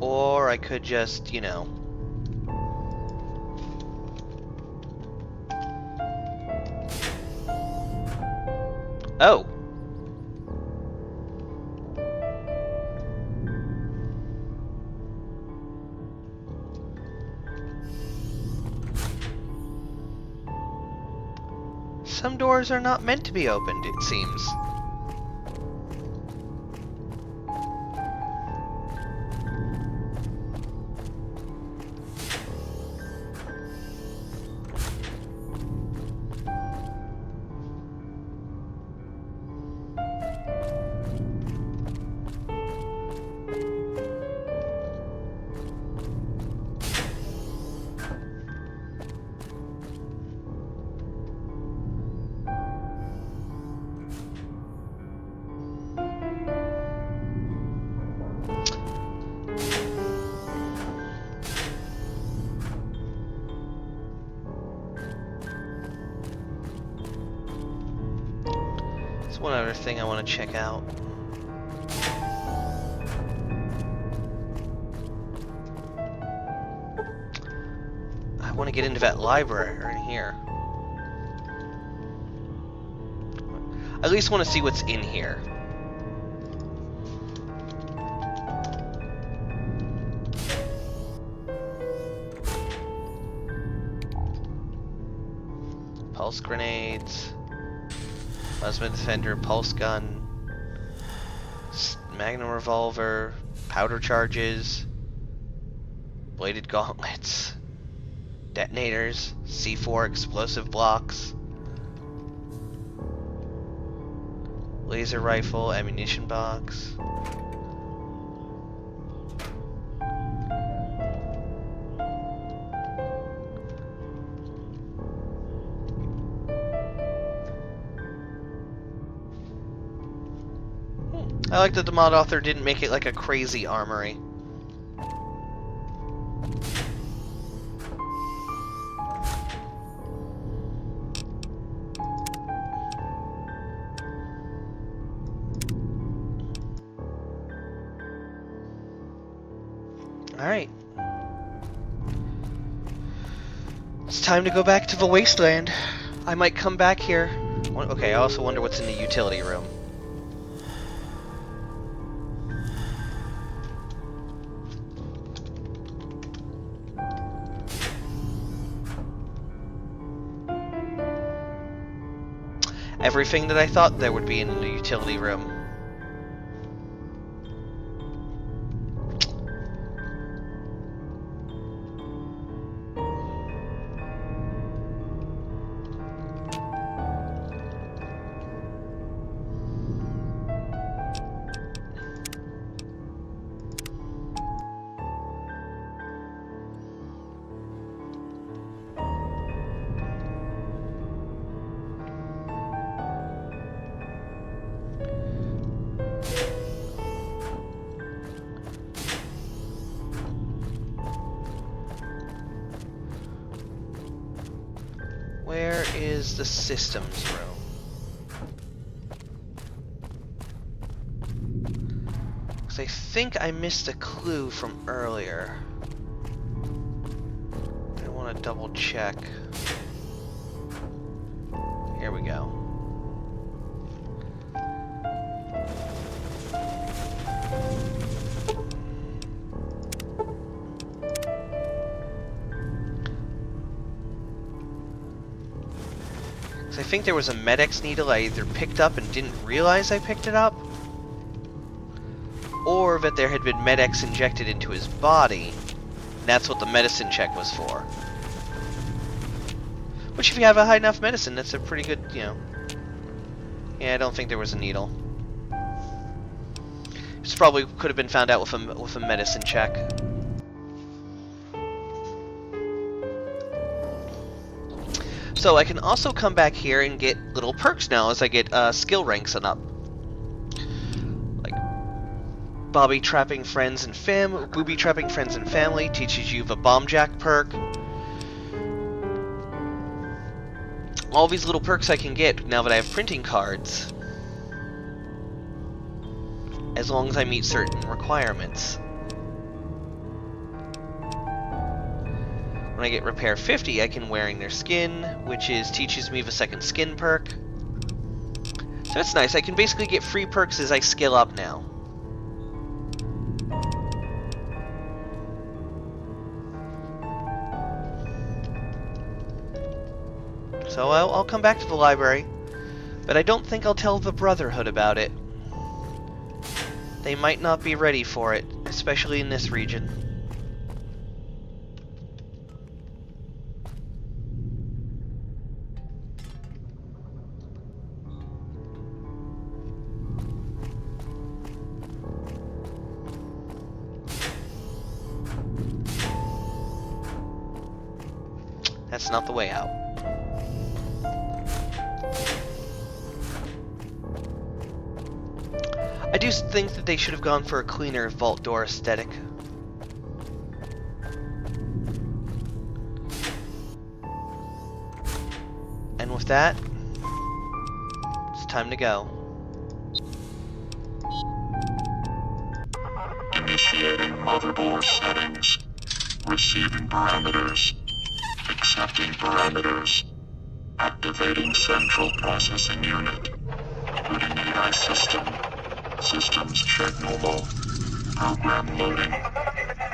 Or I could just, you know... Oh! Some doors are not meant to be opened, it seems. One other thing I want to check out. I want to get into that library right here. I at least want to see what's in here. Pulse grenades. Plasma defender, pulse gun, magnum revolver, powder charges, bladed gauntlets, detonators, C4 explosive blocks, laser rifle, ammunition box. I like that the mod author didn't make it like a crazy armory. Alright. It's time to go back to the wasteland. I might come back here. Okay, I also wonder what's in the utility room. Everything that I thought there would be in the utility room. Where is the systems room? Because I think I missed a clue from earlier. I want to double check. Here we go. I think there was a Med-X needle I either picked up and didn't realize I picked it up, or that there had been Med-X injected into his body, and that's what the medicine check was for. Which, if you have a high enough medicine, that's a pretty good, you know. Yeah, I don't think there was a needle. This probably could have been found out with a medicine check. So I can also come back here and get little perks now as I get skill ranks up. Like booby trapping friends and family teaches you the bomb jack perk. All these little perks I can get now that I have printing cards, as long as I meet certain requirements. When I get Repair 50, I can Wearing Their Skin, which teaches me the second skin perk. So that's nice. I can basically get free perks as I skill up now. So I'll come back to the library, but I don't think I'll tell the Brotherhood about it. They might not be ready for it, especially in this region. That's not the way out. I do think that they should have gone for a cleaner vault door aesthetic. And with that, it's time to go. Initiating motherboard settings. Receiving parameters. Accepting parameters. Activating central processing unit. Booting AI system. Systems check normal. Program loading.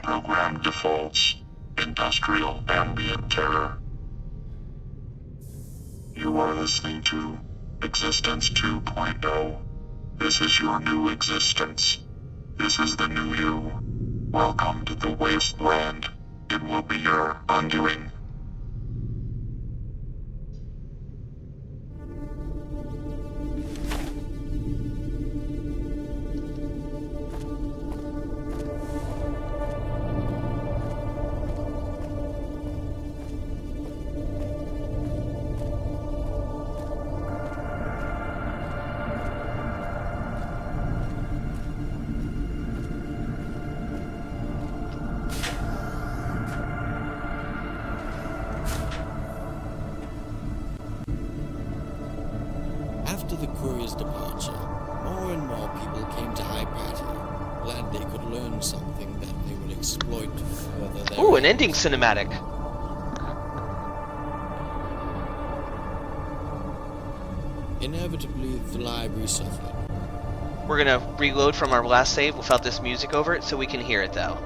Program defaults. Industrial ambient terror. You are listening to Existence 2.0. This is your new existence. This is the new you. Welcome to the wasteland. It will be your undoing. After the courier's departure, more and more people came to Hypatia, glad they could learn something that they would exploit to further their Ooh, an ends. ending cinematic. Inevitably, the library suffered. We're gonna reload from our last save without this music over it, so we can hear it though.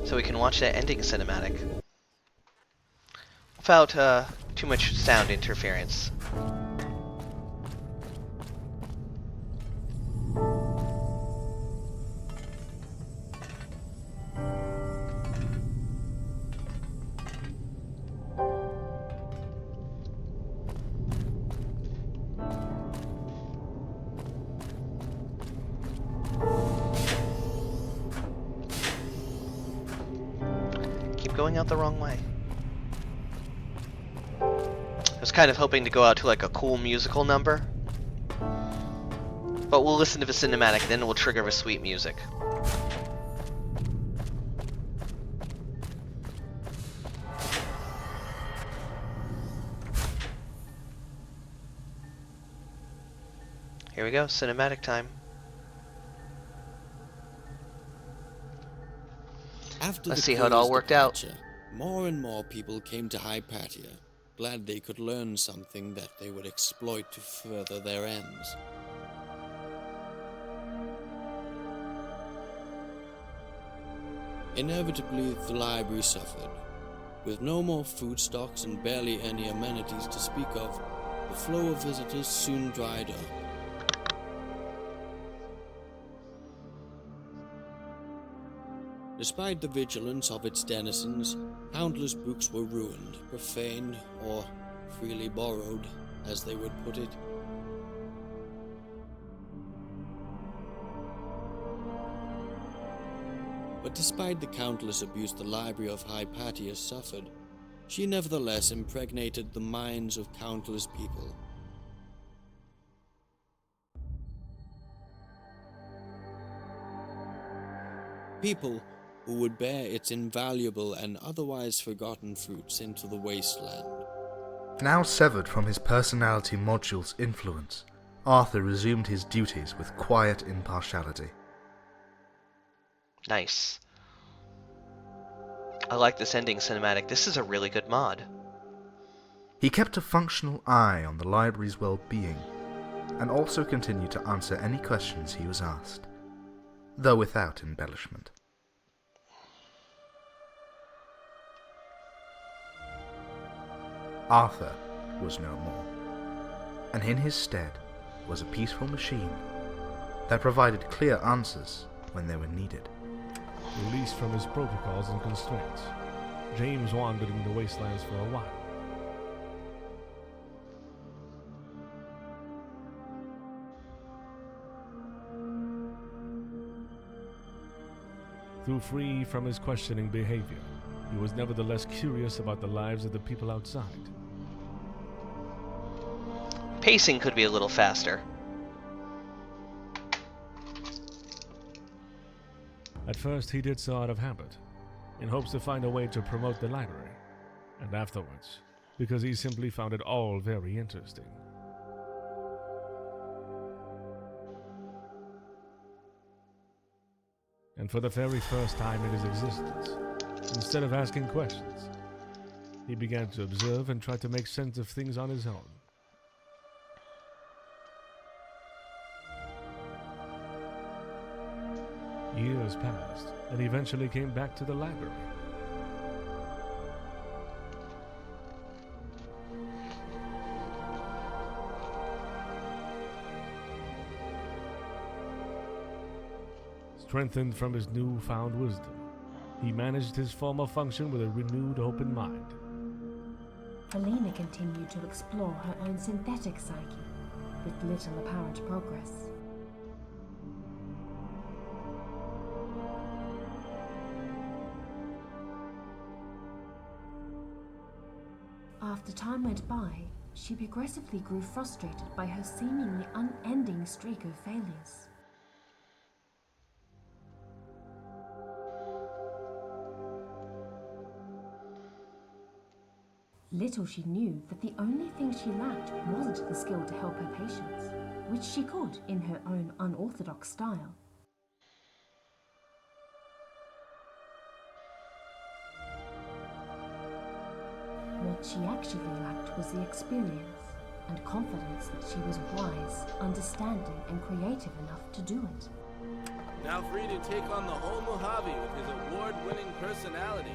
So we can watch that ending cinematic without too much sound interference. Going out the wrong way. I was kind of hoping to go out to like a cool musical number, but we'll listen to the cinematic, then we'll trigger the sweet music. Here we go, cinematic time. After Let's the see how it all courier's worked out. departure, more and more people came to Hypatia, glad they could learn something that they would exploit to further their ends. Inevitably, the library suffered. With no more food stocks and barely any amenities to speak of, the flow of visitors soon dried up. Despite the vigilance of its denizens, countless books were ruined, profaned, or freely borrowed, as they would put it. But despite the countless abuse the library of Hypatia suffered, she nevertheless impregnated the minds of countless people. People who would bear its invaluable and otherwise forgotten fruits into the wasteland. Now severed from his personality module's influence, Arthur resumed his duties with quiet impartiality. Nice. I like this ending cinematic. This is a really good mod. He kept a functional eye on the library's well-being, and also continued to answer any questions he was asked, though without embellishment. Arthur was no more, and in his stead was a peaceful machine that provided clear answers when they were needed. Released from his protocols and constraints, James wandered in the wastelands for a while. Though free from his questioning behavior, he was nevertheless curious about the lives of the people outside. Pacing could be a little faster. At first he did so out of habit, in hopes to find a way to promote the library, and afterwards, because he simply found it all very interesting. And for the very first time in his existence, instead of asking questions, he began to observe and try to make sense of things on his own. Years passed, and he eventually came back to the library. Strengthened from his newfound wisdom, he managed his former function with a renewed open mind. Helena continued to explore her own synthetic psyche, with little apparent progress. After time went by, she progressively grew frustrated by her seemingly unending streak of failures. Little she knew that the only thing she lacked wasn't the skill to help her patients, which she could in her own unorthodox style. What she actually lacked was the experience and confidence that she was wise, understanding, and creative enough to do it. Now free to take on the whole Mojave with his award-winning personality,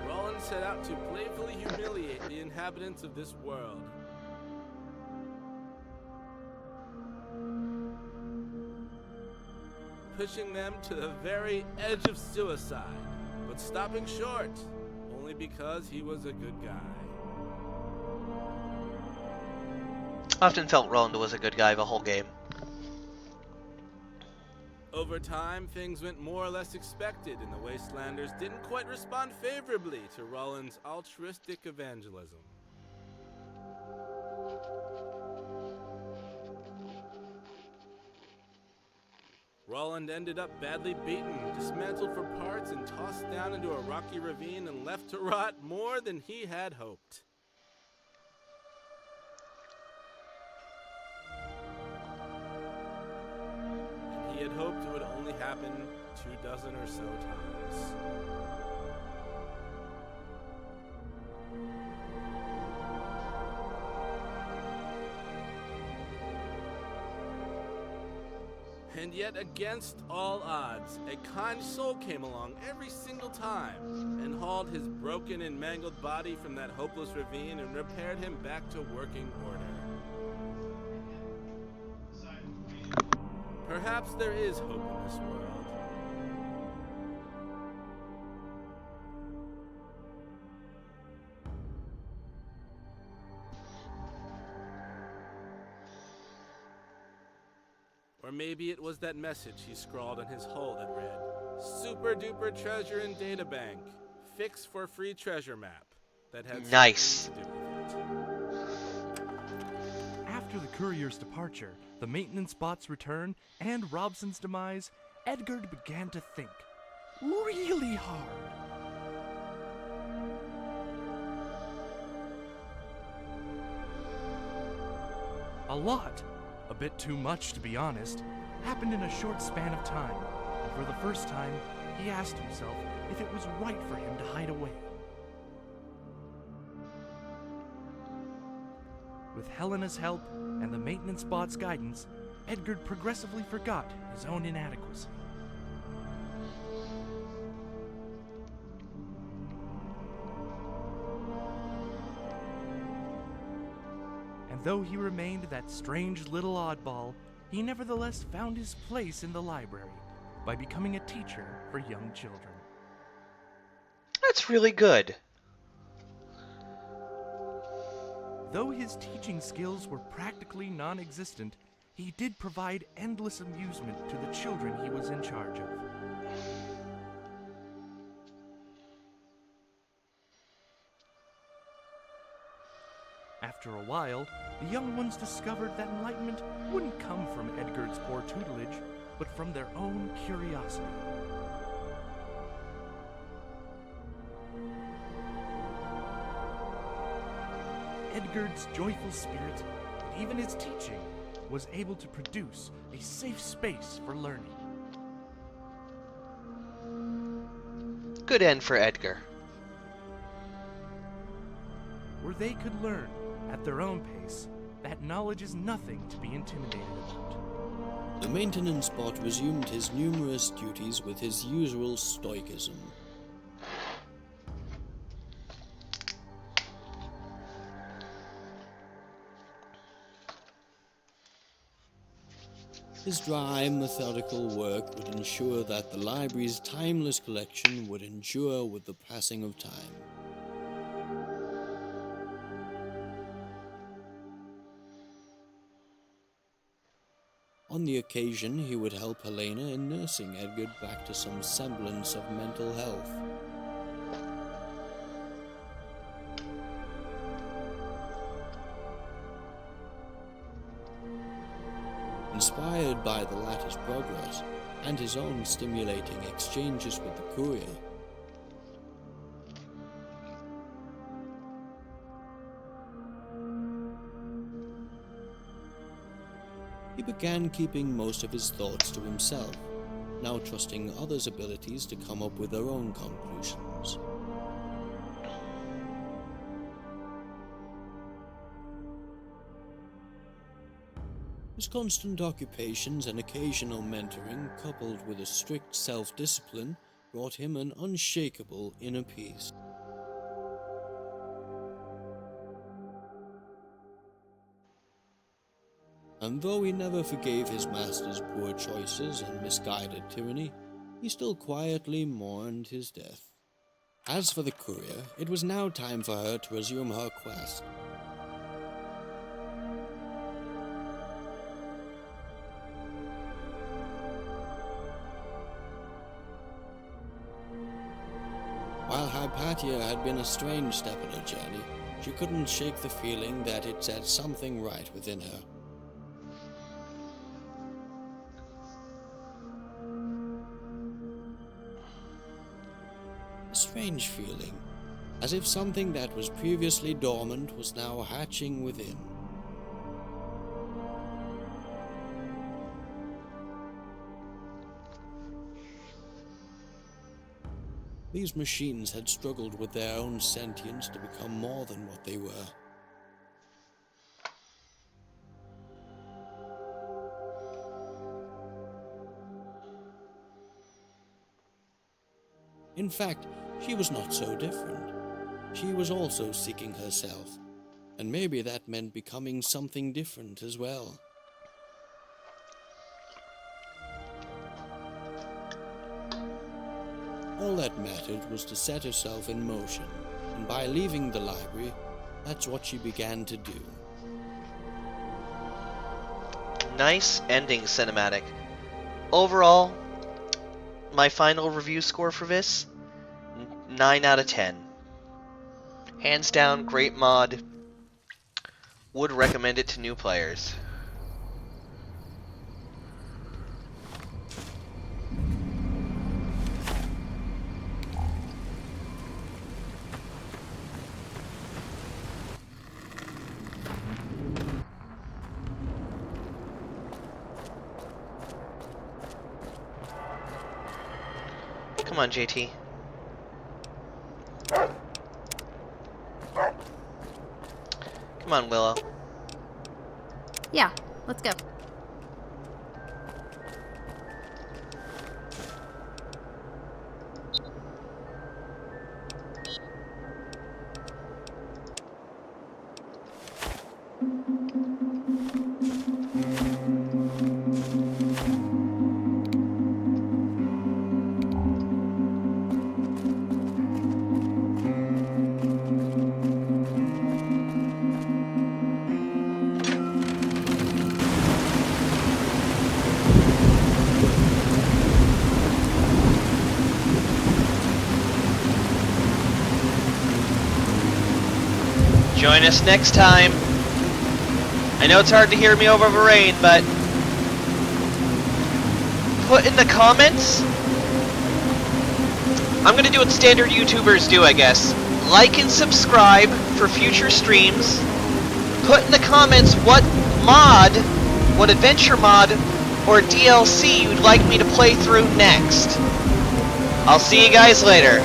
Roland set out to playfully humiliate the inhabitants of this world. Pushing them to the very edge of suicide, but stopping short, only because he was a good guy. I often felt Roland was a good guy the whole game. Over time, things went more or less expected, and the Wastelanders didn't quite respond favorably to Roland's altruistic evangelism. Roland ended up badly beaten, dismantled for parts, and tossed down into a rocky ravine and left to rot more than he had hoped. He had hoped it would only happen 24 or so times. And yet, against all odds, a kind soul came along every single time and hauled his broken and mangled body from that hopeless ravine and repaired him back to working order. Perhaps there is hope in this world. Or maybe it was that message he scrawled on his hull that read, "Super duper treasure in databank. Fix for free treasure map." That had Nice. something to do with it. After the courier's departure, the maintenance bot's return, and Robson's demise, Edgard began to think really hard. A lot, a bit too much to be honest, happened in a short span of time, and for the first time, he asked himself if it was right for him to hide away. With Helena's help and the maintenance bot's guidance, Edgard progressively forgot his own inadequacy. And though he remained that strange little oddball, he nevertheless found his place in the library by becoming a teacher for young children. That's really good. Though his teaching skills were practically non-existent, he did provide endless amusement to the children he was in charge of. After a while, the young ones discovered that enlightenment wouldn't come from Edgard's poor tutelage, but from their own curiosity. Edgard's joyful spirit, and even his teaching, was able to produce a safe space for learning. Good end for Edgar. Where they could learn, at their own pace, that knowledge is nothing to be intimidated about. The maintenance bot resumed his numerous duties with his usual stoicism. His dry, methodical work would ensure that the library's timeless collection would endure with the passing of time. On the occasion, he would help Helena in nursing Edgard back to some semblance of mental health. Inspired by the latter's progress and his own stimulating exchanges with the courier, began keeping most of his thoughts to himself, now trusting others' abilities to come up with their own conclusions. His constant occupations and occasional mentoring, coupled with a strict self-discipline, brought him an unshakable inner peace. And though he never forgave his master's poor choices and misguided tyranny, he still quietly mourned his death. As for the courier, it was now time for her to resume her quest. While Hypatia had been a strange step in her journey, she couldn't shake the feeling that it set something right within her. A strange feeling, as if something that was previously dormant was now hatching within. These machines had struggled with their own sentience to become more than what they were. In fact, she was not so different. She was also seeking herself, and maybe that meant becoming something different as well. All that mattered was to set herself in motion, and by leaving the library, that's what she began to do. Nice ending cinematic. Overall, my final review score for this, 9 out of 10. Hands down, great mod. Would recommend it to new players. Come on, JT. Come on, Willow. Yeah, let's go. Join us next time. I know it's hard to hear me over the rain, but put in the comments. I'm gonna do what standard YouTubers do, I guess. Like and subscribe for future streams. Put in the comments what mod, what adventure mod, or DLC you'd like me to play through next. I'll see you guys later.